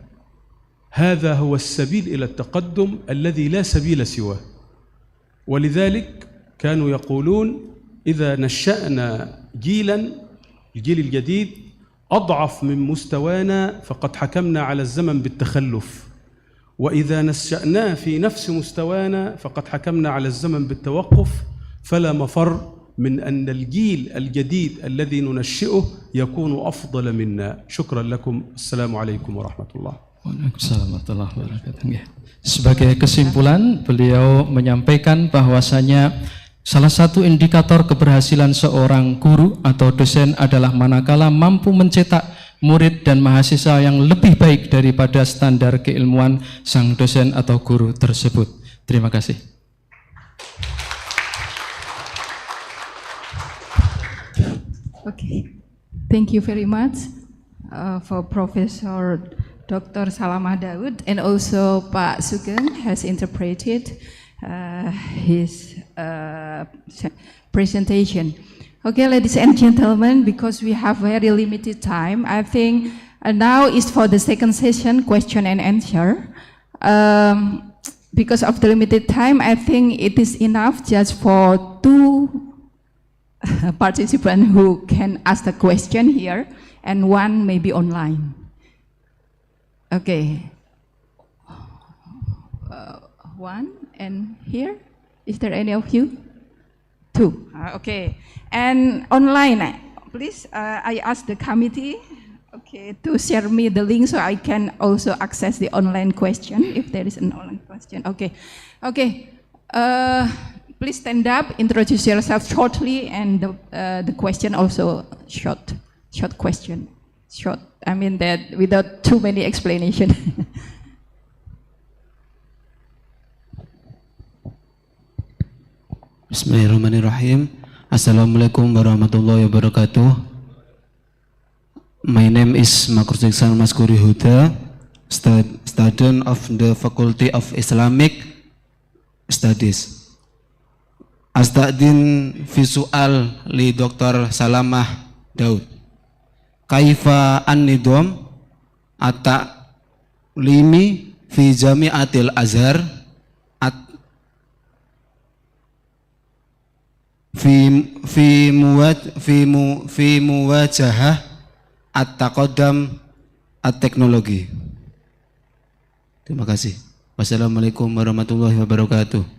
هذا هو السبيل إلى التقدم الذي لا سبيل سواه. ولذلك كانوا يقولون: إذا نشأنا جيلا، الجيل الجديد أضعف من مستوانا فقد حكمنا على الزمن بالتخلف، وإذا نشأناه في نفس مستوانا فقد حكمنا على الزمن بالتوقف، فلا مفر من أن الجيل الجديد الذي ننشئه يكون أفضل منا. شكرا لكم. السلام عليكم ورحمة الله. Waalaikumsalam warahmatullahi wabarakatuh. Sebagai kesimpulan, beliau menyampaikan bahwasanya salah satu indikator keberhasilan seorang guru atau dosen adalah manakala mampu mencetak murid dan mahasiswa yang lebih baik daripada standar keilmuan sang dosen atau guru tersebut. Terima kasih. Okay, thank you very much for Professor Dr. Salamah Daud, and also Pak Sugeng has interpreted his presentation. Okay, ladies and gentlemen, because we have very limited time, I think now is for the second session, question and answer. Because of the limited time, I think it is enough just for 2 participants who can ask the question here, and 1 maybe online. Okay. 1 and here. Is there any of you? 2. Okay. And online, please, I ask the committee, okay, to share me the link so I can also access the online question if there is an online question. Okay. Okay. Please stand up, introduce yourself shortly, and the question also short question. Short, I mean that without too many explanation. Bismillahirrahmanirrahim. Assalamualaikum warahmatullahi wabarakatuh. My name is Makursiksan Maskuri Huda, student of the Faculty of Islamic Studies. Astadin visual li Dr. Salamah Daud. Kaifa an-nidham at-ta'limi fi Jami'atil Azhar fi muwajahah at-taqaddam at-teknologi. Terima kasih. Wassalamualaikum warahmatullahi wabarakatuh.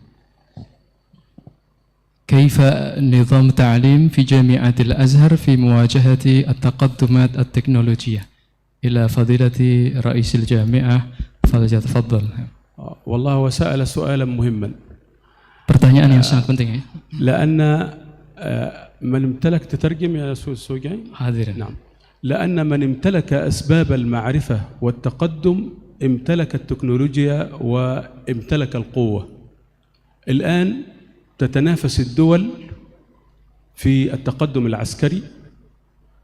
كيف نظام تعليم في جامعة الأزهر في مواجهة التقدمات التكنولوجية؟ إلى فضيلة رئيس الجامعة فليتفضل. والله هو سأل سؤالا مهما. Pertanyaan yang sangat penting ya. لأن من امتلك تترجم يا سوجاي؟ حاضر. نعم. لأن من امتلك أسباب المعرفة والتقدم امتلك التكنولوجيا وامتلك القوة. الآن تتنافس الدول في التقدم العسكري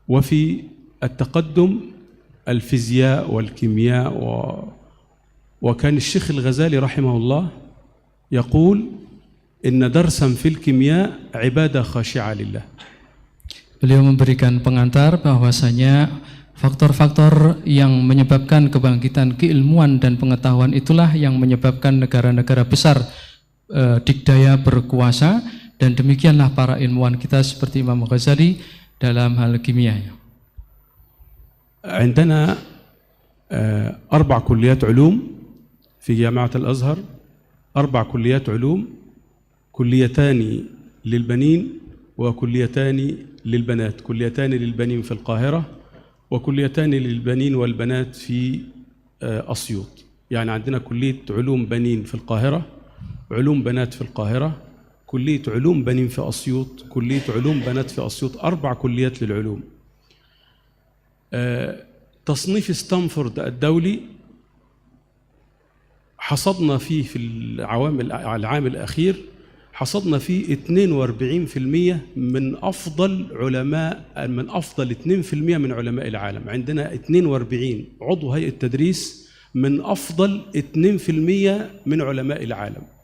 وفي التقدم الفيزياء والكيمياء وكان الشيخ الغزالي رحمه الله يقول إن درسا في الكيمياء عبادة خاشعة لله. Beliau memberikan pengantar bahwasanya faktor-faktor yang menyebabkan kebangkitan keilmuan dan pengetahuan itulah yang menyebabkan negara-negara besar dikdaya berkuasa, dan demikianlah para ilmuwan kita seperti Imam Ghazali dalam hal kimia. عندنا 4 كليات علوم في جامعة الأزهر، 4 كليات علوم، كليتان للبنين وكليتان للبنات، كليتان للبنين في القاهرة وكليتان للبنين والبنات في أسيوط. يعني عندنا كلية علوم بنين في القاهرة، علوم بنات في القاهرة، كلية علوم بنين في أسيوط، كلية علوم بنات في أسيوط، 4 كليات للعلوم. تصنيف ستانفورد الدولي حصدنا فيه في العام الأخير حصدنا فيه 42% من أفضل علماء، من أفضل 2% من علماء العالم. عندنا 42 عضو هيئة تدريس من أفضل 2% من علماء العالم.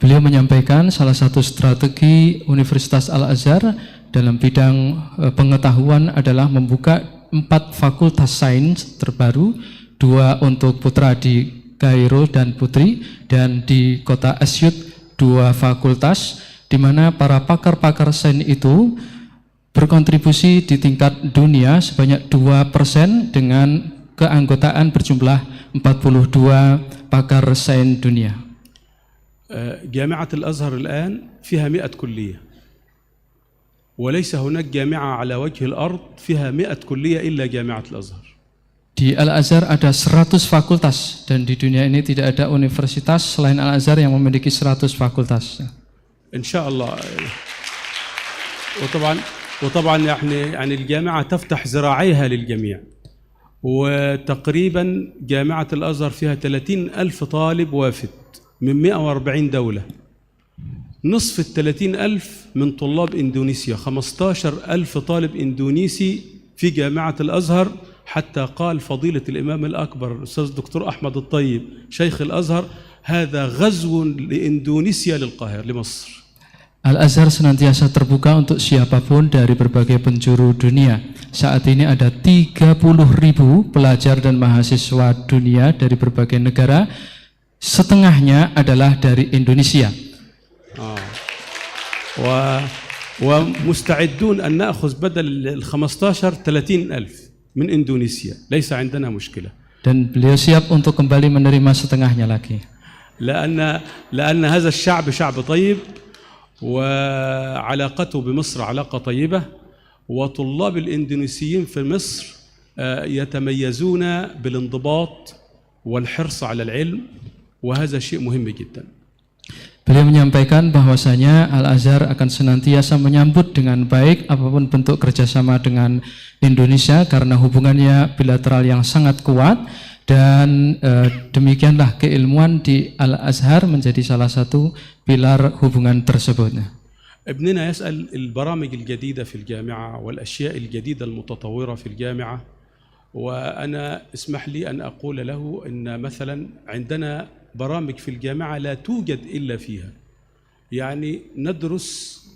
Beliau menyampaikan salah satu strategi Universitas Al-Azhar dalam bidang pengetahuan adalah membuka 4 fakultas sains terbaru, 2 untuk putra di Kairo dan putri, dan di kota Asyut 2 fakultas, di mana para pakar-pakar sains itu berkontribusi di tingkat dunia sebanyak 2% dengan keanggotaan berjumlah 42 pakar sains dunia. جامعة الأزهر الآن فيها 100 كلية، وليس هناك جامعة على وجه الأرض فيها 100 كلية إلا جامعة الأزهر. Di Al-Azhar ada 100 fakultas, dan di dunia ini tidak ada universitas selain Al-Azhar yang memiliki 100 fakultas. إن شاء الله. وطبعا يعني الجامعة تفتح ذراعيها للجميع، وتقريبا جامعة الأزهر فيها 30,000 طالب وافد من 140 دولة. نصف 30,000 من طلاب إندونيسيا، 15,000 طالب إندونيسي في جامعة الأزهر، حتى قال فضيلة الإمام الأكبر الأستاذ الدكتور أحمد الطيب شيخ الأزهر هذا غزو لإندونيسيا للقاهرة لمصر. Al-Azhar senantiasa terbuka untuk siapapun dari berbagai penjuru dunia. Saat ini ada 30.000 pelajar dan mahasiswa dunia dari berbagai negara, setengahnya adalah dari Indonesia. ومستعدون أن نأخذ بدل ال15 30,000 من إندونيسيا، ليس عندنا مشكلة. Dan beliau siap untuk kembali menerima setengahnya lagi. لأن هذا الشعب شعب طيب، وعلاقته بمصر علاقة طيبة، وطلاب الإندونيسيين في مصر يتميزون بالانضباط والحرص على العلم، وهذا شيء مهم جدا. Beliau menyampaikan bahwasanya Al-Azhar akan senantiasa menyambut dengan baik apapun bentuk kerjasama dengan Indonesia karena hubungannya bilateral yang sangat kuat, dan demikianlah keilmuan di Al-Azhar menjadi salah satu pilar hubungan tersebut. ابننا يسأل البرامج الجديدة في الجامعة والأشياء الجديدة المتطورة في الجامعة، وأنا اسمح لي أن أقول له إن مثلا عندنا برامج في الجامعة لا توجد إلا فيها، يعني ندرس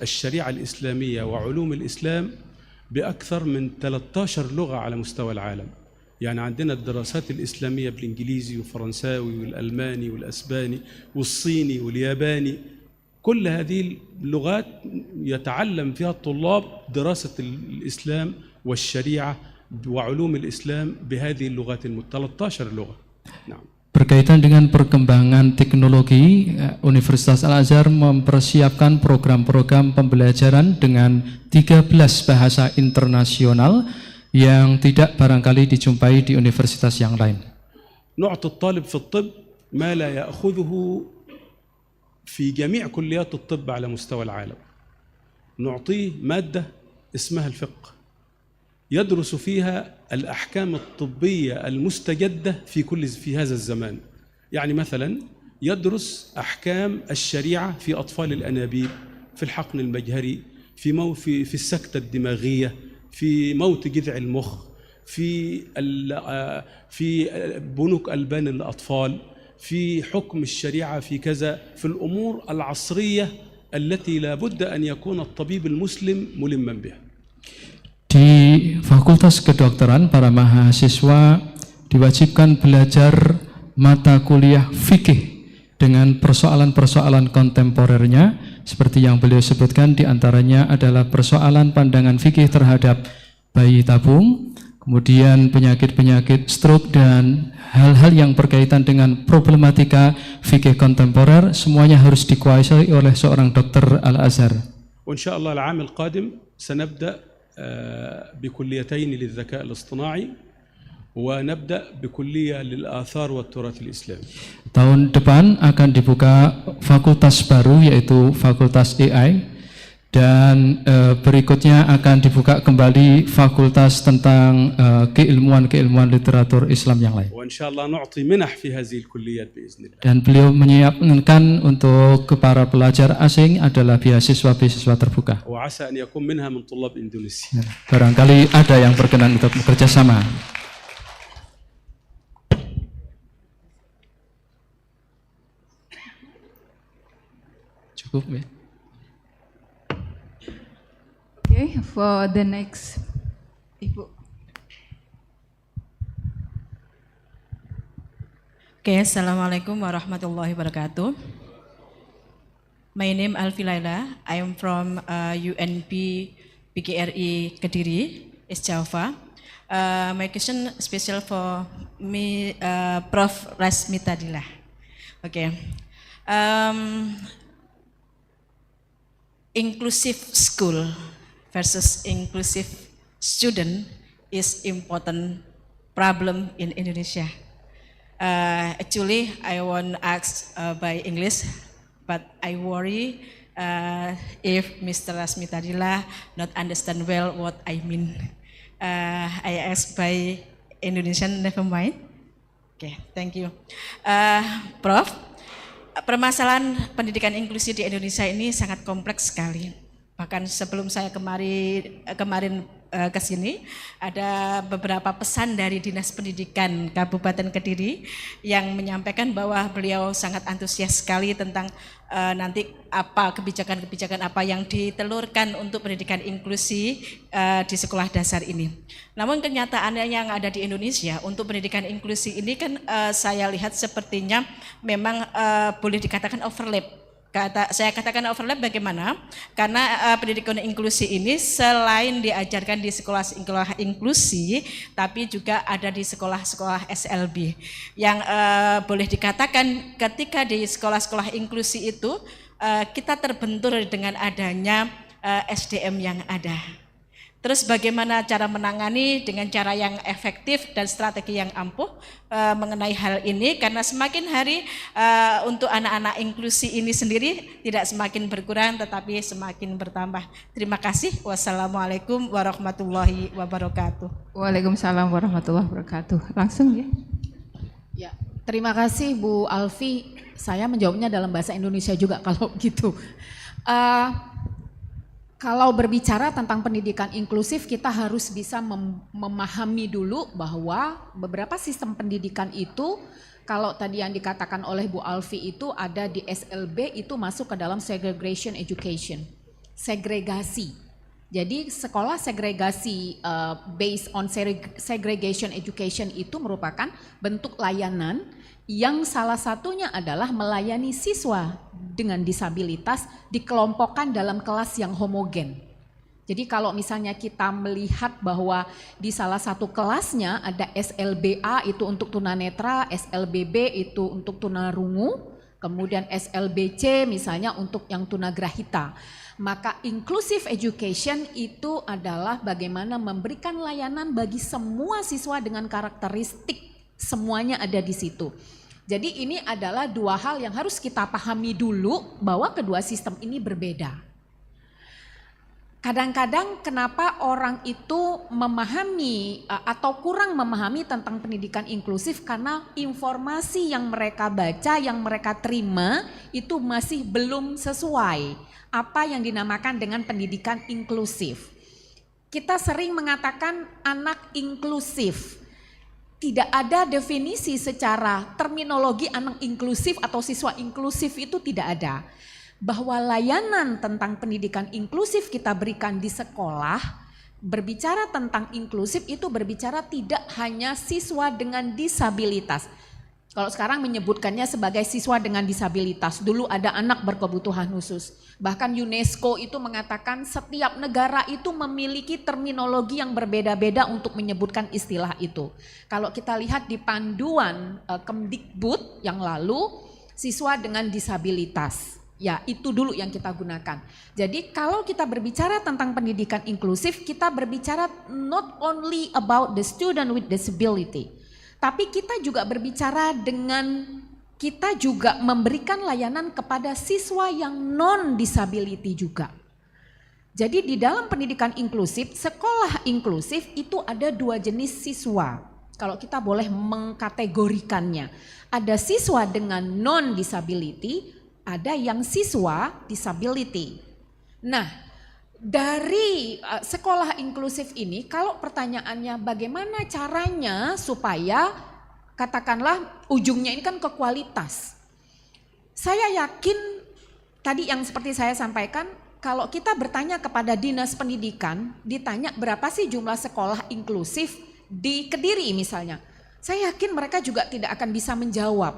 الشريعة الإسلامية وعلوم الإسلام بأكثر من 13 لغة على مستوى العالم. يعني عندنا الدراسات الإسلامية بالإنجليزي والفرنساوي والألماني والأسباني والصيني والياباني، كل هذه اللغات يتعلم فيها الطلاب دراسة الإسلام والشريعة وعلوم الإسلام بهذه اللغات 13 لغة. نعم. Berkaitan dengan perkembangan teknologi, Universitas Al-Azhar mempersiapkan program-program pembelajaran dengan 13 bahasa internasional yang tidak barangkali dijumpai di universitas yang lain. نعطي الطالب في الطب ما لا يأخذه في جميع كليات الطب على مستوى العالم. نعطيه مادة اسمها الفقه يدرس فيها الأحكام الطبية المستجدة في هذا الزمان. يعني مثلا يدرس أحكام الشريعة في أطفال الأنابيب، في الحقن المجهري، في السكتة الدماغية، في موت جذع المخ، في بنوك ألبان الأطفال، في حكم الشريعة، في كذا، في الأمور العصرية التي لا بد أن يكون الطبيب المسلم ملما بها. Di Fakultas Kedokteran, para mahasiswa diwajibkan belajar mata kuliah fikih dengan persoalan-persoalan kontemporernya, seperti yang beliau sebutkan, diantaranya adalah persoalan pandangan fikih terhadap bayi tabung, kemudian penyakit-penyakit stroke, dan hal-hal yang berkaitan dengan problematika fikih kontemporer, semuanya harus dikuasai oleh seorang dokter Al-Azhar. وإن شاء الله العام القادم سنبدأ بكليتين للذكاء الاصطناعي ونبدأ بكلية للآثار والتراث الإسلامي. Tahun depan akan dibuka fakultas baru, yaitu fakultas AI, dan berikutnya akan dibuka kembali fakultas tentang keilmuan literatur Islam yang lain. وإن شاء الله نعطي منح في هذه الكليات بإذن الله. Dan beliau menyiapkan untuk para pelajar asing adalah beasiswa terbuka. وعسى أن يكون منها من طلاب إندونيسيا. Barangkali ada yang berkenan untuk bekerja sama. Cukup ya. Okay, for the next, Ibu. Okay, Assalamualaikum warahmatullahi wabarakatuh. My name Alfi Laila. I am from UNP PGRI Kediri, East Java. My question special for me, Prof. Rasmitadillah. Okay. Inclusive school versus inclusive student is important problem in Indonesia. Actually, I want to ask by English, but I worry if Mr. Rasmitadillah not understand well what I mean. I ask by Indonesian, never mind. Okay, thank you. Prof, permasalahan pendidikan inklusi di Indonesia ini sangat kompleks sekali. Bahkan sebelum saya kemarin ke sini, ada beberapa pesan dari Dinas Pendidikan Kabupaten Kediri yang menyampaikan bahwa beliau sangat antusias sekali tentang nanti apa kebijakan-kebijakan apa yang ditelurkan untuk pendidikan inklusi di sekolah dasar ini. Namun kenyataannya yang ada di Indonesia untuk pendidikan inklusi ini kan saya lihat sepertinya memang boleh dikatakan overlap. Saya katakan overlap bagaimana? Karena pendidikan inklusi ini selain diajarkan di sekolah inklusi, tapi juga ada di sekolah-sekolah SLB. Yang boleh dikatakan ketika di sekolah-sekolah inklusi itu kita terbentur dengan adanya SDM yang ada. Terus bagaimana cara menangani dengan cara yang efektif dan strategi yang ampuh mengenai hal ini, karena semakin hari untuk anak-anak inklusi ini sendiri tidak semakin berkurang tetapi semakin bertambah. Terima kasih. Wassalamualaikum warahmatullahi wabarakatuh. Waalaikumsalam warahmatullahi wabarakatuh. Langsung ya. Ya, terima kasih Bu Alfi. Saya menjawabnya dalam bahasa Indonesia juga kalau gitu. Kalau berbicara tentang pendidikan inklusif, kita harus bisa memahami dulu bahwa beberapa sistem pendidikan itu, kalau tadi yang dikatakan oleh Bu Alfi itu ada di SLB, itu masuk ke dalam segregation education, segregasi. Jadi sekolah segregasi based on segregation education itu merupakan bentuk layanan yang salah satunya adalah melayani siswa dengan disabilitas dikelompokkan dalam kelas yang homogen. Jadi kalau misalnya kita melihat bahwa di salah satu kelasnya ada SLBA itu untuk tunanetra, SLBB itu untuk tunarungu, kemudian SLBC misalnya untuk yang tunagrahita. Maka inclusive education itu adalah bagaimana memberikan layanan bagi semua siswa dengan karakteristik semuanya ada di situ. Jadi ini adalah dua hal yang harus kita pahami dulu bahwa kedua sistem ini berbeda. Kadang-kadang kenapa orang itu memahami atau kurang memahami tentang pendidikan inklusif karena informasi yang mereka baca, yang mereka terima itu masih belum sesuai apa yang dinamakan dengan pendidikan inklusif. Kita sering mengatakan anak inklusif. Tidak ada definisi secara terminologi anak inklusif atau siswa inklusif itu tidak ada. Bahwa layanan tentang pendidikan inklusif kita berikan di sekolah, berbicara tentang inklusif itu berbicara tidak hanya siswa dengan disabilitas. Kalau sekarang menyebutkannya sebagai siswa dengan disabilitas, dulu ada anak berkebutuhan khusus. Bahkan UNESCO itu mengatakan setiap negara itu memiliki terminologi yang berbeda-beda untuk menyebutkan istilah itu. Kalau kita lihat di panduan Kemdikbud yang lalu, siswa dengan disabilitas. Ya, itu dulu yang kita gunakan. Jadi kalau kita berbicara tentang pendidikan inklusif, kita berbicara not only about the student with disability, tapi kita juga berbicara dengan kita juga memberikan layanan kepada siswa yang non-disability juga. Jadi di dalam pendidikan inklusif, sekolah inklusif itu ada dua jenis siswa. Kalau kita boleh mengkategorikannya, ada siswa dengan non-disability, ada yang siswa disability. Nah, dari sekolah inklusif ini, kalau pertanyaannya bagaimana caranya supaya katakanlah ujungnya ini kan ke kualitas. Saya yakin tadi yang seperti saya sampaikan, kalau kita bertanya kepada dinas pendidikan, ditanya berapa sih jumlah sekolah inklusif di Kediri misalnya. Saya yakin mereka juga tidak akan bisa menjawab.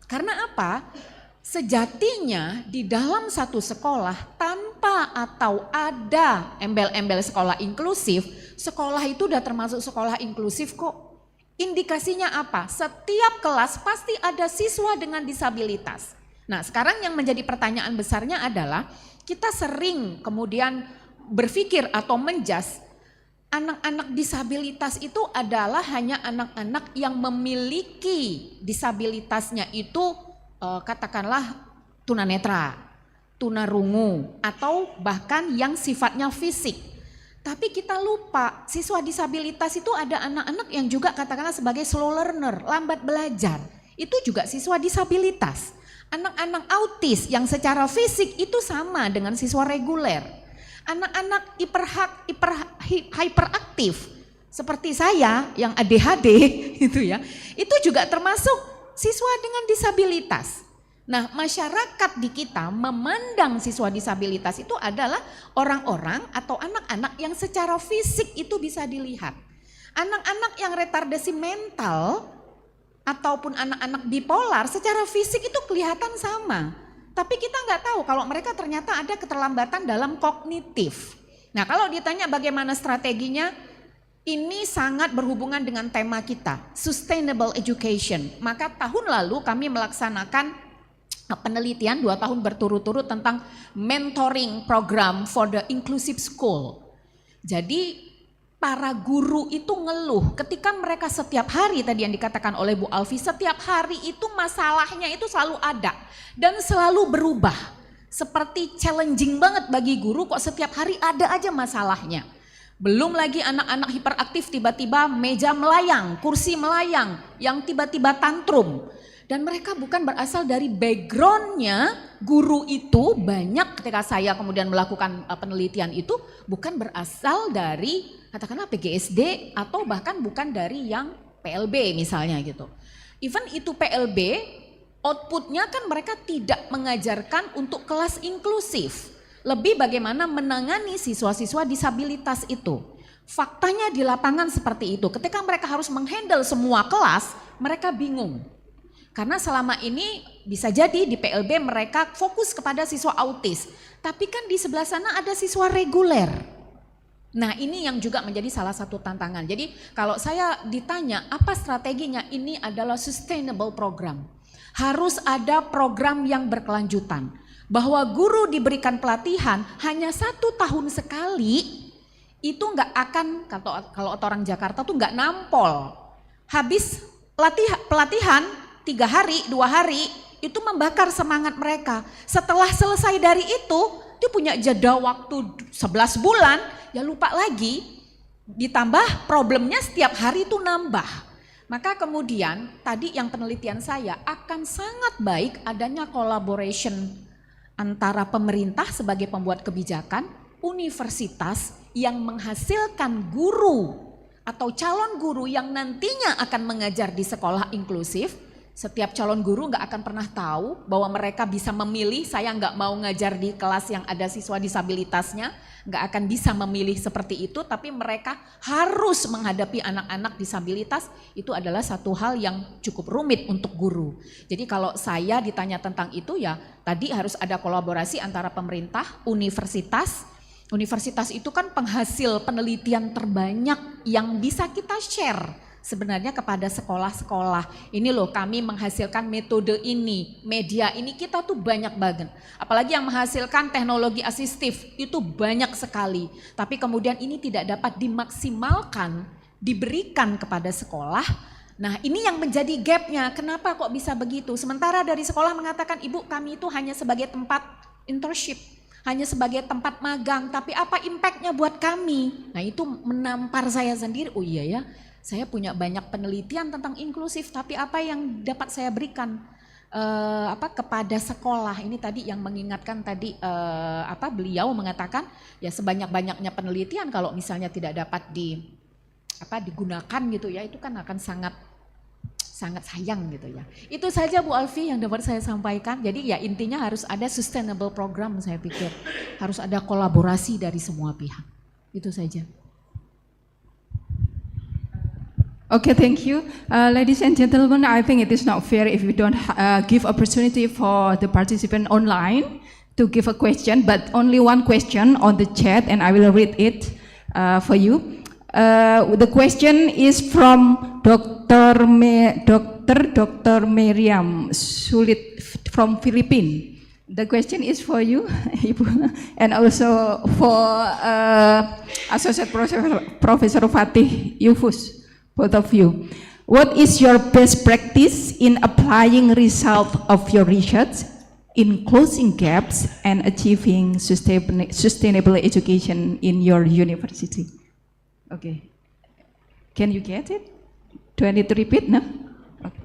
Karena apa? Sejatinya di dalam satu sekolah tanpa atau ada embel-embel sekolah inklusif, sekolah itu udah termasuk sekolah inklusif kok. Indikasinya apa? Setiap kelas pasti ada siswa dengan disabilitas. Nah, sekarang yang menjadi pertanyaan besarnya adalah kita sering kemudian berpikir atau menjas anak-anak disabilitas itu adalah hanya anak-anak yang memiliki disabilitasnya itu katakanlah tunanetra, tunarungu, atau bahkan yang sifatnya fisik. Tapi kita lupa siswa disabilitas itu ada anak-anak yang juga katakanlah sebagai slow learner, lambat belajar. Itu juga siswa disabilitas. Anak-anak autis yang secara fisik itu sama dengan siswa reguler. Anak-anak hiperaktif seperti saya yang ADHD itu ya, itu juga termasuk siswa dengan disabilitas. Nah, masyarakat di kita memandang siswa disabilitas itu adalah orang-orang atau anak-anak yang secara fisik itu bisa dilihat. Anak-anak yang retardasi mental ataupun anak-anak bipolar secara fisik itu kelihatan sama. Tapi kita nggak tahu kalau mereka ternyata ada keterlambatan dalam kognitif. Nah, kalau ditanya bagaimana strateginya, ini sangat berhubungan dengan tema kita, sustainable education. Maka tahun lalu kami melaksanakan penelitian 2 tahun berturut-turut tentang mentoring program for the inclusive school. Jadi para guru itu ngeluh ketika mereka setiap hari, tadi yang dikatakan oleh Bu Alfi, setiap hari itu masalahnya itu selalu ada dan selalu berubah. Seperti challenging banget bagi guru, kok setiap hari ada aja masalahnya. Belum lagi anak-anak hiperaktif tiba-tiba meja melayang, kursi melayang, yang tiba-tiba tantrum. Dan mereka bukan berasal dari backgroundnya guru itu banyak ketika saya kemudian melakukan penelitian itu bukan berasal dari katakanlah PGSD atau bahkan bukan dari yang PLB misalnya gitu. Even itu PLB, outputnya kan mereka tidak mengajarkan untuk kelas inklusif. Lebih bagaimana menangani siswa-siswa disabilitas itu. Faktanya di lapangan seperti itu, ketika mereka harus menghandle semua kelas, mereka bingung. Karena selama ini bisa jadi di PLB mereka fokus kepada siswa autis. Tapi kan di sebelah sana ada siswa reguler. Nah ini yang juga menjadi salah satu tantangan. Jadi kalau saya ditanya apa strateginya, ini adalah sustainable program. Harus ada program yang berkelanjutan. Bahwa guru diberikan pelatihan hanya 1 tahun sekali, itu nggak akan, kalau orang Jakarta tuh nggak nampol. Habis pelatihan 3 hari, 2 hari, itu membakar semangat mereka. Setelah selesai dari itu, dia punya jeda waktu 11 bulan, ya lupa lagi. Ditambah problemnya setiap hari itu nambah. Maka kemudian tadi yang penelitian saya akan sangat baik adanya collaboration antara pemerintah sebagai pembuat kebijakan, universitas yang menghasilkan guru atau calon guru yang nantinya akan mengajar di sekolah inklusif. Setiap calon guru nggak akan pernah tahu bahwa mereka bisa memilih, saya nggak mau ngajar di kelas yang ada siswa disabilitasnya, nggak akan bisa memilih seperti itu, tapi mereka harus menghadapi anak-anak disabilitas, itu adalah satu hal yang cukup rumit untuk guru. Jadi kalau saya ditanya tentang itu ya tadi harus ada kolaborasi antara pemerintah, universitas. Universitas itu kan penghasil penelitian terbanyak yang bisa kita share sebenarnya kepada sekolah-sekolah. Ini loh kami menghasilkan metode ini, media ini kita tuh banyak banget. Apalagi yang menghasilkan teknologi asistif itu banyak sekali. Tapi kemudian ini tidak dapat dimaksimalkan, diberikan kepada sekolah. Nah ini yang menjadi gapnya, kenapa kok bisa begitu? Sementara dari sekolah mengatakan ibu kami itu hanya sebagai tempat internship, hanya sebagai tempat magang, tapi apa impactnya buat kami? Nah itu menampar saya sendiri, oh iya ya. Saya punya banyak penelitian tentang inklusif, tapi apa yang dapat saya berikan kepada sekolah? Ini tadi yang mengingatkan tadi beliau mengatakan ya sebanyak-banyaknya penelitian kalau misalnya tidak dapat digunakan gitu ya, itu kan akan sangat sayang gitu ya. Itu saja Bu Alfi yang dapat saya sampaikan. Jadi ya intinya harus ada sustainable program, saya pikir harus ada kolaborasi dari semua pihak. Itu saja. Okay, thank you. Ladies and gentlemen, I think it is not fair if we don't give opportunity for the participant online to give a question, but only one question on the chat and I will read it for you. The question is from Dr. Miriam Sulit from Philippines. The question is for you, Ibu, and also for Associate Professor Fatih Yufus. Both of you. What is your best practice in applying result of your research in closing gaps and achieving sustainable education in your university? Okay. Can you get it? Do I need to repeat? No? Okay.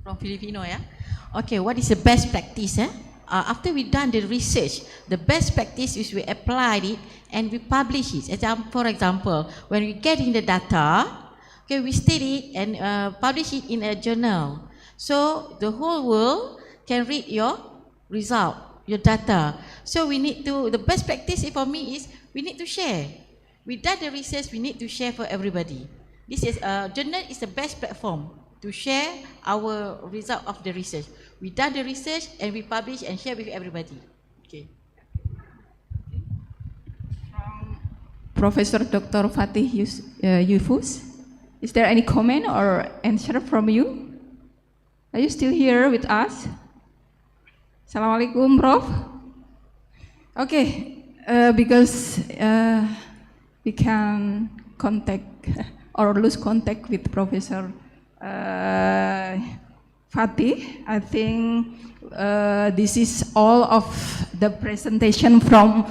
From Filipino, yeah? Okay, what is the best practice? After we done the research, the best practice is we apply it and we publish it. For example, when we get in the data, okay, we study it and publish it in a journal. So the whole world can read your result, your data. So we need to, the best practice for me is we need to share. We done the research, we need to share for everybody. This is journal is the best platform to share our result of the research. We done the research and we publish and share with everybody. Okay. Professor Dr. Fatih Yufus, is there any comment or answer from you? Are you still here with us? Assalamualaikum, Prof. Okay, because we can contact or lose contact with Professor Fatih. I think this is all of the presentation from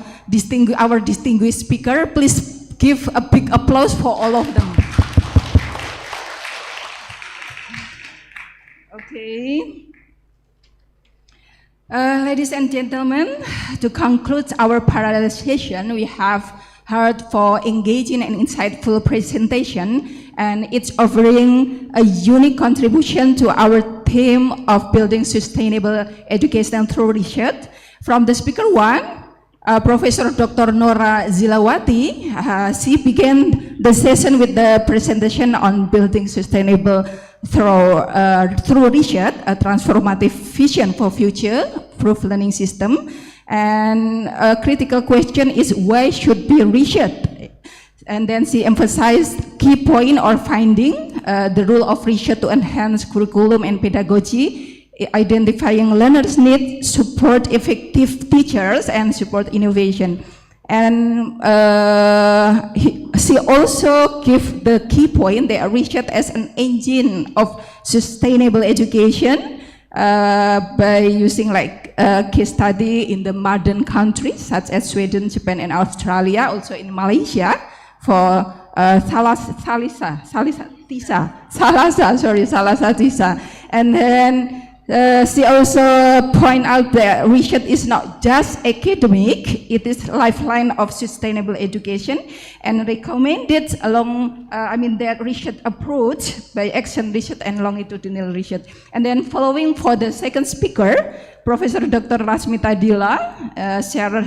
our distinguished speaker. Please give a big applause for all of them. Okay. Ladies and gentlemen, to conclude our parallel session, we have heard for engaging and insightful presentation, and it's offering a unique contribution to our theme of building sustainable education through research. From the speaker one, Professor Dr. Nora Zilawati, she began the session with the presentation on building sustainable through research, a transformative vision for future-proof learning system. And a critical question is, why should be research? And then she emphasized key point or finding, the role of research to enhance curriculum and pedagogy, identifying learners' needs, support effective teachers, and support innovation. And she also gave the key point that research as an engine of sustainable education by using like case study in the modern countries such as Sweden, Japan, and Australia, also in Malaysia for Salasa Tisa. And then she also point out that research is not just academic, it is lifeline of sustainable education, and recommended along, that research approach by action research and longitudinal research. And then following for the second speaker, Professor Dr. Rasmita Dila shared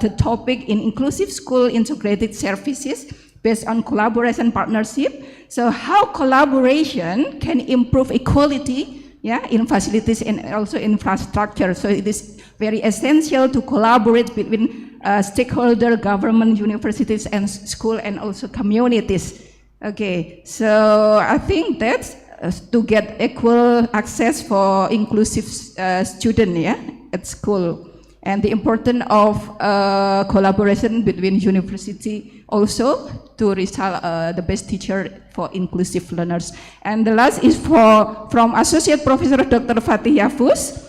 the topic in inclusive school integrated services based on collaboration partnership. So how collaboration can improve equality in facilities and also infrastructure. So it is very essential to collaborate between stakeholder, government, universities, and school, and also communities. Okay, so I think that's to get equal access for inclusive student at school, and the importance of collaboration between university also to result the best teacher for inclusive learners. And the last is from Associate Professor Dr. Fatih Yafuz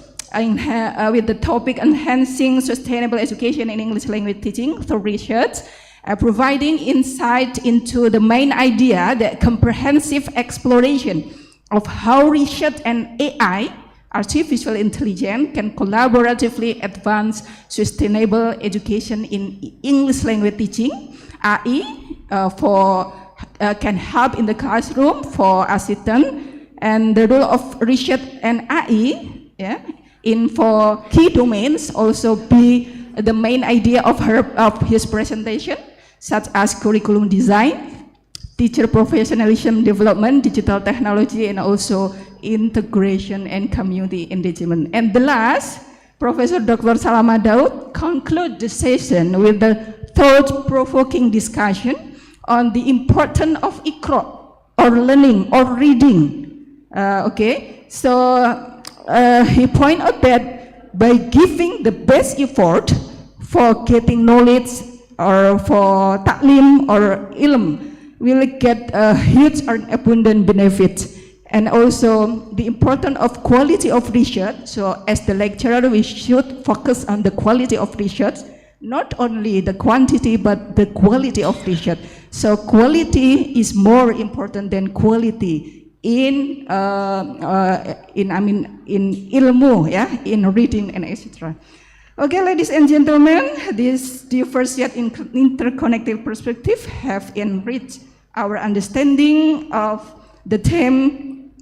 with the topic enhancing sustainable education in English language teaching through research, providing insight into the main idea that comprehensive exploration of how research and AI, artificial intelligence, can collaboratively advance sustainable education in English language teaching. AI can help in the classroom for assistant, and the role of research and AI in for key domains also be the main idea of his presentation, such as curriculum design, teacher professionalism development, digital technology, and also integration and community engagement. And the last, Professor Dr. Salama Daud conclude the session with the thought-provoking discussion on the importance of Iqra, or learning, or reading. So he pointed out that by giving the best effort for getting knowledge or for ta'lim or ilm, will get a huge and abundant benefit. And also the importance of quality of research. So as the lecturer, we should focus on the quality of research, not only the quantity, but the quality of research. So quality is more important than quality in ilmu, in reading and etc. Okay, ladies and gentlemen, this diverse yet interconnected perspective have enriched our understanding of the theme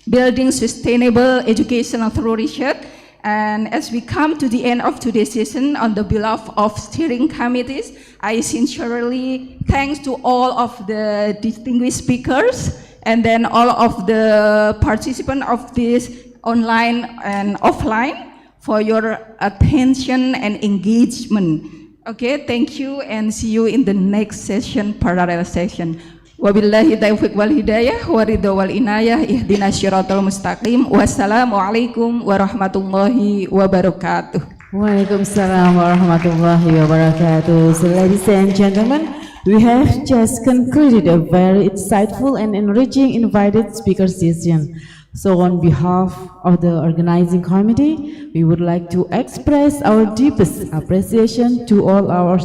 building sustainable education through research. And as we come to the end of today's session, on the behalf of steering committees, I sincerely thanks to all of the distinguished speakers and then all of the participants of this online and offline for your attention and engagement. Okay, thank you and see you in the next session, parallel session. Wabillahi taufiq wal hidayah wa ridha wal inayah ihdinas syiratal mustaqim. Wassalamualaikum warahmatullahi wabarakatuh. Waalaikumsalam warahmatullahi wabarakatuh. So ladies and gentlemen, We have just concluded a very insightful and enriching invited speaker session. So on behalf of the organizing committee, we would like to express our deepest appreciation to all our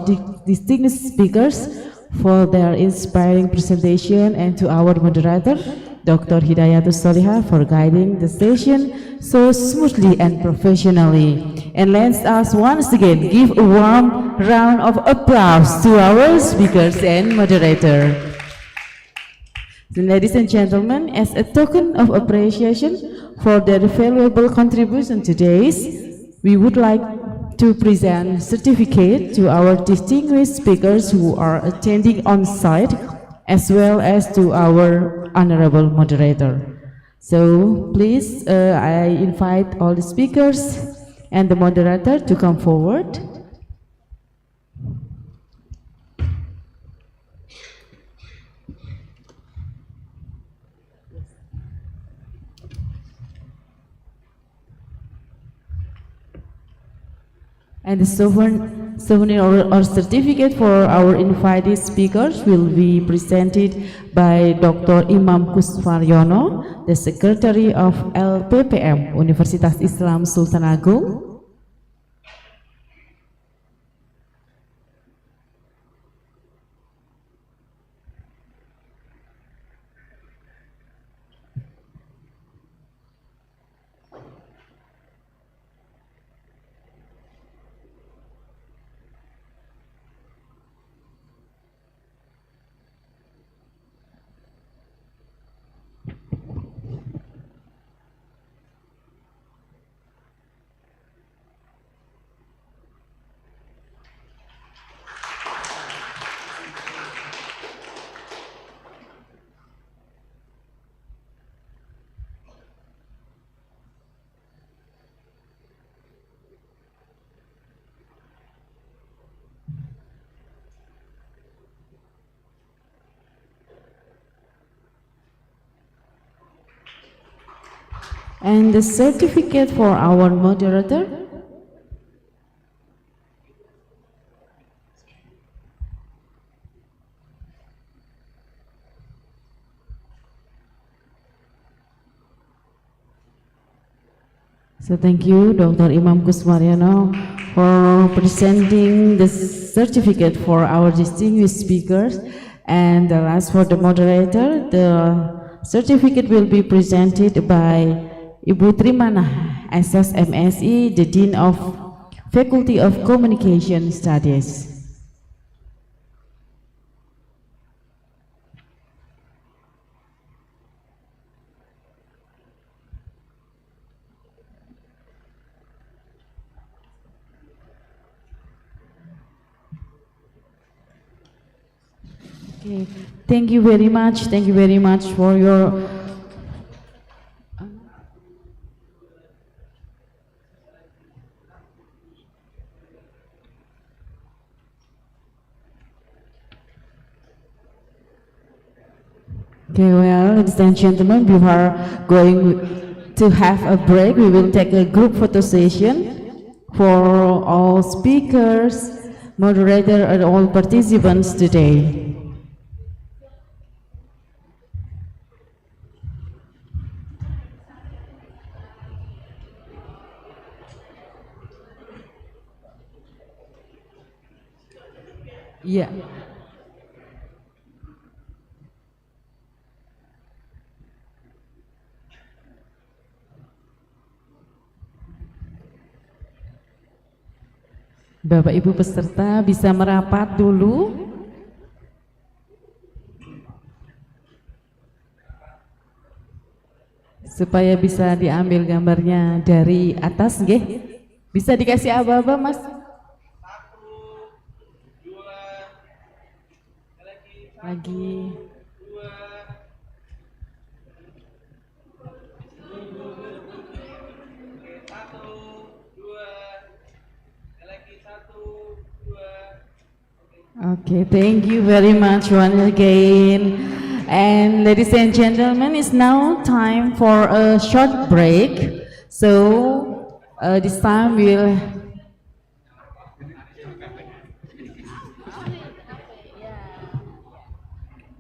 distinguished speakers for their inspiring presentation, and to our moderator, Dr. Hidayatus Solihah, for guiding the session so smoothly and professionally. And let us once again give a warm round of applause to our speakers and moderator. Ladies and gentlemen, as a token of appreciation for their valuable contribution today, we would like to present certificate to our distinguished speakers who are attending on site, as well as to our honorable moderator. So please, I invite all the speakers and the moderator to come forward. And the souvenir or certificate for our invited speakers will be presented by Dr. Imam Kuswaryono, the Secretary of LPPM, Universitas Islam Sultan Agung. And the certificate for our moderator. So thank you, Dr. Imam Kuswaryono, for presenting the certificate for our distinguished speakers. And the last, for the moderator, the certificate will be presented by Ibu Trimana, SS MSI, the Dean of Faculty of Communication Studies. Okay, thank you very much. Thank you very much for your Okay, well, ladies and gentlemen, we are going to have a break. We will take a group photo session for all speakers, moderator, and all participants today. Yeah. Bapak Ibu peserta bisa merapat dulu. Supaya bisa diambil gambarnya dari atas, nggih. Bisa dikasih aba-aba, Mas? Lagi. Okay, thank you very much once again. And ladies and gentlemen, it's now time for a short break. So this time we'll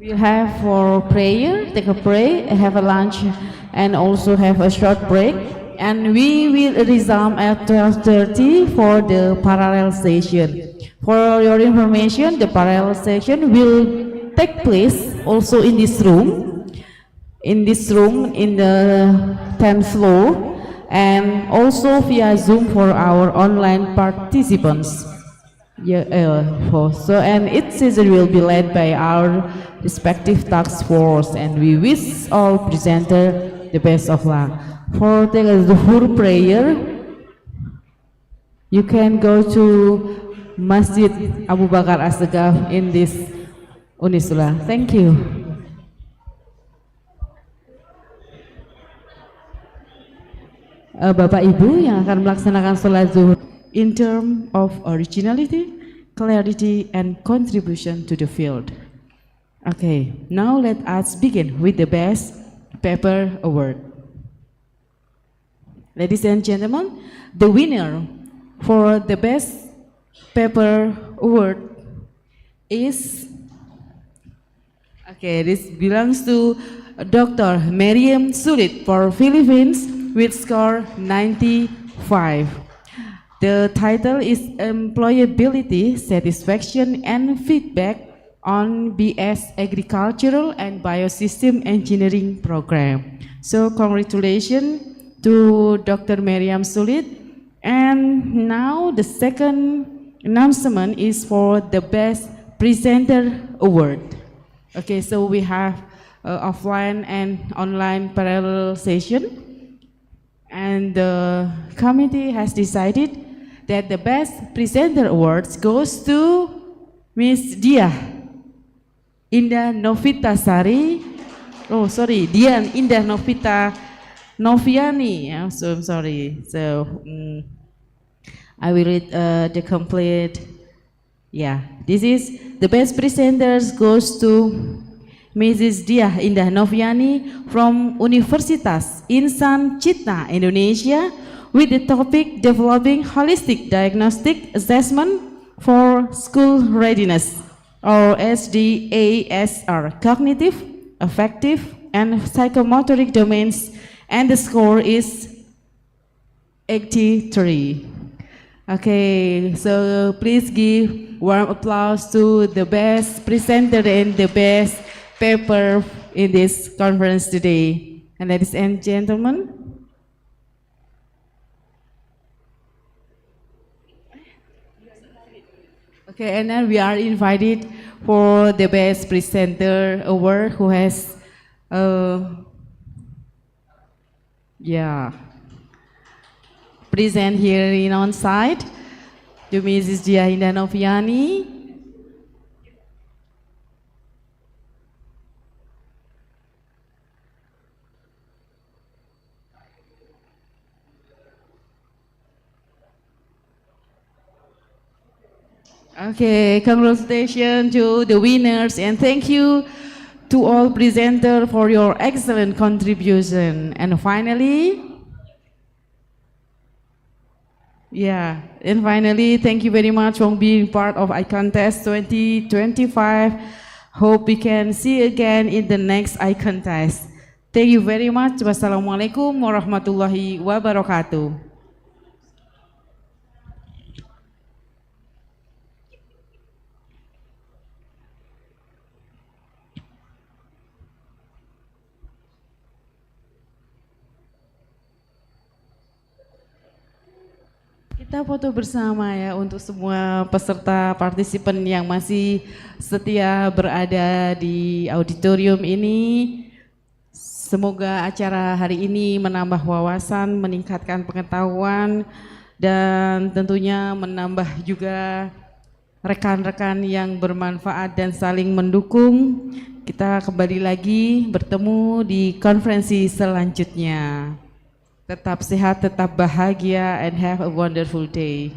We'll have for prayer, take a pray, have a lunch, and also have a short break. And we will resume at 12:30 for the parallel session. For your information, the parallel session will take place also in this room. In the 10th floor, and also via Zoom for our online participants. And its session will be led by our respective task force, and we wish all presenters the best of luck. For the Zuhur prayer, you can go to Masjid Abu Bakar As-Segaf in this Unissula. Thank you. Bapak Ibu yang akan melaksanakan sholat zuhur in terms of originality, clarity, and contribution to the field. Okay, now let us begin with the Best Paper Award. Ladies and gentlemen, the winner for the Best Paper Award is, this belongs to Dr. Meriam Sulit for Philippines with score 95. The title is Employability, Satisfaction and Feedback on BS Agricultural and Biosystem Engineering Program. So congratulations to Dr. Meriam Sulit. And now the second announcement is for the Best Presenter Award. Okay, so we have offline and online parallel session. And the committee has decided that the Best Presenter Awards goes to Miss Dian Indah Novita Sari. Oh, sorry, Dian Indah Novita Noviani. So I'm sorry. So I will read the complete. Yeah, this is the Best Presenters goes to Mrs. Diah Indah Noviani from Universitas Insan Cipta, Indonesia, with the topic Developing Holistic Diagnostic Assessment for School Readiness, or SDASR, Cognitive, Affective, and Psychomotoric Domains, and the score is 83. Okay, so please give warm applause to the best presenter and the best paper in this conference today. And ladies and gentlemen, okay, and then we are invited for the best presenter award who has present here in on site to Mrs. Diah Indah Noviani. Okay, congratulations to the winners, and thank you to all presenters for your excellent contribution. And finally, thank you very much for being part of Icontess 2025. Hope we can see you again in the next Icontess. Thank you very much. Wassalamualaikum warahmatullahi wabarakatuh. Kita foto bersama ya untuk semua peserta partisipan yang masih setia berada di auditorium ini. Semoga acara hari ini menambah wawasan, meningkatkan pengetahuan, dan tentunya menambah juga rekan-rekan yang bermanfaat dan saling mendukung. Kita kembali lagi bertemu di konferensi selanjutnya. Tetap sehat, tetap bahagia, and have a wonderful day.